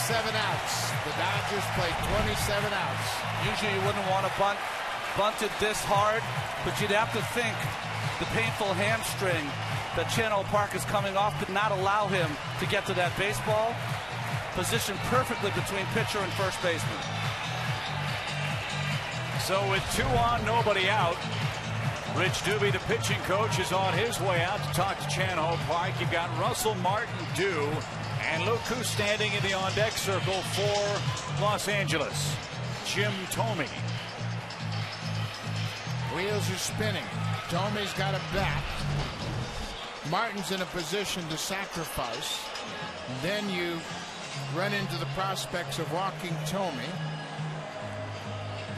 D: Outs. The Dodgers play 27 outs.
C: Usually you wouldn't want to bunt it this hard, but you'd have to think the painful hamstring that Chan-Ho Park is coming off did not allow him to get to that baseball. Positioned perfectly between pitcher and first baseman.
A: So with 2 on, nobody out, Rich Doobie, the pitching coach, is on his way out to talk to Chan-Ho Park. You've got Russell Martin due, and look who's standing in the on-deck circle for Los Angeles. Jim Thome.
D: Wheels are spinning. Tome's got a bat. Martin's in a position to sacrifice. Then you run into the prospects of walking Thome.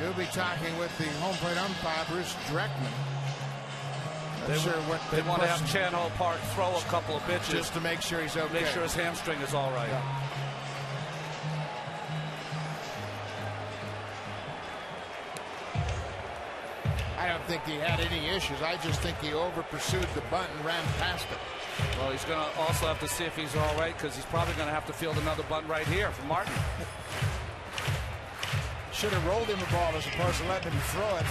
D: He'll be talking with the home plate umpire, Bruce Dreckman.
C: They want to have Chan-Ho Park throw a couple of pitches
D: just to make sure he's okay.
C: Make sure his hamstring is all right.
D: Yeah. I don't think he had any issues. I just think he over-pursued the bunt and ran past it.
C: Well, he's going to also have to see if he's all right, because he's probably going to have to field another bunt right here from Martin.
D: Should have rolled him the ball as opposed to letting him throw it.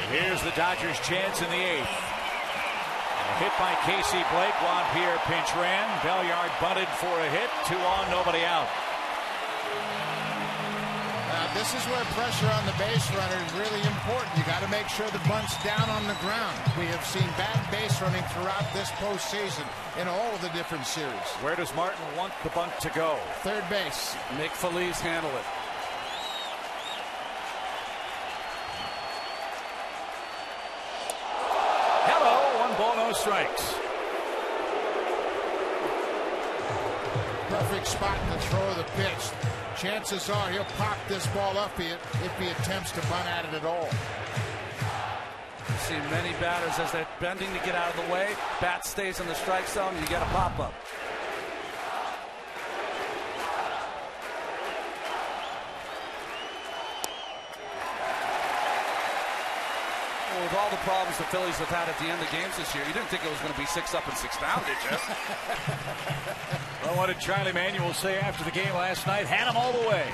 A: Here's the Dodgers' chance in the 8th. A hit by Casey Blake. Juan Pierre pinch ran. Belliard bunted for a hit. 2 on, nobody out.
D: This is where pressure on the base runner is really important. You got to make sure the bunt's down on the ground. We have seen bad base running throughout this postseason in all of the different series.
A: Where does Martin want the bunt to go?
D: Third base.
C: Make Feliz handle it.
A: Hello, 1 ball, no strikes.
D: Perfect spot to throw the pitch. Chances are he'll pop this ball up if he attempts to bunt at it at all.
C: You see many batters as they're bending to get out of the way. Bat stays in the strike zone, and you get a pop-up. Well, with all the problems the Phillies have had at the end of games this year, you didn't think it was going to be 6 up and 6 down, did you?
A: Well, what did Charlie Manuel say after the game last night? Had him all the way.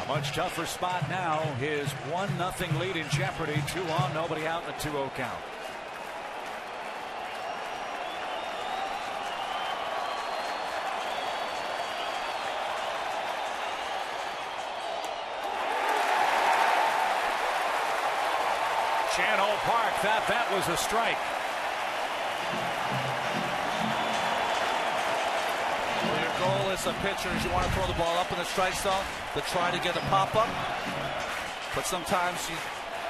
A: A much tougher spot now. His 1-0 lead in jeopardy. 2 on, nobody out, and a 2-0 count. Chan-Ho Park thought that was a strike.
C: Goal as a pitcher is you want to throw the ball up in the strike zone to try to get a pop-up, but sometimes you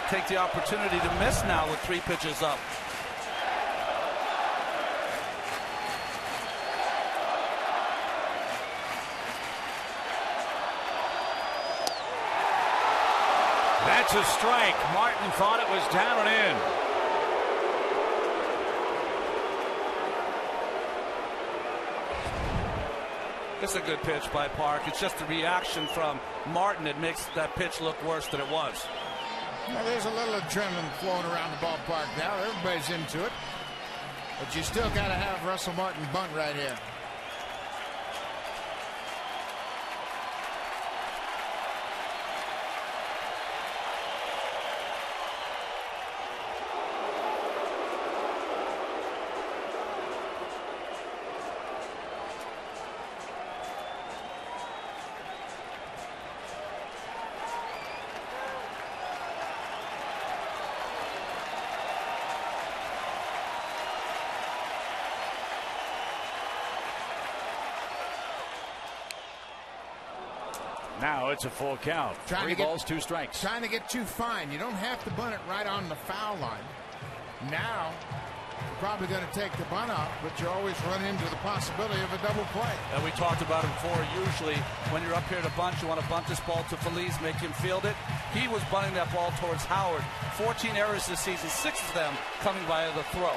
C: take the opportunity to miss now with 3 pitches up.
A: That's a strike. Martin thought it was down and in.
C: It's a good pitch by Park. It's just the reaction from Martin that makes that pitch look worse than it was.
D: Well, there's a little adrenaline flowing around the ballpark now. Everybody's into it. But you still got to have Russell Martin bunt right here.
A: Now it's a full count. 3 balls, 2 strikes.
D: Trying to get too fine. You don't have to bunt it right on the foul line. Now, you're probably going to take the bunt out, but you always run into the possibility of a double play.
C: And we talked about it before. Usually, when you're up here to bunt, you want to bunt this ball to Feliz, make him field it. He was bunting that ball towards Howard. 14 errors this season, 6 of them coming via the throw.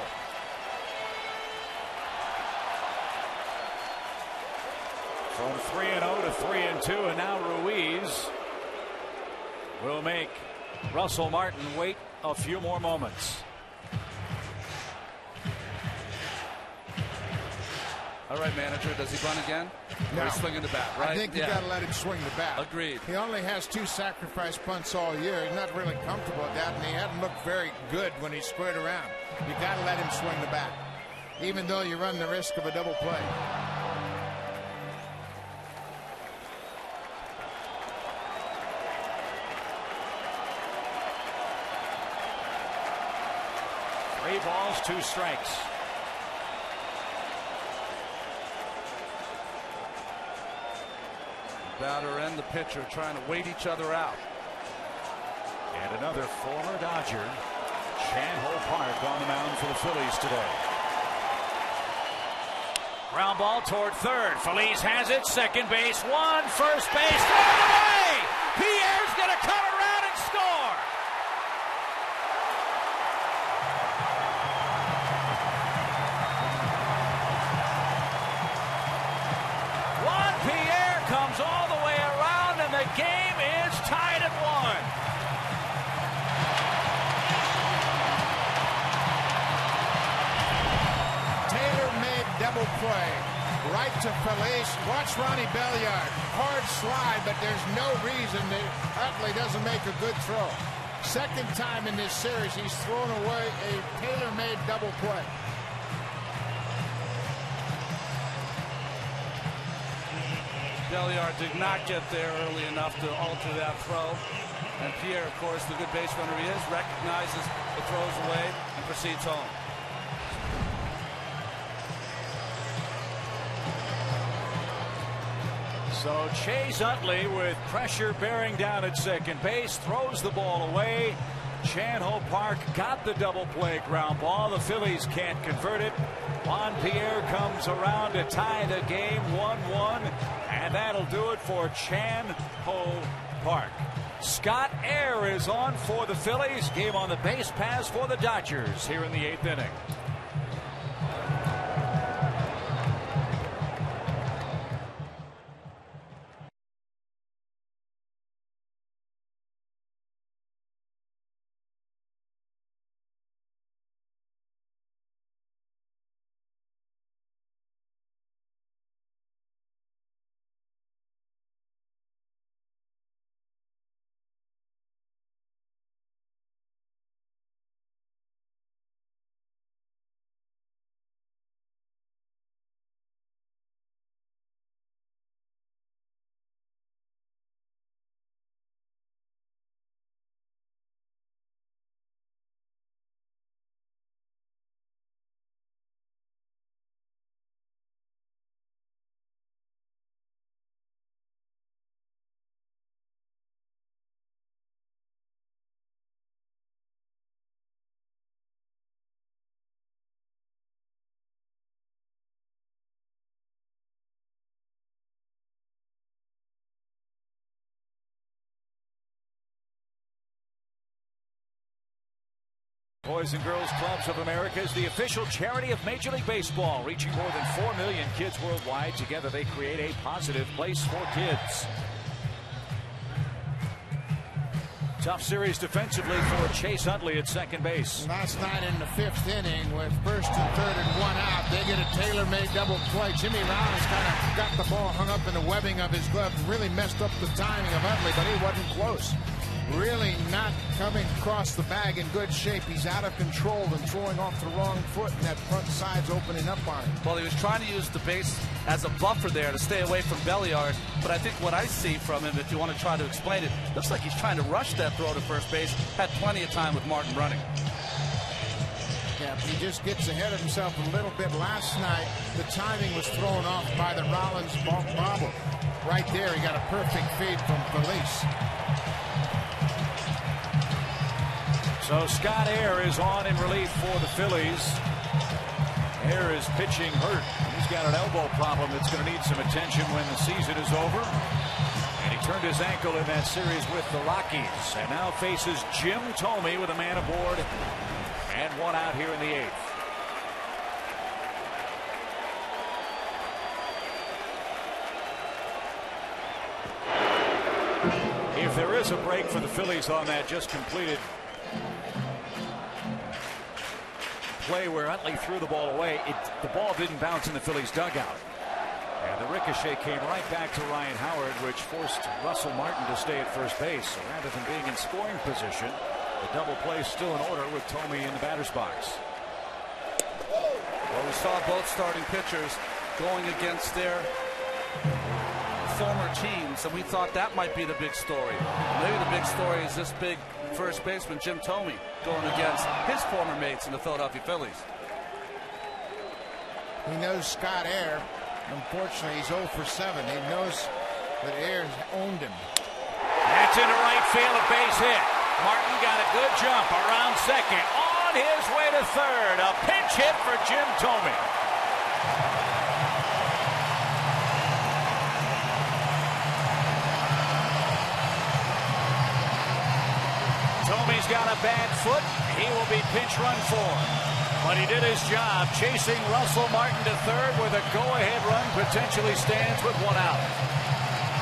A: From 3-0 to 3-2, and now Ruiz will make Russell Martin wait a few more moments.
C: All right, manager, does he bunt again?
D: No.
C: Or he's swinging the bat, right?
D: I think you got to let him swing the bat.
C: Agreed.
D: He only has 2 sacrifice punts all year. He's not really comfortable with that, and he hadn't looked very good when he squared around. You got to let him swing the bat, even though you run the risk of a double play.
A: Three balls, 2 strikes.
C: Batter and the pitcher trying to wait each other out.
A: And another former Dodger, Chan-Ho Park, on the mound for the Phillies today. Ground ball toward third. Feliz has it. Second base, one. First base, thrown away. Pierre's going to come around and score. Juan Pierre comes all the way around, and the game is tied at 1.
D: Double play right to Feliz. Watch Ronnie Belliard. Hard slide, but there's no reason that Utley doesn't make a good throw. Second time in this series, he's thrown away a tailor-made double play.
C: Belliard did not get there early enough to alter that throw. And Pierre, of course, the good base runner he is, recognizes the throws away and proceeds home.
A: So Chase Utley, with pressure bearing down at second base, throws the ball away. Chan-Ho Park got the double play ground ball. The Phillies can't convert it. Juan Pierre comes around to tie the game 1-1, and that'll do it for Chan-Ho Park. Scott Air is on for the Phillies. Game on the base pass for the Dodgers here in the 8th inning. Boys and Girls Clubs of America is the official charity of Major League Baseball, reaching more than 4 million kids worldwide. Together they create a positive place for kids. Tough series defensively for Chase Utley at second base.
D: Last night in the 5th inning, with first and third and 1 out, they get a tailor-made double play. Jimmy Rollins kind of got the ball hung up in the webbing of his glove and really messed up the timing of Utley, but he wasn't close. Really not coming across the bag in good shape. He's out of control and throwing off the wrong foot, and that front side's opening up on him.
C: Well, he was trying to use the base as a buffer there to stay away from Belliard, but I think what I see from him, if you want to try to explain it, looks like he's trying to rush that throw to first base. Had plenty of time with Martin running.
D: Yeah, but he just gets ahead of himself a little bit. Last night, the timing was thrown off by the Rollins bobble. Right there, he got a perfect feed from Feliz.
A: So Scott Air is on in relief for the Phillies. Air is pitching hurt. He's got an elbow problem that's going to need some attention when the season is over. And he turned his ankle in that series with the Rockies. And now faces Jim Thome with a man aboard and 1 out here in the 8th. If there is a break for the Phillies on that just completed play where Utley threw the ball away, the ball didn't bounce in the Phillies dugout. And the ricochet came right back to Ryan Howard, which forced Russell Martin to stay at first base. So rather than being in scoring position, the double play still in order with Thome in the batter's box.
C: Well, we saw both starting pitchers going against their former teams, and we thought that might be the big story. Maybe the big story is this big first baseman Jim Thome going against his former mates in the Philadelphia Phillies.
D: He knows Scott Air. Unfortunately, he's 0 for 7. He knows that Air's owned him.
A: That's into right field, a base hit. Martin got a good jump around second. On his way to third, a pinch hit for Jim Thome. got a bad foot. He will be pinch run for. But he did his job chasing Russell Martin to third with a go-ahead run, potentially stands with one out.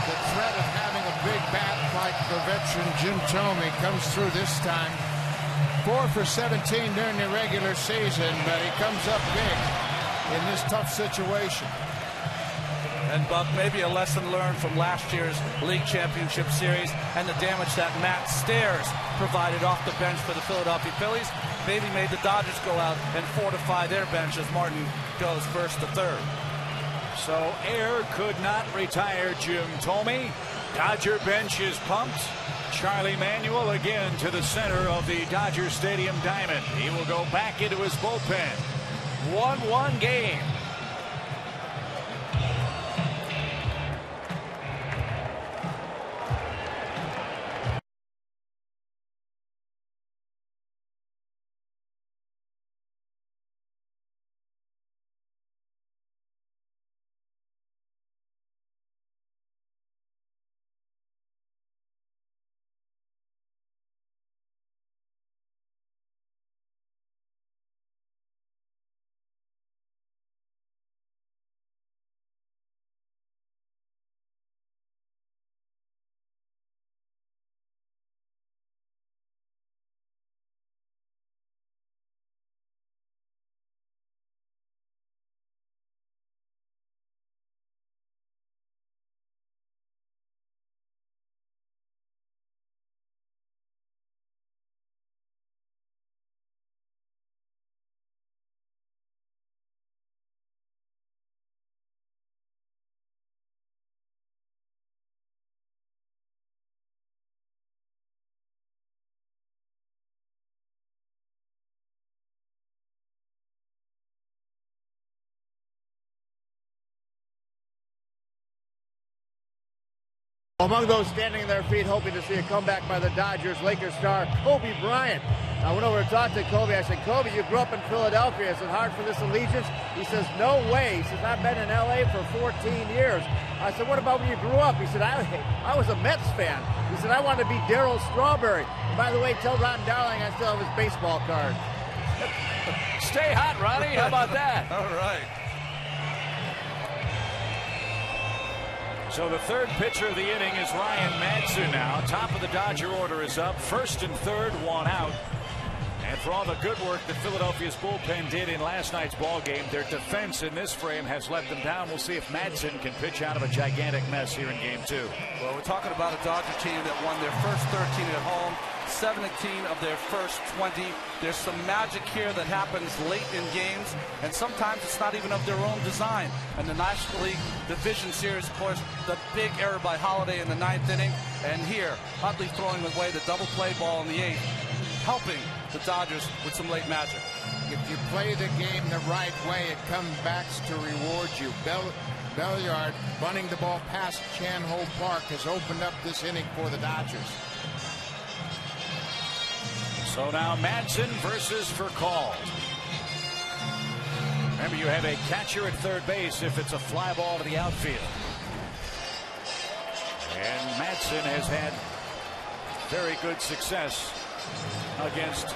D: The threat of having a big bat like the veteran Jim Thome comes through this time. 4 for 17 during the regular season, but he comes up big in this tough situation.
C: And Buck, maybe a lesson learned from last year's League Championship Series and the damage that Matt Stairs provided off the bench for the Philadelphia Phillies. Maybe made the Dodgers go out and fortify their bench as Martin goes first to third.
A: So Air could not retire Jim Thome. Dodger bench is pumped. Charlie Manuel again to the center of the Dodger Stadium diamond. He will go back into his bullpen. 1-1 game.
B: Among those standing on their feet hoping to see a comeback by the Dodgers, Lakers star Kobe Bryant. I went over to talk to Kobe. I said, Kobe, you grew up in Philadelphia. Is it hard for this allegiance? He says, no way. He says, I've been in L.A. for 14 years. I said, what about when you grew up? He said, I was a Mets fan. He said, I wanted to be Darryl Strawberry. And by the way, tell Ron Darling I still have his baseball card.
A: Stay hot, Ronnie. How about that?
C: All right.
A: So the third pitcher of the inning is Ryan Madson now. Top of the Dodger order is up. First and third, one out. And for all the good work that Philadelphia's bullpen did in last night's ball game, their defense in this frame has let them down. We'll see if Madson can pitch out of a gigantic mess here in game two.
C: Well, we're talking about a Dodger team that won their first 13 at home, 17 of their first 20. There's some magic here that happens late in games, and sometimes it's not even of their own design. And the National League Division Series, of course, the big error by Holiday in the 9th inning. And here, Utley throwing away the double play ball in the 8th, helping the Dodgers with some late magic.
D: If you play the game the right way, it comes back to reward you. Belliard bunting the ball past Chan-Ho Park has opened up this inning for the Dodgers.
A: So now Madson versus Furcal. Remember, you have a catcher at third base if it's a fly ball to the outfield. And Madson has had very good success against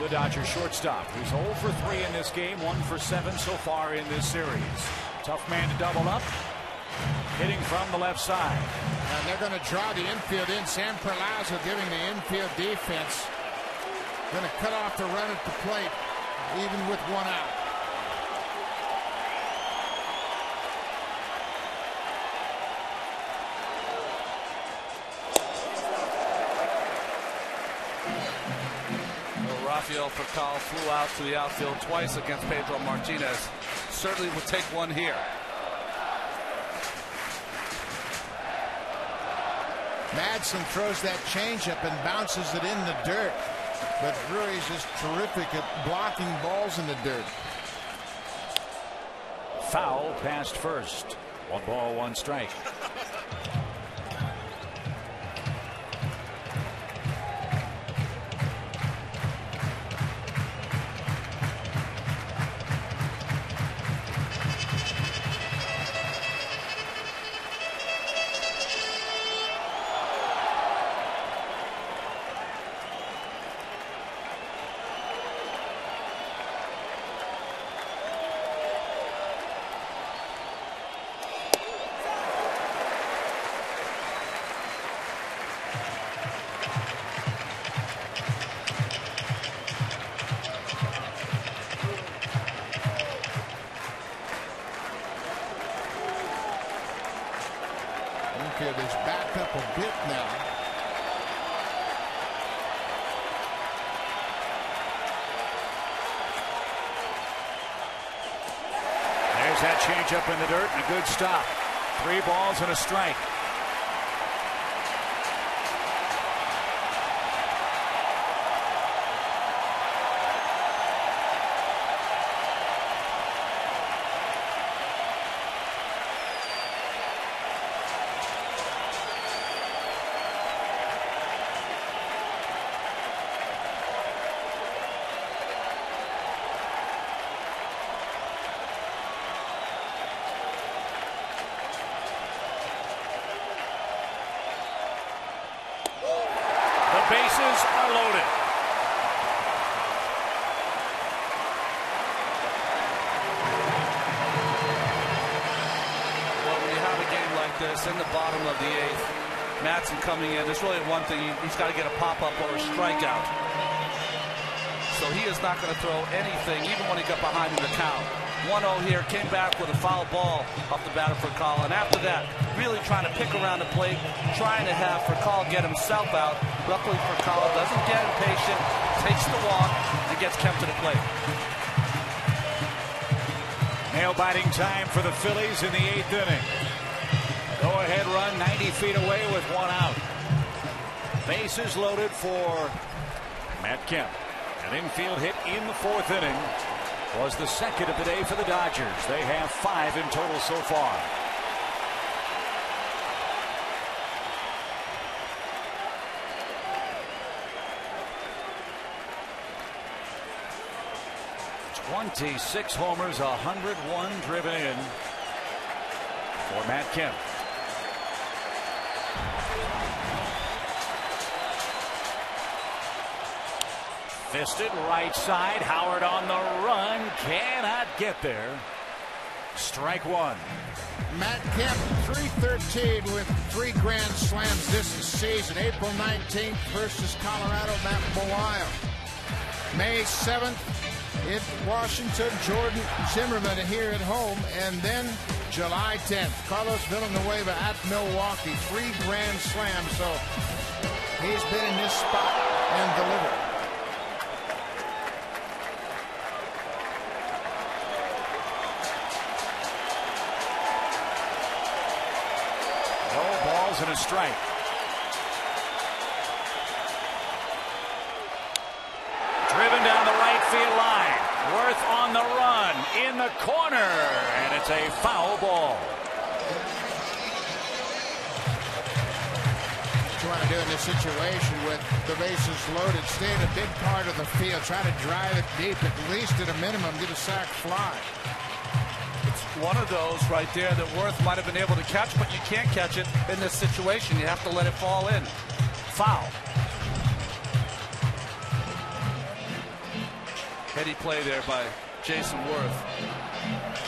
A: the Dodgers shortstop. He's 0 for 3 in this game, 1 for 7 so far in this series. Tough man to double up. Hitting from the left side.
D: And they're going to draw the infield in. Sam Perlazo giving the infield defense. Going to cut off the run at the plate, even with one out.
C: Well, Rafael Furcal flew out to the outfield twice against Pedro Martinez. Certainly would take one here.
D: Madson throws that changeup and bounces it in the dirt. But Drury's is terrific at blocking balls in the dirt.
A: Foul past first. 1 ball, 1 strike.
D: back up a bit now.
A: There's that changeup in the dirt and a good stop. 3 balls and a strike. Bases are loaded.
C: Well, when you have a game like this in the bottom of the 8th, Madsen coming in, there's really one thing. He's got to get a pop-up or a strikeout. So he is not going to throw anything, even when he got behind in the count. 1-0 here, came back with a foul ball off the batter for Call. And after that, really trying to pick around the plate, trying to have Call get himself out. Luckily for Call, doesn't get impatient, takes the walk, and gets Kemp to the plate.
A: Nail-biting time for the Phillies in the 8th inning. Go-ahead run 90 feet away with 1 out. Bases loaded for Matt Kemp. An infield hit in the 4th inning was the second of the day for the Dodgers. They have 5 in total so far. "26 homers, 101 driven in for Matt Kemp." Fisted right side. Howard on the run. Cannot get there. Strike 1.
D: Matt Kemp, .313 with 3 grand slams this season. April 19th versus Colorado, Matt Moyle. May 7th in Washington, Jordan Zimmerman here at home. And then July 10th, Carlos Villanueva at Milwaukee. 3 grand slams. So he's been in this spot and delivered.
A: And a strike. Driven down the right field line. Worth on the run in the corner, and it's a foul ball.
D: What you want to do in this situation with the bases loaded, stay in a big part of the field, try to drive it deep, at least at a minimum, get a sac fly.
C: One of those right there that Worth might have been able to catch, but you can't catch it in this situation. You have to let it fall in. Foul. Heady play there by Jason Worth.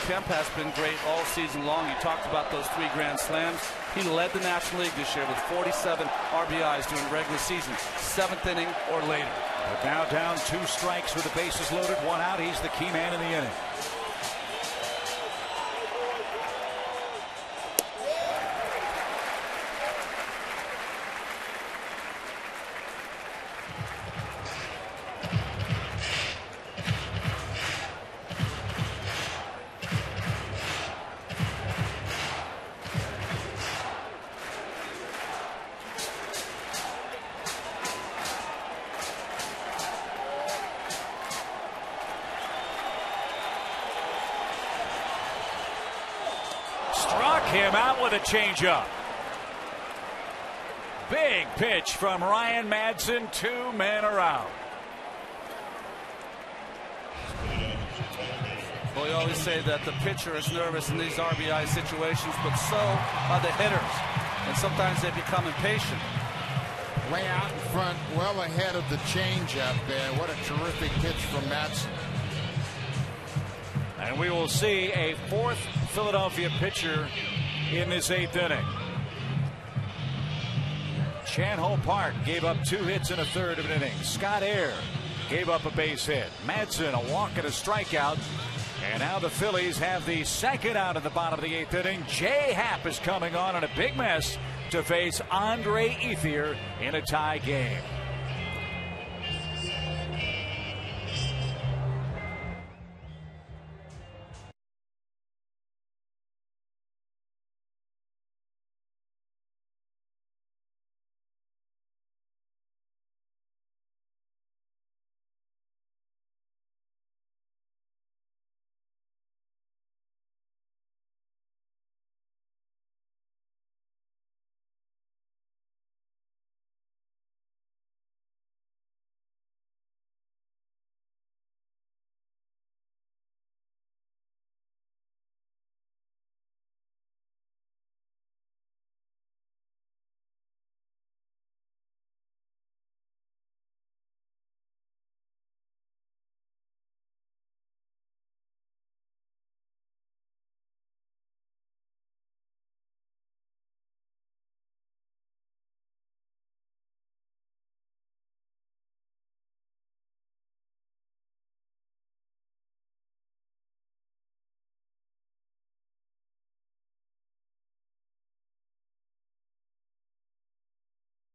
C: Kemp has been great all season long. You talked about those 3 grand slams. He led the National League this year with 47 RBIs during the regular season, 7th inning or later.
A: But now down 2 strikes with the bases loaded, 1 out. He's the key man in the inning. Him out with a changeup. Big pitch from Ryan Madsen. 2 men are out.
C: Well, we always say that the pitcher is nervous in these RBI situations, but so are the hitters. And sometimes they become impatient.
D: Way out in front, well ahead of the changeup there. What a terrific pitch from Madsen.
A: And we will see a 4th Philadelphia pitcher in this 8th inning. Chan-Ho Park gave up 2 hits in a third of an inning. Scott Air gave up a base hit. Madsen a walk and a strikeout. And now the Phillies have the 2nd out at the bottom of the 8th inning. Jay Happ is coming on in a big mess to face Andre Ethier in a tie game.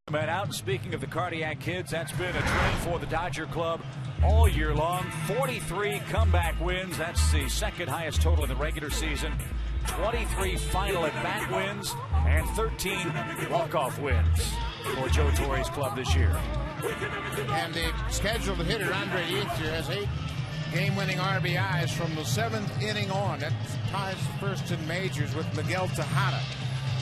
A: Men out. And speaking of the cardiac kids, that's been a trend for the Dodger club all year long. 43 comeback wins. That's the second highest total in the regular season. 23 final at-bat wins and 13 walk-off wins for Joe Torre's club this year.
D: And the scheduled hitter, Andre Ethier, has 8 game-winning RBIs from the 7th inning on. That ties first in majors with Miguel Tejada.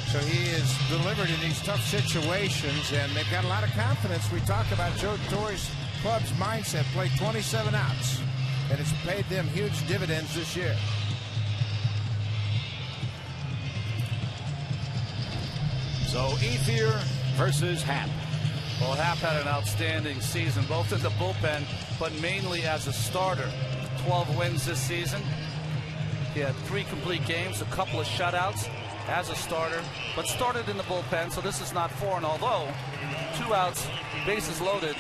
D: So he is delivered in these tough situations, and they've got a lot of confidence. We talked about Joe Torre's club's mindset, play 27 outs, and it's paid them huge dividends this year.
A: So Ethier versus Happ.
C: Well, Happ had an outstanding season, both in the bullpen, but mainly as a starter. 12 wins this season. He had 3 complete games, a couple of shutouts as a starter, but started in the bullpen, so this is not foreign, although 2 outs, bases loaded,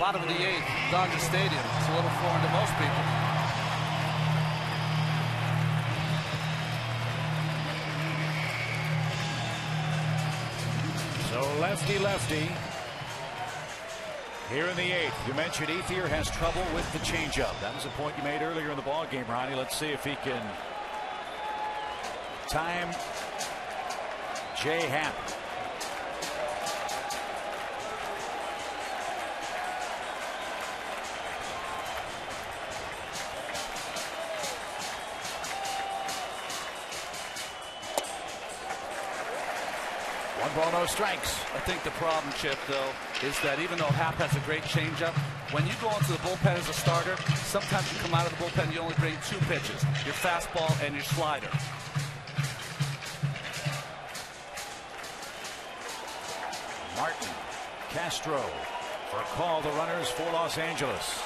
C: bottom of the 8th, Dodger Stadium. It's a little foreign to most people.
A: So lefty-lefty here in the 8th. You mentioned Ethier has trouble with the changeup. That was a point you made earlier in the ball game, Ronnie. Let's see if he can time Jay Happ. One ball, no strikes.
C: I think the problem, Chip, though, is that even though Happ has a great changeup, when you go into the bullpen as a starter, sometimes you come out of the bullpen, you only bring 2 pitches, your fastball and your slider.
A: Martin, Castro for a call, the runners for Los Angeles.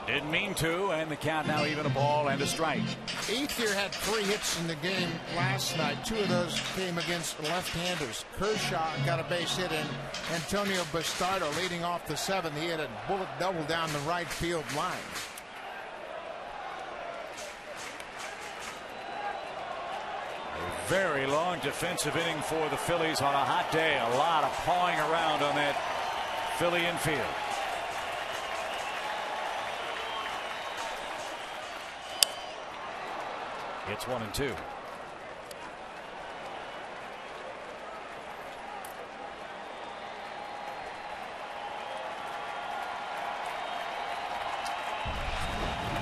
A: Didn't mean to, and the count now even, a ball and a strike.
D: Ethier had 3 hits in the game last night. 2 of those came against left-handers. Kershaw got a base hit, and Antonio Bastardo leading off the 7th. He had a bullet double down the right field line.
A: Very long defensive inning for the Phillies on a hot day. A lot of pawing around on that Philly infield. It's 1-2.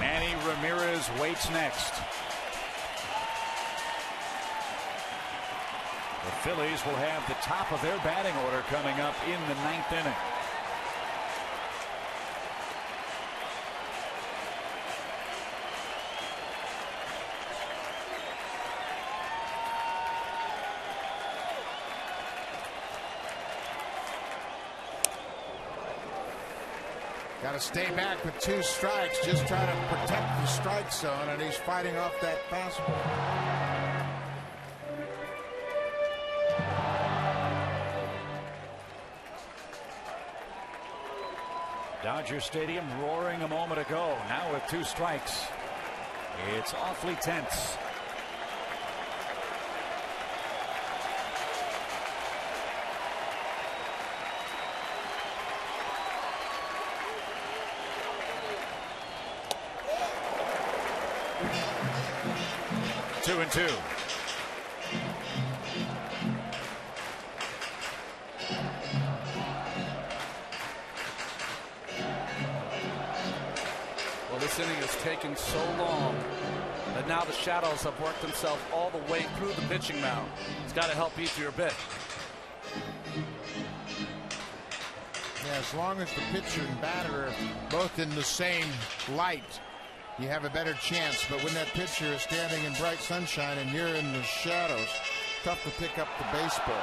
A: Manny Ramirez waits next. The Phillies will have the top of their batting order coming up in the 9th inning.
D: Got to stay back with 2 strikes, just try to protect the strike zone, and he's fighting off that fastball.
A: Dodger Stadium roaring a moment ago. Now with 2 strikes. It's awfully tense. Two and two.
C: Well, this inning has taken so long that now the shadows have worked themselves all the way through the pitching mound. It's got to help Ethier a bit.
D: Yeah, as long as the pitcher and batter are both in the same light, you have a better chance. But when that pitcher is standing in bright sunshine and you're in the shadows, tough to pick up the baseball.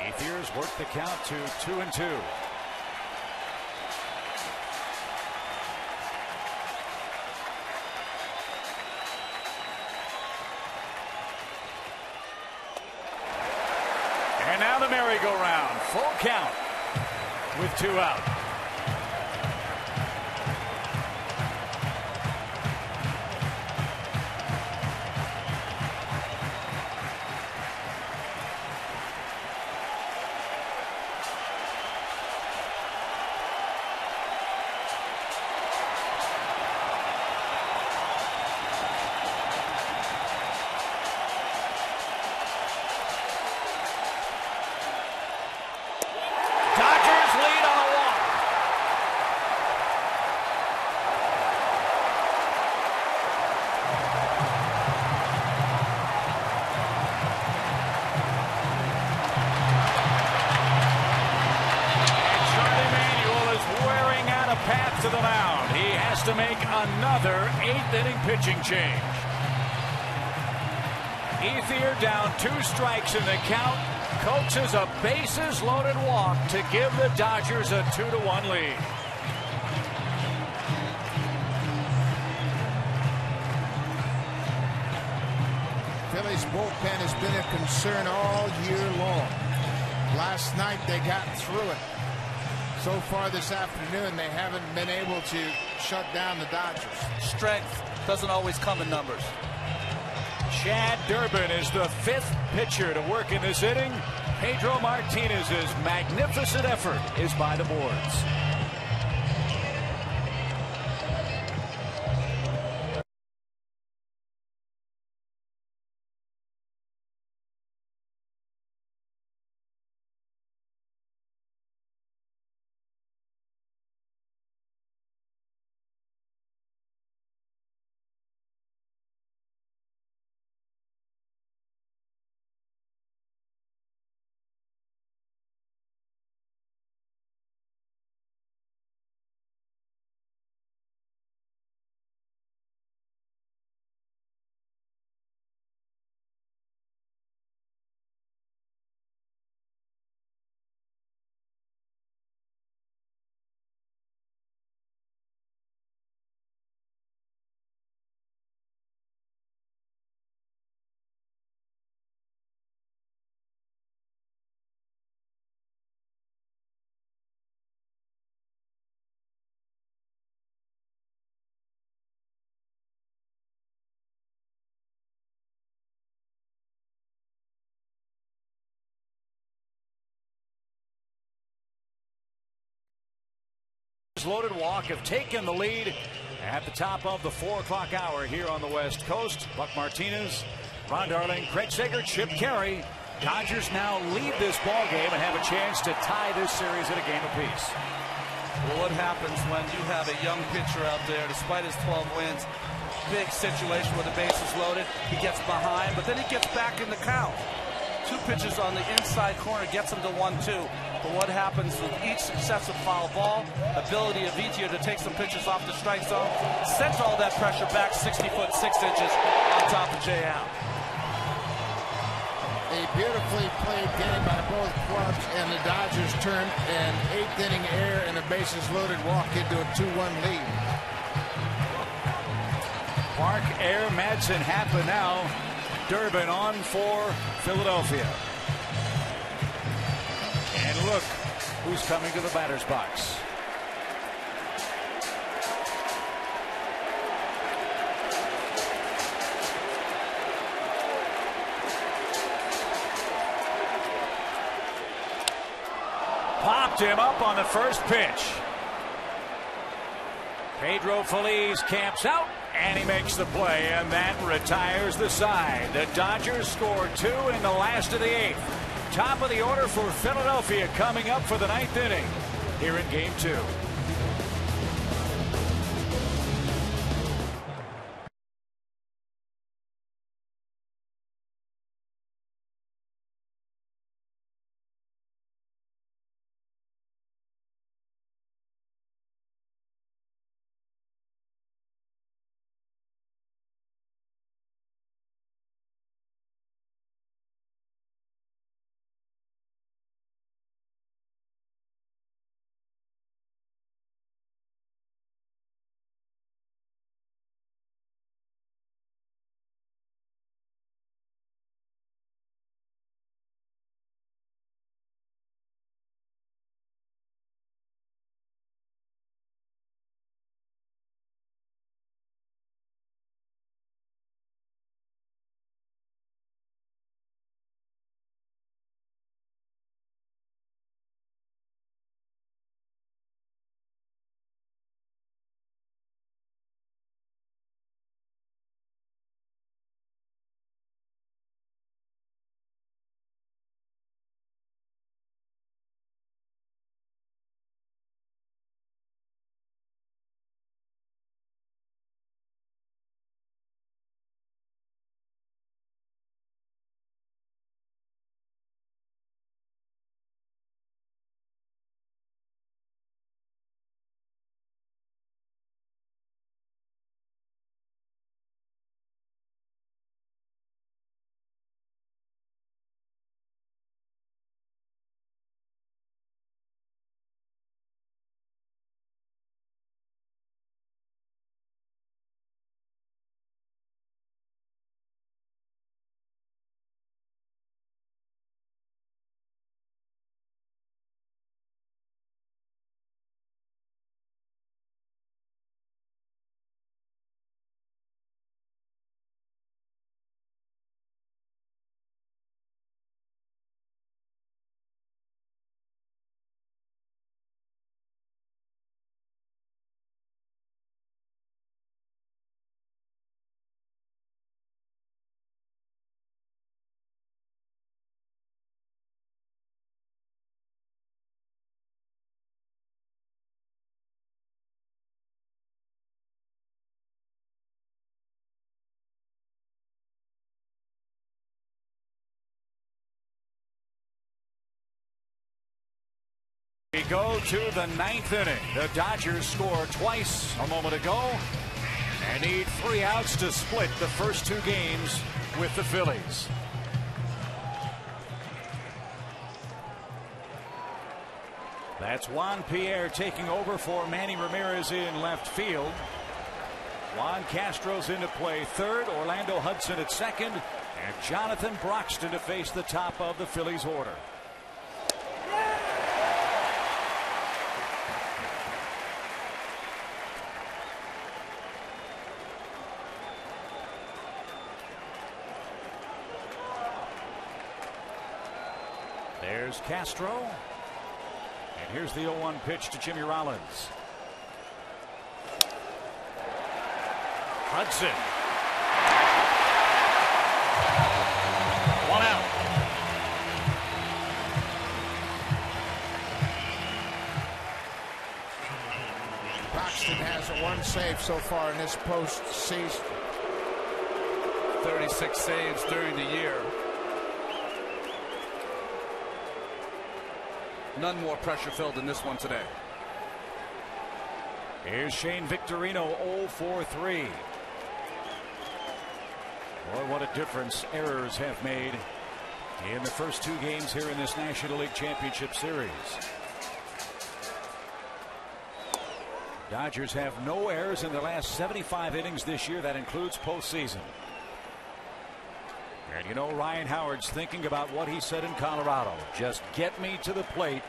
A: Ethier's worked the count to 2-2. And now the merry-go-round. Full count with 2 out. To the mound. He has to make another 8th inning pitching change. Ethier down 2 strikes in the count, coaxes a bases loaded walk to give the Dodgers a 2-1 lead.
D: Phillies bullpen has been a concern all year long. Last night they got through it. So far this afternoon, they haven't been able to shut down the Dodgers.
C: Strength doesn't always come in numbers.
A: Chad Durbin is the 5th pitcher to work in this inning. Pedro Martinez's magnificent effort is by the boards. Loaded walk have taken the lead at the top of the 4 o'clock hour here on the West Coast. Buck Martinez, Ron Darling, Craig Sager, Chip Carey. Dodgers now lead this ball game and have a chance to tie this series at a game apiece.
C: Well, what happens when you have a young pitcher out there, despite his 12 wins, big situation where the base is loaded, he gets behind, but then he gets back in the count. 2 pitches on the inside corner gets him to 1-2. But what happens with each successive foul ball, ability of Ethier to take some pitches off the strike zone, sends all that pressure back 60 foot 6 inches on top of Jay Allen.
D: A beautifully played game by both clubs, and the Dodgers turn an 8th inning error and a bases loaded walk into a 2-1 lead.
A: Park, Air, Madsen happen now. Durbin on for Philadelphia. And look who's coming to the batter's box. him up on the first pitch. Pedro Feliz camps out, and he makes the play, and that retires the side. The Dodgers score 2 in the last of the 8th. Top of the order for Philadelphia coming up for the 9th inning here in Game 2. We go to the 9th inning. The Dodgers score twice a moment ago and need 3 outs to split the first 2 games with the Phillies. That's Juan Pierre taking over for Manny Ramirez in left field. Juan Castro's into play third, Orlando Hudson at second, and Jonathan Broxton to face the top of the Phillies order. There's Castro. And here's the 0-1 pitch to Jimmy Rollins. Hudson. 1 out.
D: Broxton has a 1 save so far in this postseason.
C: 36 saves during the year. None more pressure filled than this one today.
A: Here's Shane Victorino, 0 for 3. Boy, what a difference errors have made in the first 2 games here in this National League Championship Series. Dodgers have no errors in their last 75 innings this year. That includes postseason. And you know, Ryan Howard's thinking about what he said in Colorado. Just get me to the plate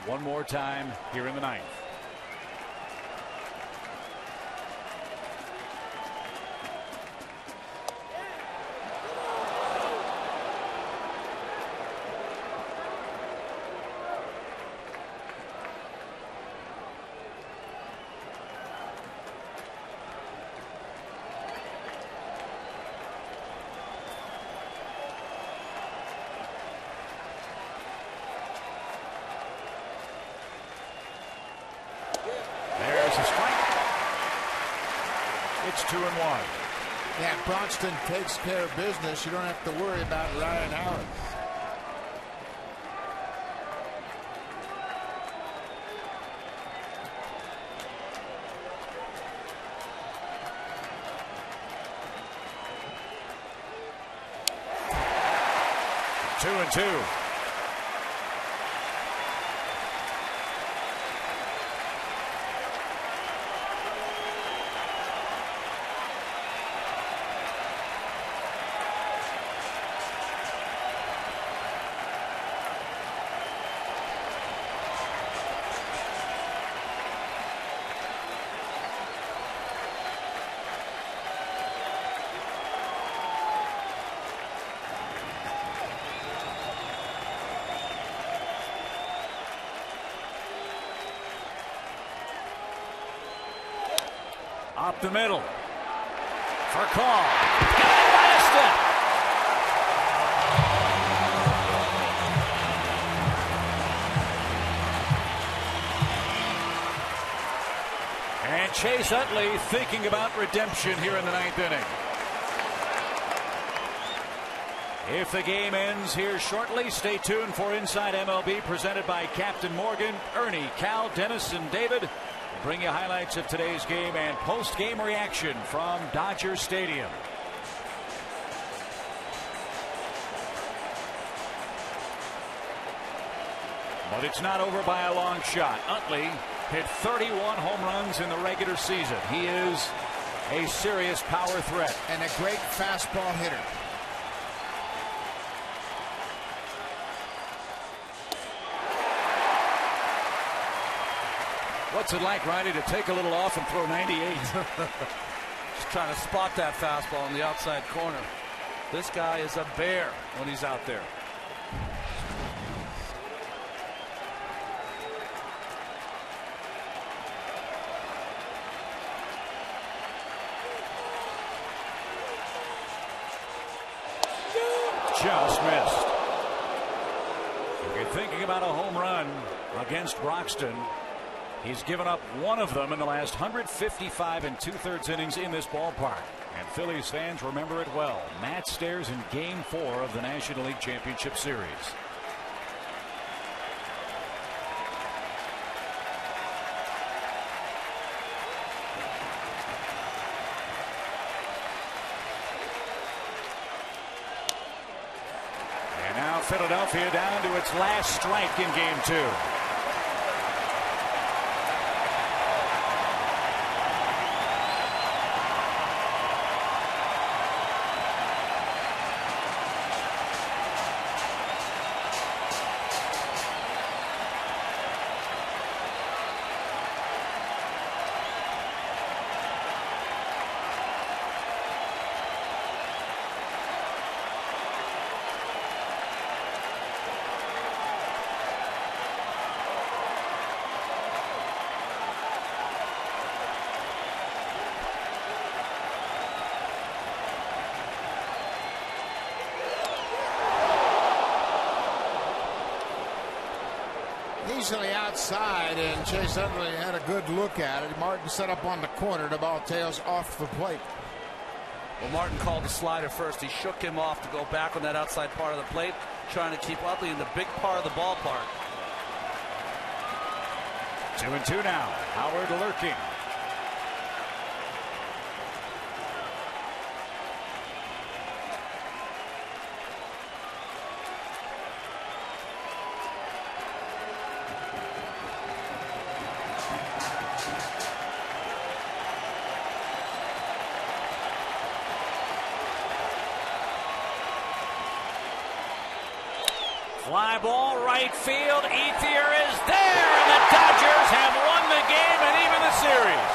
A: one more time here in the 9th. It's 2-1.
D: Yeah, Broxton takes care of business. You don't have to worry about Ryan Howard.
A: Two and two. Up the middle for call. By a step. And Chase Utley thinking about redemption here in the ninth inning. If the game ends here shortly, stay tuned for Inside MLB presented by Captain Morgan, Ernie, Cal, Dennis, and David. Bring you highlights of today's game and post-game reaction from Dodger Stadium. But it's not over by a long shot. Utley hit 31 home runs in the regular season. He is a serious power threat.
D: And a great fastball hitter.
A: What's it like, Ronnie, to take a little off and throw 98?
C: Just trying to spot that fastball in the outside corner. This guy is a bear when he's out there.
A: Just missed. If you're thinking about a home run against Broxton, he's given up one of them in the last 155 2/3 innings in this ballpark. And Phillies fans remember it well. Matt Stairs in Game 4 of the National League Championship Series. And now Philadelphia down to its last strike in Game 2.
D: Easily outside, and Chase Utley had a good look at it. Martin set up on the corner. The ball tails off the plate.
C: Well, Martin called the slider first. He shook him off to go back on that outside part of the plate, trying to keep Utley in the big part of the ballpark.
A: 2-2 now. Howard lurking. Fly ball, right field. Ethier is there, and the Dodgers have won the game and even the series.